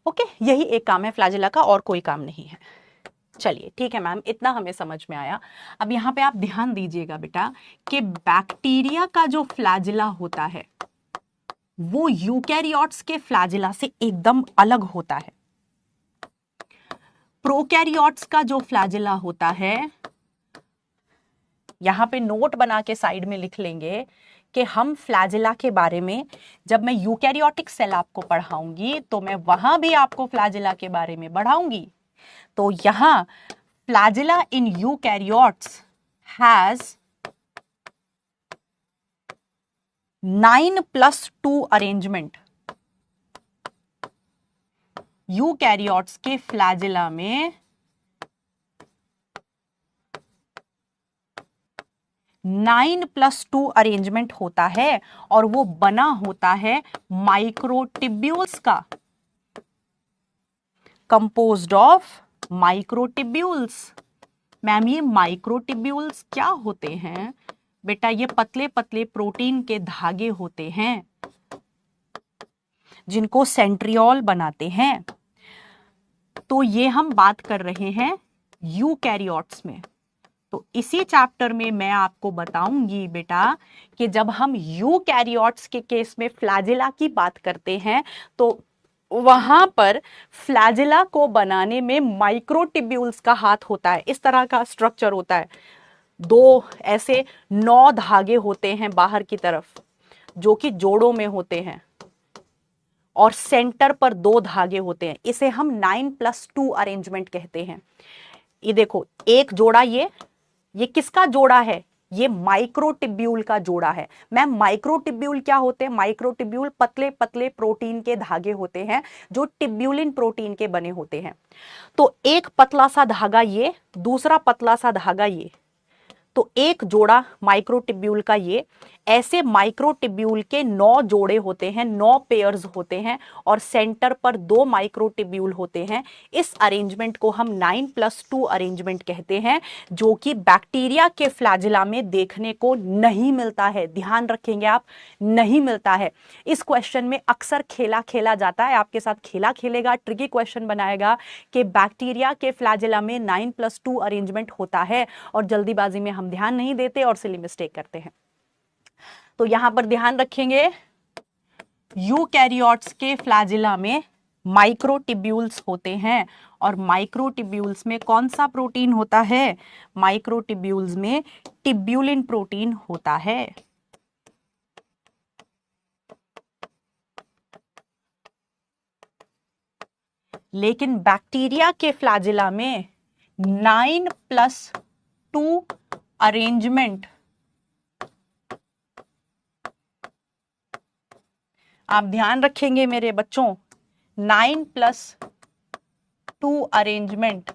A: ओके, यही एक काम है फ्लैजिला का, और कोई काम नहीं है। चलिए ठीक है मैम, इतना हमें समझ में आया। अब यहाँ पे आप ध्यान दीजिएगा बेटा कि बैक्टीरिया का जो फ्लैजिला होता है वो यूकैरियोट्स के फ्लैजिला से एकदम अलग होता है। प्रोकैरियोट्स का जो फ्लैजिला होता है, यहां पे नोट बना के साइड में लिख लेंगे कि हम फ्लैजिला के बारे में जब मैं यूकैरियोटिक सेल आपको पढ़ाऊंगी तो मैं वहां भी आपको फ्लैजिला के बारे में बढ़ाऊंगी। तो यहां flagella in eukaryotes has 9+2 arrangement. Eukaryotes के फ्लैजिला में 9+2 अरेंजमेंट होता है और वो बना होता है माइक्रोटिब्यूल्स का, कंपोज्ड ऑफ माइक्रोटिब्यूल्स। मैम ये माइक्रोटिब्यूल्स क्या होते हैं बेटा? ये पतले पतले प्रोटीन के धागे होते हैं जिनको सेंट्रियोल बनाते हैं। तो ये हम बात कर रहे हैं यूकैरियोट्स में। तो इसी चैप्टर में मैं आपको बताऊंगी बेटा कि जब हम यूकैरियोट्स के केस में फ्लैजिला की बात करते हैं तो वहां पर फ्लैजिला को बनाने में माइक्रोटिब्यूल्स का हाथ होता है। इस तरह का स्ट्रक्चर होता है, दो ऐसे 9 धागे होते हैं बाहर की तरफ जो कि जोड़ों में होते हैं और सेंटर पर 2 धागे होते हैं। इसे हम 9+2 अरेंजमेंट कहते हैं। ये देखो एक जोड़ा, ये किसका जोड़ा है? ये माइक्रोटिब्यूल का जोड़ा है। मैम माइक्रोटिब्यूल क्या होते हैं? माइक्रोटिब्यूल पतले पतले प्रोटीन के धागे होते हैं जो टिब्यूलिन प्रोटीन के बने होते हैं। तो एक पतला सा धागा ये, दूसरा पतला सा धागा ये, तो एक जोड़ा माइक्रोटिब्यूल का ये। ऐसे माइक्रोटिब्यूल के 9 जोड़े होते हैं, 9 पेयर्स होते हैं और सेंटर पर 2 माइक्रोटिब्यूल होते हैं। इस अरेंजमेंट को हम 9+2 अरेंजमेंट कहते हैं, जो कि बैक्टीरिया के फ्लैजिला में देखने को नहीं मिलता है। ध्यान रखेंगे आप, नहीं मिलता है। इस क्वेश्चन में अक्सर खेला खेला जाता है, आपके साथ खेला खेलेगा, ट्रिकी क्वेश्चन बनाएगा कि बैक्टीरिया के फ्लैजिला में 9+2 अरेंजमेंट होता है और जल्दीबाजी में हम ध्यान नहीं देते और सिली मिस्टेक करते हैं। तो यहां पर ध्यान रखेंगे, यूकैरियोट्स के फ्लैजिला में माइक्रोटिब्यूल्स होते हैं और माइक्रोटिब्यूल्स में कौन सा प्रोटीन होता है? माइक्रोटिब्यूल्स में टिब्यूलिन प्रोटीन होता है। लेकिन बैक्टीरिया के फ्लैजिला में 9+2 अरेंजमेंट, आप ध्यान रखेंगे मेरे बच्चों, 9+2 अरेंजमेंट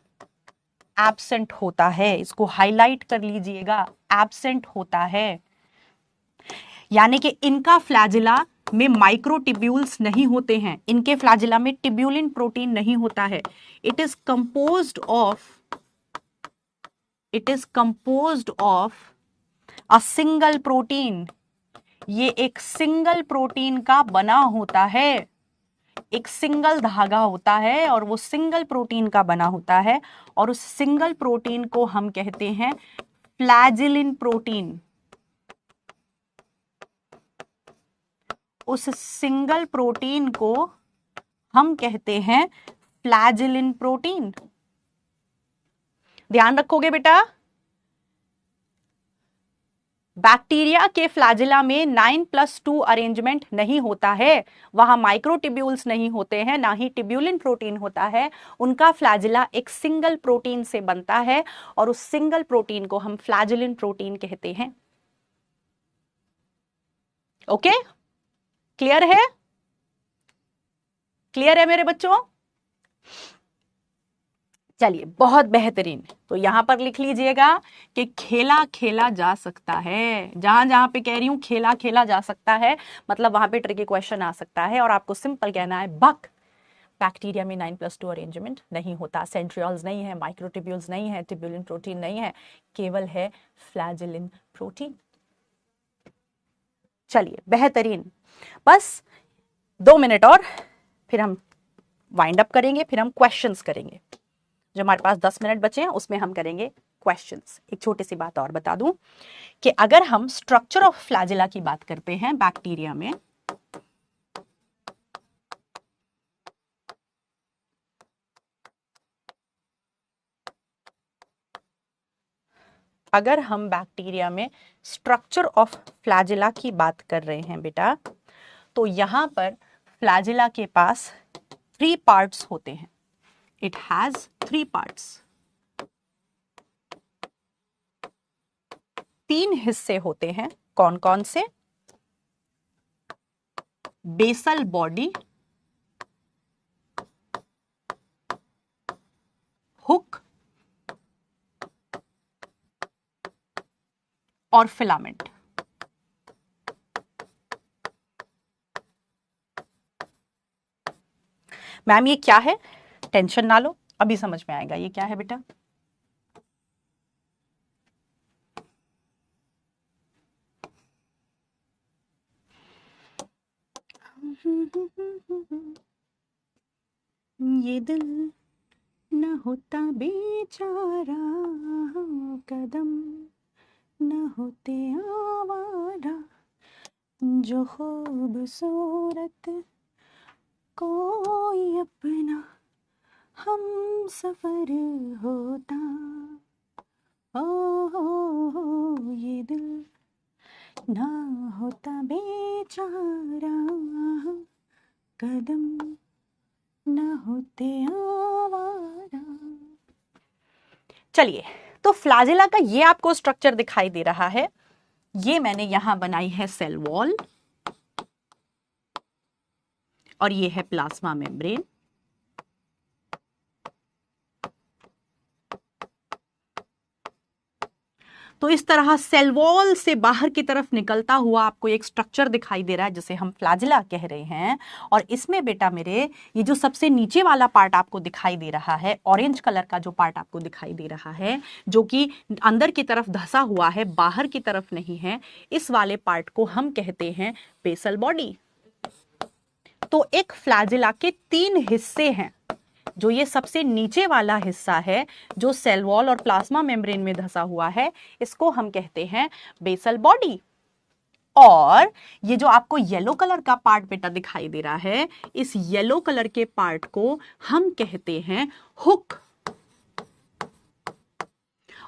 A: एब्सेंट होता है। इसको हाईलाइट कर लीजिएगा, एब्सेंट होता है। यानी कि इनका फ्लैजिला में माइक्रोटिब्यूल्स नहीं होते हैं, इनके फ्लैजिला में टिब्यूलिन प्रोटीन नहीं होता है। It is composed of a single protein. ये एक सिंगल प्रोटीन का बना होता है, एक सिंगल धागा होता है और वो सिंगल प्रोटीन का बना होता है और उस सिंगल प्रोटीन को हम कहते हैं फ्लैजिलिन प्रोटीन। उस सिंगल प्रोटीन को हम कहते हैं फ्लैजिलिन प्रोटीन। ध्यान रखोगे बेटा? बैक्टीरिया के फ्लैजिला में 9+2 अरेंजमेंट नहीं होता है, वहां माइक्रोटिब्यूल्स नहीं होते हैं, ना ही टिब्यूलिन प्रोटीन होता है। उनका फ्लैजिला एक सिंगल प्रोटीन से बनता है और उस सिंगल प्रोटीन को हम फ्लैजिलिन प्रोटीन कहते हैं। ओके, क्लियर है? क्लियर है मेरे बच्चों? चलिए बहुत बेहतरीन। तो यहां पर लिख लीजिएगा कि खेला खेला जा सकता है। जहां जहां पे कह रही हूं खेला खेला जा सकता है, मतलब वहां पे ट्रिकी क्वेश्चन आ सकता है और आपको सिंपल कहना है बक। बैक्टीरिया में 9+2 अरेंजमेंट नहीं होता, सेंट्रियोल्स नहीं है, माइक्रोट्यूब्यूल्स नहीं है, ट्यूबुलिन प्रोटीन नहीं है, केवल है फ्लैजेलिन प्रोटीन। चलिए बेहतरीन, बस 2 मिनट और फिर हम वाइंड अप करेंगे, फिर हम क्वेश्चंस करेंगे। जो हमारे पास 10 मिनट बचे हैं उसमें हम करेंगे क्वेश्चंस। एक छोटी सी बात और बता दूं कि अगर हम स्ट्रक्चर ऑफ फ्लैजिला की बात करते हैं बैक्टीरिया में, अगर हम बैक्टीरिया में स्ट्रक्चर ऑफ फ्लैजिला की बात कर रहे हैं बेटा, तो यहां पर फ्लैजिला के पास 3 पार्ट्स होते हैं। इट हैज 3 पार्ट्स, 3 हिस्से होते हैं। कौन कौन से? बेसल बॉडी, हुक और फिलामेंट। मैम ये क्या है? टेंशन ना लो, अभी समझ में आएगा ये क्या है बेटा। ये दिल न होता बेचारा, कदम न होते आवारा, जो खूबसूरत कोई अपना हम सफर होता। ओ ये दिल ना होता बेचारा, कदम ना होते आवारा। चलिए, तो फ्लैजिला का ये आपको स्ट्रक्चर दिखाई दे रहा है। ये मैंने यहां बनाई है सेल वॉल, और ये है प्लाज्मा मेम्ब्रेन। तो इस तरह सेल वॉल से बाहर की तरफ निकलता हुआ आपको एक स्ट्रक्चर दिखाई दे रहा है जिसे हम फ्लैजिला कह रहे हैं। और इसमें बेटा मेरे ये जो सबसे नीचे वाला पार्ट आपको दिखाई दे रहा है, ऑरेंज कलर का जो पार्ट आपको दिखाई दे रहा है, जो कि अंदर की तरफ धंसा हुआ है, बाहर की तरफ नहीं है, इस वाले पार्ट को हम कहते हैं बेसल बॉडी। तो एक फ्लैजिला के 3 हिस्से हैं। जो ये सबसे नीचे वाला हिस्सा है, जो सेल वॉल और प्लाज्मा मेम्ब्रेन में धंसा हुआ है, इसको हम कहते हैं बेसल बॉडी। और ये जो आपको येलो कलर का पार्ट बेटा दिखाई दे रहा है, इस येलो कलर के पार्ट को हम कहते हैं हुक।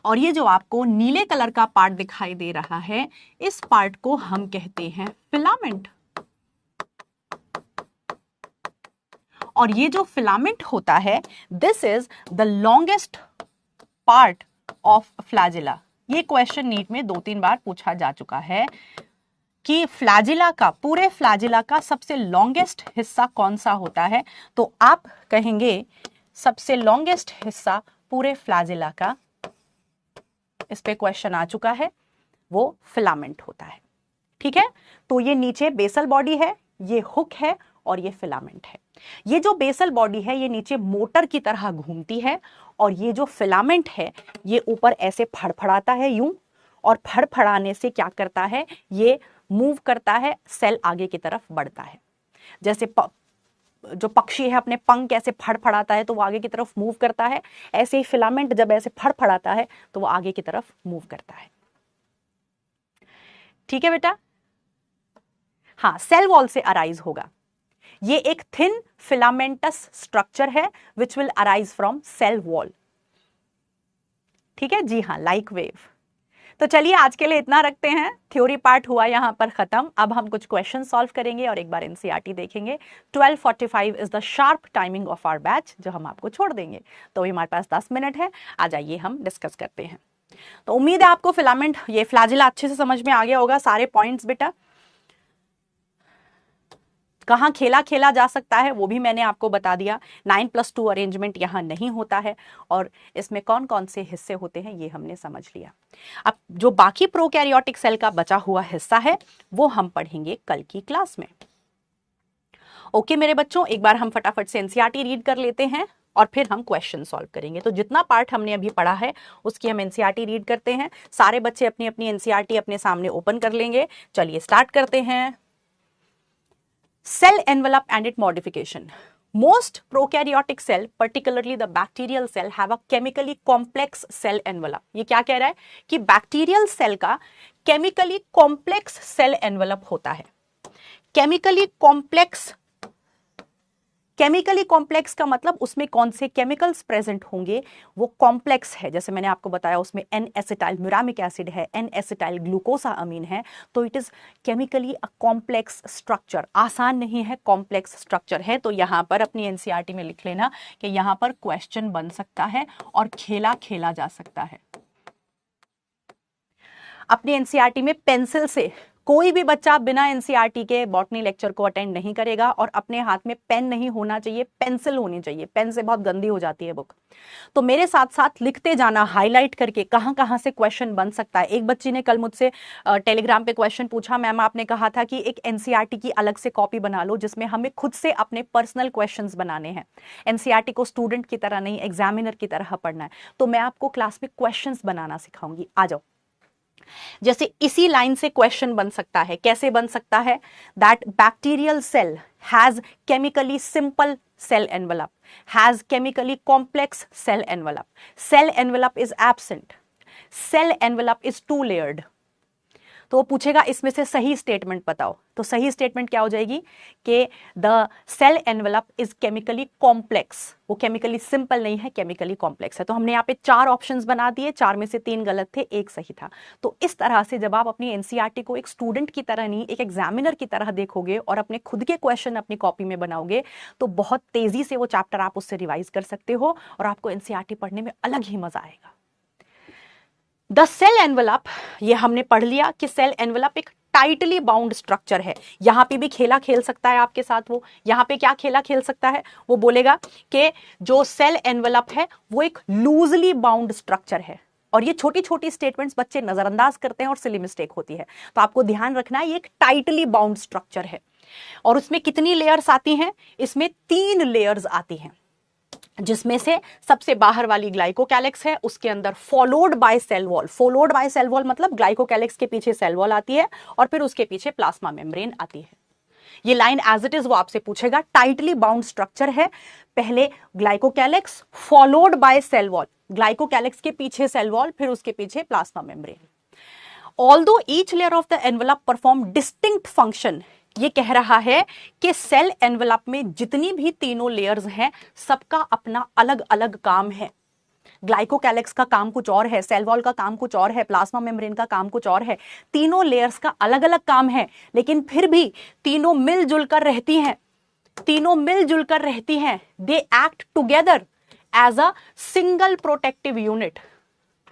A: और ये जो आपको नीले कलर का पार्ट दिखाई दे रहा है, इस पार्ट को हम कहते हैं फिलामेंट। और ये जो फिलामेंट होता है, this is the longest part of flagella. ये क्वेश्चन नीट में 2-3 बार पूछा जा चुका है कि फ्लैजिला का, पूरे फ्लैजिला का सबसे लॉन्गेस्ट हिस्सा कौन सा होता है। तो आप कहेंगे सबसे लॉन्गेस्ट हिस्सा पूरे फ्लैजिला का, इस पे क्वेश्चन आ चुका है, वो फिलामेंट होता है। ठीक है, तो ये नीचे बेसल बॉडी है, ये हुक है और ये फिलामेंट है। ये जो बेसल बॉडी है ये नीचे मोटर की तरह घूमती है, और ये जो फिलामेंट है ये ऊपर ऐसे फड़फड़ाता है यूं, और फड़फड़ाने से क्या करता है, ये मूव करता है, सेल आगे की तरफ बढ़ता है। जैसे जो पक्षी है अपने पंख ऐसे फड़फड़ाता है तो वो आगे की तरफ मूव करता है, ऐसे ही फिलामेंट जब ऐसे फड़फड़ाता है तो वो आगे की तरफ मूव करता है। ठीक है बेटा। हाँ, सेल वॉल से अराइज होगा। ये एक थिन फिलामेंटस स्ट्रक्चर है which will arise from cell wall. ठीक है जी हाँ, लाइक वेव। तो चलिए आज के लिए इतना रखते हैं, थ्योरी पार्ट हुआ यहां पर खत्म। अब हम कुछ क्वेश्चन सॉल्व करेंगे और एक बार एनसीईआरटी देखेंगे। 12:45 is the sharp timing of our batch, जो हम आपको छोड़ देंगे। तो अभी हमारे पास 10 मिनट है, आ जाइए हम डिस्कस करते हैं। तो उम्मीद है आपको फिलामेंट, ये फ्लैजिला अच्छे से समझ में आ गया होगा, सारे पॉइंट्स बेटा। कहाँ खेला खेला जा सकता है वो भी मैंने आपको बता दिया। 9+2 अरेंजमेंट यहाँ नहीं होता है, और इसमें कौन कौन से हिस्से होते हैं ये हमने समझ लिया। अब जो बाकी प्रोकैरियोटिक सेल का बचा हुआ हिस्सा है वो हम पढ़ेंगे कल की क्लास में। ओके मेरे बच्चों, एक बार हम फटाफट से एनसीईआरटी रीड कर लेते हैं और फिर हम क्वेश्चन सॉल्व करेंगे। तो जितना पार्ट हमने अभी पढ़ा है उसकी हम एनसीईआरटी रीड करते हैं। सारे बच्चे अपनी अपनी एनसीईआरटी अपने सामने ओपन कर लेंगे। चलिए स्टार्ट करते हैं। Cell envelope and its modification. Most prokaryotic cell, particularly the bacterial cell, have a chemically complex cell envelope. ये क्या कह रहा है कि बैक्टीरियल सेल का केमिकली कॉम्प्लेक्स सेल एनवेलप होता है। केमिकली कॉम्प्लेक्स का मतलब उसमें कौन से केमिकल्स प्रेजेंट होंगे, वो कॉम्प्लेक्स है। जैसे मैंने आपको बताया उसमें एन एसिटाइल म्यूरामिक एसिड है, एन एसिटाइल ग्लूकोसा अमीन है, तो it is chemically a complex structure. आसान नहीं है, कॉम्प्लेक्स स्ट्रक्चर है। तो यहां पर अपनी एनसीईआरटी में लिख लेना कि यहां पर क्वेश्चन बन सकता है और खेला खेला जा सकता है। अपनी एनसीईआरटी में पेंसिल से कोई भी बच्चा बिना एनसीईआरटी के बॉटनी लेक्चर को अटेंड नहीं करेगा, और अपने हाथ में पेन नहीं होना चाहिए, पेंसिल होनी चाहिए। पेन से बहुत गंदी हो जाती है बुक। तो मेरे साथ साथ लिखते जाना, हाईलाइट करके कहां कहां से क्वेश्चन बन सकता है। एक बच्ची ने कल मुझसे टेलीग्राम पे क्वेश्चन पूछा, मैम आपने कहा था कि एक एनसीईआरटी की अलग से कॉपी बना लो जिसमें हमें खुद से अपने पर्सनल क्वेश्चंस बनाने हैं। एनसीईआरटी को स्टूडेंट की तरह नहीं, एग्जामिनर की तरह पढ़ना है। तो मैं आपको क्लास में क्वेश्चंस बनाना सिखाऊंगी, आ जाओ। जैसे इसी लाइन से क्वेश्चन बन सकता है। कैसे बन सकता है? That bacterial cell has chemically simple cell envelope, has chemically complex cell envelope. Cell envelope is absent. Cell envelope is two layered. तो वो पूछेगा इसमें से सही स्टेटमेंट बताओ। तो सही स्टेटमेंट क्या हो जाएगी कि the cell envelope is chemically complex. वो केमिकली सिंपल नहीं है, केमिकली कॉम्प्लेक्स है। तो हमने यहाँ पे 4 ऑप्शंस बना दिए, 4 में से 3 गलत थे, 1 सही था। तो इस तरह से जब आप अपनी एनसीईआरटी को एक स्टूडेंट की तरह नहीं, एक एग्जामिनर की तरह देखोगे और अपने खुद के क्वेश्चन अपनी कॉपी में बनाओगे, तो बहुत तेजी से वो चैप्टर आप उससे रिवाइज कर सकते हो और आपको एनसीईआरटी पढ़ने में अलग ही मजा आएगा। द सेल एनवेलप, ये हमने पढ़ लिया कि सेल एनवेलप एक टाइटली बाउंड स्ट्रक्चर है। यहां पे भी खेला खेल सकता है आपके साथ। वो यहां पे क्या खेला खेल सकता है? वो बोलेगा कि जो सेल एनवेलप है वो एक लूजली बाउंड स्ट्रक्चर है। और ये छोटी छोटी स्टेटमेंट्स बच्चे नजरअंदाज करते हैं और सिली मिस्टेक होती है। तो आपको ध्यान रखना है ये एक टाइटली बाउंड स्ट्रक्चर है। और उसमें कितनी लेयर्स आती हैं? इसमें 3 लेयर्स आती हैं, जिसमें से सबसे बाहर वाली ग्लाइकोकैलिक्स है, उसके अंदर followed by cell wall. Followed by cell wall मतलब ग्लाइकोकैलिक्स के पीछे सेल वॉल आती है और फिर उसके पीछे प्लाज्मा मेम्ब्रेन आती है। ये लाइन एज इट इज वो आपसे पूछेगा। टाइटली बाउंड स्ट्रक्चर है, पहले glycocalyx followed by cell wall, glycocalyx के पीछे सेल वॉल, फिर उसके पीछे plasma membrane. Although each layer of the envelope perform distinct function, ये कह रहा है कि सेल एनवेलप में जितनी भी तीनों लेयर्स हैं सबका अपना अलग अलग काम है। ग्लाइकोकैलिक्स का काम कुछ और है, सेल वॉल का काम कुछ और है, प्लाज्मा मेम्ब्रेन का काम कुछ और है। तीनों लेयर्स का अलग अलग काम है, लेकिन फिर भी तीनों मिलजुल कर रहती हैं। तीनों मिलजुल कर रहती हैं। They act together as a single protective unit.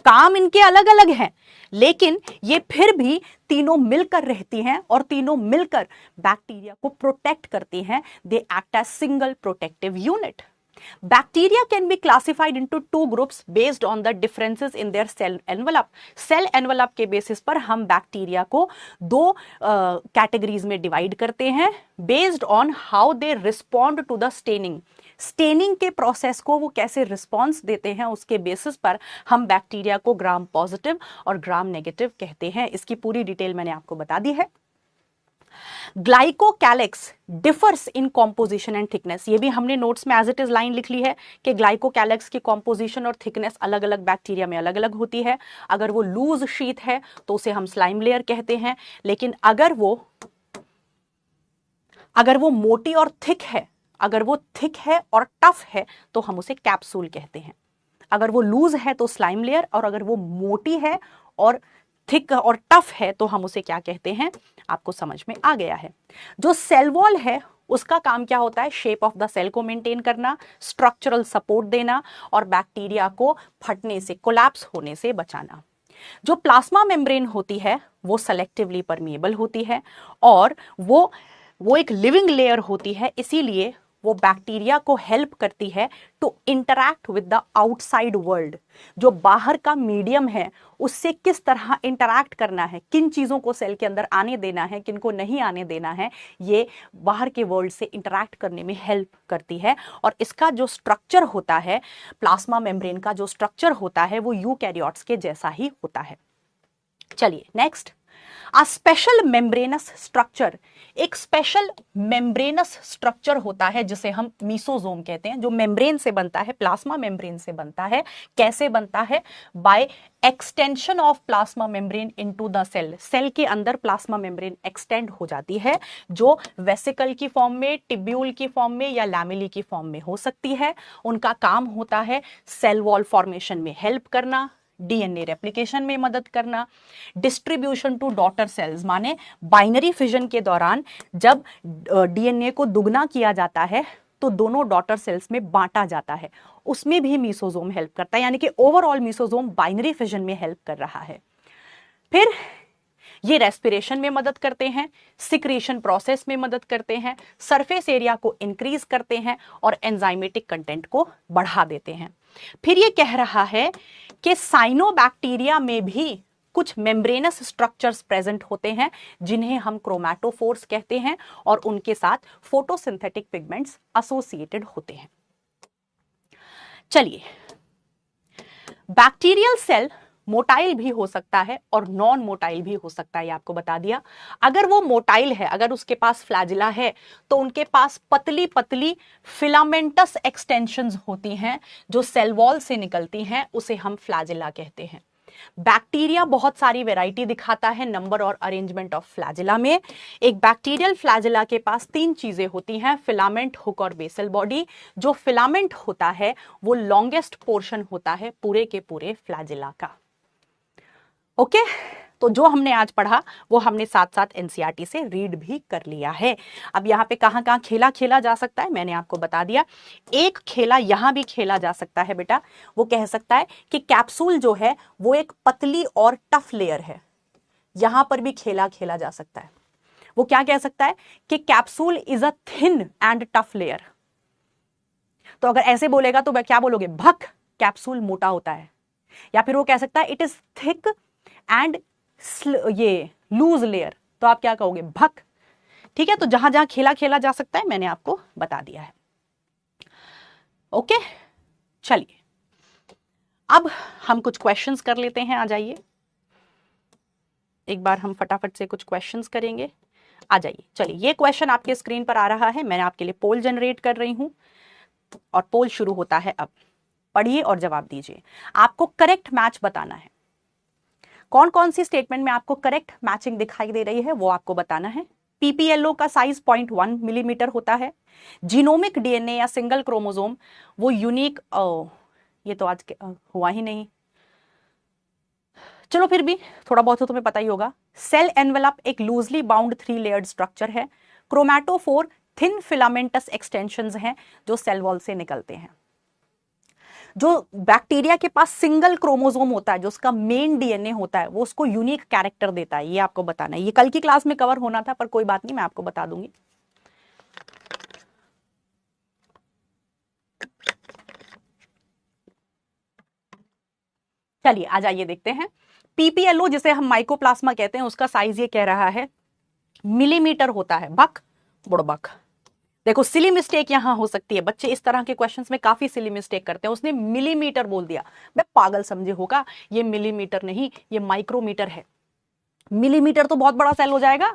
A: काम इनके अलग अलग हैं, लेकिन ये फिर भी तीनों मिलकर रहती हैं और तीनों मिलकर बैक्टीरिया को प्रोटेक्ट करती हैं। They act as single protective unit. Bacteria can be classified into 2 groups based on the differences in their cell envelope. Cell envelope के बेसिस पर हम बैक्टीरिया को 2 कैटेगरीज में डिवाइड करते हैं, based on how they respond to the staining. Staining के process को वो कैसे रिस्पॉन्स देते हैं, उसके बेसिस पर हम बैक्टीरिया को ग्राम पॉजिटिव और ग्राम नेगेटिव कहते हैं। इसकी पूरी डिटेल मैंने आपको बता दी है। Glycocalyx differs in composition and thickness, ये भी हमने नोट्स में एज इट इज लाइन लिख ली है कि ग्लाइकोकैलिक्स की कॉम्पोजिशन और थिकनेस अलग अलग बैक्टीरिया में अलग अलग होती है। अगर वो लूज शीट है तो उसे हम स्लाइम लेयर कहते हैं, लेकिन अगर वो मोटी और थिक है, अगर वो थिक है और टफ है तो हम उसे कैप्सूल कहते हैं। अगर वो लूज है तो स्लाइम लेयर, और अगर वो मोटी है और थिक और टफ है तो हम उसे क्या कहते हैं? आपको समझ में आ गया है। जो सेल वॉल है उसका काम क्या होता है? शेप ऑफ द सेल को मेंटेन करना, स्ट्रक्चरल सपोर्ट देना और बैक्टीरिया को फटने से, कोलैप्स होने से बचाना। जो प्लाज्मा मेम्ब्रेन होती है वो सेलेक्टिवली परमिएबल होती है और वो एक लिविंग लेयर होती है, इसीलिए वो बैक्टीरिया को हेल्प करती है to interact with the outside world. जो बाहर का मीडियम है उससे किस तरह इंटरैक्ट करना है, किन चीजों को सेल के अंदर आने देना है, किन को नहीं आने देना है, ये बाहर के वर्ल्ड से इंटरैक्ट करने में हेल्प करती है। और इसका जो स्ट्रक्चर होता है, प्लाज्मा मेम्ब्रेन का जो स्ट्रक्चर होता है, वो यूकैरियोट्स के जैसा ही होता है। चलिए next, A special membranous structure, एक स्पेशल मेम्ब्रेनस स्ट्रक्चर होता है जिसे हम मीसोजोम कहते हैं, जो मेम्ब्रेन से बनता है, प्लाज्मा मेम्ब्रेन से बनता है। कैसे बनता है? By extension of plasma membrane into the cell. Cell के अंदर प्लाज्मा मेम्ब्रेन एक्सटेंड हो जाती है, जो वेसिकल की फॉर्म में, टिब्यूल की फॉर्म में या लैमेली की फॉर्म में हो सकती है। उनका काम होता है सेल वॉल फॉर्मेशन में हेल्प करना, डीएनए रेप्लिकेशन में मदद करना, डिस्ट्रीब्यूशन टू डॉटर सेल्स, माने बाइनरी फिजन के दौरान जब डीएनए को दुगना किया जाता है तो दोनों डॉटर सेल्स में बांटा जाता है, उसमें भी मीसोजोम हेल्प करता है। यानी कि ओवरऑल मीसोजोम बाइनरी फिजन में हेल्प कर रहा है। फिर ये रेस्पिरेशन में मदद करते हैं, सिक्रीशन प्रोसेस में मदद करते हैं, सरफेस एरिया को इंक्रीज करते हैं और एंजाइमेटिक कंटेंट को बढ़ा देते हैं। फिर ये कह रहा है कि साइनोबैक्टीरिया में भी कुछ मेम्ब्रेनस स्ट्रक्चर्स प्रेजेंट होते हैं जिन्हें हम क्रोमैटोफोर्स कहते हैं और उनके साथ फोटोसिंथेटिक पिगमेंट्स एसोसिएटेड होते हैं। चलिए, बैक्टीरियल सेल मोटाइल भी हो सकता है और नॉन मोटाइल भी हो सकता है, ये आपको बता दिया। अगर वो मोटाइल है, अगर उसके पास फ्लैजिला है, तो उनके पास पतली पतली फिलामेंटस एक्सटेंशंस होती हैं जो सेल वॉल से निकलती हैं, उसे हम फ्लैजिला कहते हैं। बैक्टीरिया बहुत सारी वैरायटी दिखाता है नंबर और अरेंजमेंट ऑफ फ्लैजिला में। एक बैक्टीरियल फ्लैजिला के पास 3 चीजें होती हैं, फिलामेंट, हुक और बेसल बॉडी। जो फिलामेंट होता है वो लॉन्गेस्ट पोर्शन होता है पूरे के पूरे फ्लैजिला का। ओके, तो जो हमने आज पढ़ा वो हमने साथ साथ एनसीईआरटी से रीड भी कर लिया है। अब यहाँ पे कहाँ कहाँ खेला खेला जा सकता है मैंने आपको बता दिया। एक खेला यहाँ भी खेला जा सकता है बेटा, वो कह सकता है कि कैप्सूल जो है वो एक पतली और टफ लेयर है, यहां पर भी खेला खेला जा सकता है। वो क्या कह सकता है कि capsule is a thin and tough layer. तो अगर ऐसे बोलेगा तो क्या बोलोगे? भक, कैप्सूल मोटा होता है। या फिर वो कह सकता है इट इज थिक एंड ये लूज लेयर, तो आप क्या कहोगे? भक। ठीक है, तो जहां जहां खेला खेला जा सकता है मैंने आपको बता दिया है। ओके, चलिए अब हम कुछ क्वेश्चंस कर लेते हैं। आ जाइए, एक बार हम फटाफट से कुछ क्वेश्चंस करेंगे। आ जाइए, चलिए ये क्वेश्चन आपके स्क्रीन पर आ रहा है, मैंने आपके लिए पोल जनरेट कर रही हूं और पोल शुरू होता है अब। पढ़िए और जवाब दीजिए। आपको करेक्ट मैच बताना है। कौन कौन सी स्टेटमेंट में आपको करेक्ट मैचिंग दिखाई दे रही है वो आपको बताना है। पीपीएलओ का साइज 0.1 मिलीमीटर होता है। जीनोमिक डीएनए या सिंगल क्रोमोसोम वो यूनिक, ये तो आज हुआ ही नहीं, चलो फिर भी थोड़ा बहुत तो तुम्हें पता ही होगा। सेल एनवेलप एक लूजली बाउंड 3 लेयर्ड स्ट्रक्चर है। क्रोमैटोफोर थिन फिलामेंटस एक्सटेंशंस हैं जो सेल वॉल से निकलते हैं। जो बैक्टीरिया के पास सिंगल क्रोमोसोम होता है, जो उसका मेन डीएनए होता है, वो उसको यूनिक कैरेक्टर देता है। ये आपको बताना है। ये कल की क्लास में कवर होना था पर कोई बात नहीं, मैं आपको बता दूंगी। चलिए आ जाइए देखते हैं। पीपीएलओ जिसे हम माइकोप्लाज्मा कहते हैं उसका साइज ये कह रहा है मिलीमीटर होता है। बक बुड़बक। देखो सिली मिस्टेक यहां हो सकती है, बच्चे इस तरह के क्वेश्चंस में काफी सिली मिस्टेक करते हैं। उसने मिलीमीटर बोल दिया, मैं पागल समझे होगा, ये मिलीमीटर नहीं ये माइक्रोमीटर है। मिलीमीटर तो बहुत बड़ा सेल हो जाएगा।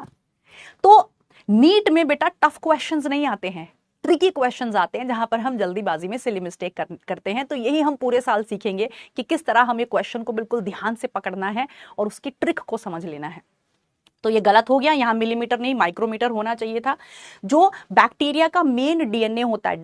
A: तो नीट में बेटा टफ क्वेश्चंस नहीं आते हैं, ट्रिकी क्वेश्चंस आते हैं जहां पर हम जल्दीबाजी में सिली मिस्टेक करते हैं। तो यही हम पूरे साल सीखेंगे कि किस तरह हमें क्वेश्चन को बिल्कुल ध्यान से पकड़ना है और उसकी ट्रिक को समझ लेना है। तो ये गलत हो गया, यहां मिलीमीटर नहीं माइक्रोमीटर होना चाहिए था। जो बैक्टीरिया का मेन डीएनए होता है,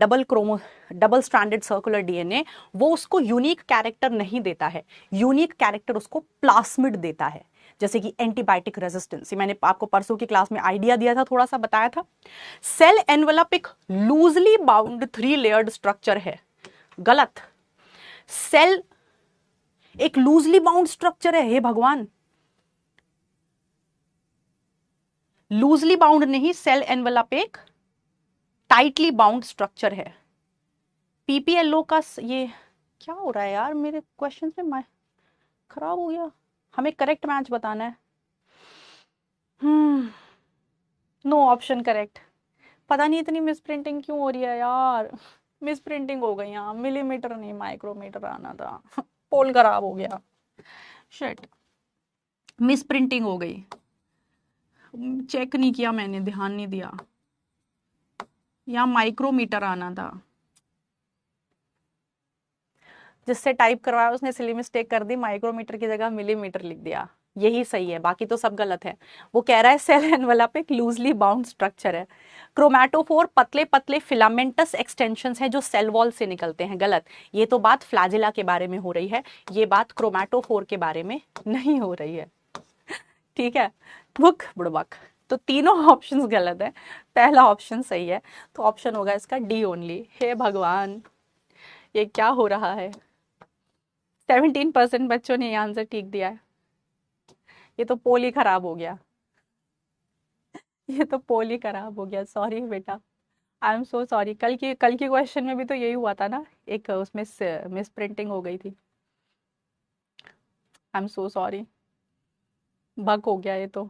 A: डबल स्ट्रैंडेड सर्कुलर डीएनए, वो उसको यूनिक कैरेक्टर नहीं देता है। यूनिक कैरेक्टर उसको प्लास्मिड देता है, जैसे कि एंटीबायोटिक रेजिस्टेंस। मैंने आपको परसों की क्लास में आइडिया दिया था, थोड़ा सा बताया था। सेल एनवेलप एक लूजली बाउंड 3 लेयर्ड स्ट्रक्चर है। गलत। सेल एक लूजली बाउंड स्ट्रक्चर है, हे भगवान, लूजली बाउंड नहीं, सेल एनवेलप एक टाइटली बाउंड स्ट्रक्चर है। पीपीएलओ का ये क्या हो रहा है यार, मेरे क्वेश्चन में खराब हो गया। हमें करेक्ट मैच बताना है। No option correct. पता नहीं इतनी मिस प्रिंटिंग क्यों हो रही है यार, मिस प्रिंटिंग हो गई यहाँ, मिलीमीटर नहीं माइक्रोमीटर आना था। पोल खराब हो गया, शिट, मिस प्रिंटिंग हो गई। चेक नहीं किया मैंने, ध्यान नहीं दिया, यहाँ माइक्रोमीटर आना था। जिससे टाइप करवाया उसने सिली मिस्टेक कर दी, माइक्रोमीटर की जगह मिलीमीटर लिख दिया। यही सही है, बाकी तो सब गलत है। वो कह रहा है सेल एनवेलप एक लूजली बाउंड स्ट्रक्चर है। क्रोमैटोफोर पतले पतले फिलामेंटस एक्सटेंशंस हैं जो सेल वॉल से निकलते हैं। गलत। ये तो बात फ्लैजिला के बारे में हो रही है, ये बात क्रोमैटोफोर के बारे में नहीं हो रही है। ठीक है, बुक बुड़बक। तो तीनों ऑप्शंस गलत है, पहला ऑप्शन सही है। तो ऑप्शन होगा इसका डी ओनली। हे भगवान, ये क्या हो रहा है। 17% बच्चों ने ये आंसर ठीक दिया है। ये तो पोल ही खराब हो गया, ये तो पोल ही खराब हो गया। सॉरी बेटा, आई एम सो सॉरी। कल की क्वेश्चन में भी तो यही हुआ था ना, एक उसमें मिस प्रिंटिंग हो गई थी। I am so sorry, bug हो गया ये तो।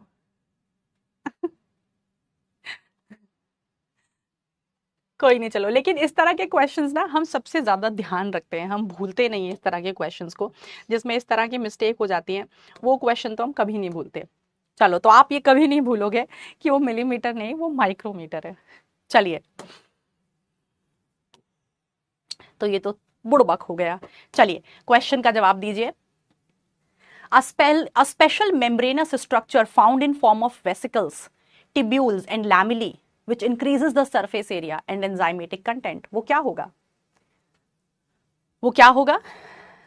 A: कोई नहीं, चलो। लेकिन इस तरह के क्वेश्चंस ना हम सबसे ज्यादा ध्यान रखते हैं, हम भूलते नहीं है इस तरह के क्वेश्चंस को। जिसमें इस तरह की मिस्टेक हो जाती है वो क्वेश्चन तो हम कभी नहीं भूलते। चलो, तो आप ये कभी नहीं भूलोगे कि वो मिलीमीटर नहीं, वो माइक्रोमीटर है। चलिए, तो ये तो बुड़बक हो गया। चलिए, क्वेश्चन का जवाब दीजिए। A special membranous structure found in form of vesicles, tubules and lamellae, which increases the surface area and enzymatic content. वो क्या होगा? वो क्या होगा?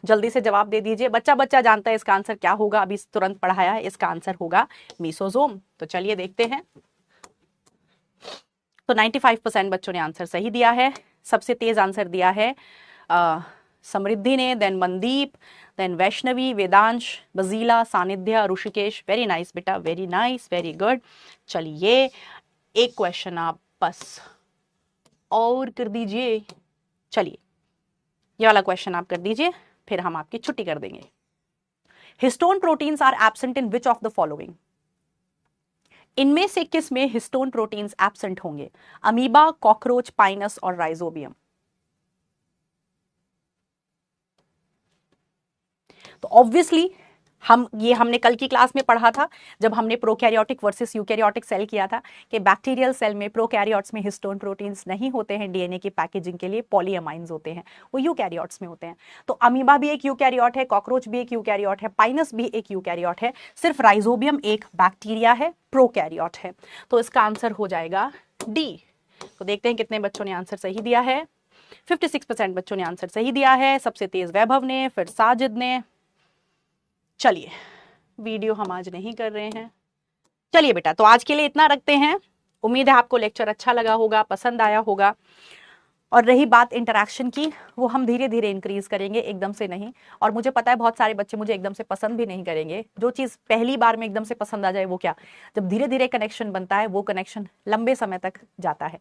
A: जल्दी से जवाब दे दीजिए। बच्चा बच्चा जानता है इसका आंसर क्या होगा, अभी तुरंत पढ़ाया है। इसका आंसर होगा मीसोजोम। तो चलिए देखते हैं। तो 95% बच्चों ने आंसर सही दिया है। सबसे तेज आंसर दिया है समृद्धि ने, then Mandeep, then Vaishnavi, Vedansh, बजीला, Sanidhya, Rishikesh. Very nice बेटा, वेरी नाइस, वेरी गुड। चलिए, एक क्वेश्चन आप बस और कर दीजिए। चलिए, ये वाला क्वेश्चन आप कर दीजिए, फिर हम आपकी छुट्टी कर देंगे। Histone proteins are absent in which of the following? इनमें से किस में हिस्टोन प्रोटीन्स एब्सेंट होंगे? अमीबा, कॉकरोच, पाइनस और राइजोबियम। तो ऑब्वियसली हमने कल की क्लास में पढ़ा था, जब हमने प्रोकैरियोटिक वर्सेस यूकैरियोटिक सेल किया था, कि बैक्टीरियल सेल में, प्रोकैरियोट्स में हिस्टोन प्रोटीन्स नहीं होते हैं डीएनए की पैकेजिंग के लिए, पॉलीअमाइंस होते हैं, वो यूकैरियोट्स में होते हैं। तो अमीबा भी एक यूकैरियोट है, कॉकरोच भी एक यूकैरियोट है, पाइनस भी एक यूकैरियोट है, सिर्फ राइजोबियम एक बैक्टीरिया है, प्रोकैरियोट है। तो इसका आंसर हो जाएगा डी। तो देखते हैं कितने बच्चों ने आंसर सही दिया है। 56% बच्चों ने आंसर सही दिया है। सबसे तेज वैभव ने, फिर साजिद ने। चलिए, वीडियो हम आज नहीं कर रहे हैं। चलिए बेटा, तो आज के लिए इतना रखते हैं। उम्मीद है आपको लेक्चर अच्छा लगा होगा, पसंद आया होगा। और रही बात इंटरेक्शन की, वो हम धीरे धीरे इंक्रीज करेंगे, एकदम से नहीं। और मुझे पता है बहुत सारे बच्चे मुझे एकदम से पसंद भी नहीं करेंगे। जो चीज़ पहली बार में एकदम से पसंद आ जाए वो क्या, जब धीरे धीरे कनेक्शन बनता है वो कनेक्शन लंबे समय तक जाता है।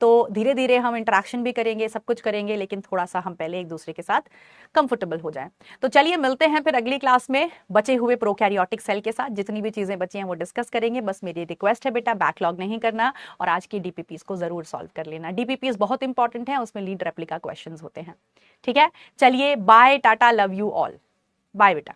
A: तो धीरे धीरे हम इंटरेक्शन भी करेंगे, सब कुछ करेंगे, लेकिन थोड़ा सा हम पहले एक दूसरे के साथ कंफर्टेबल हो जाए। तो चलिए, मिलते हैं फिर अगली क्लास में बचे हुए प्रोकैरियोटिक सेल के साथ। जितनी भी चीज़ें बची हैं वो डिस्कस करेंगे। बस मेरी रिक्वेस्ट है बेटा, बैकलॉग नहीं करना और आज की डीपीपीज को जरूर सॉल्व कर लेना। डीपीपीज बहुत इंपॉर्टेंट है, उसमें लीड रेप्लिका क्वेश्चंस होते हैं। ठीक है, चलिए, bye, tata, love you all. Bye बेटा।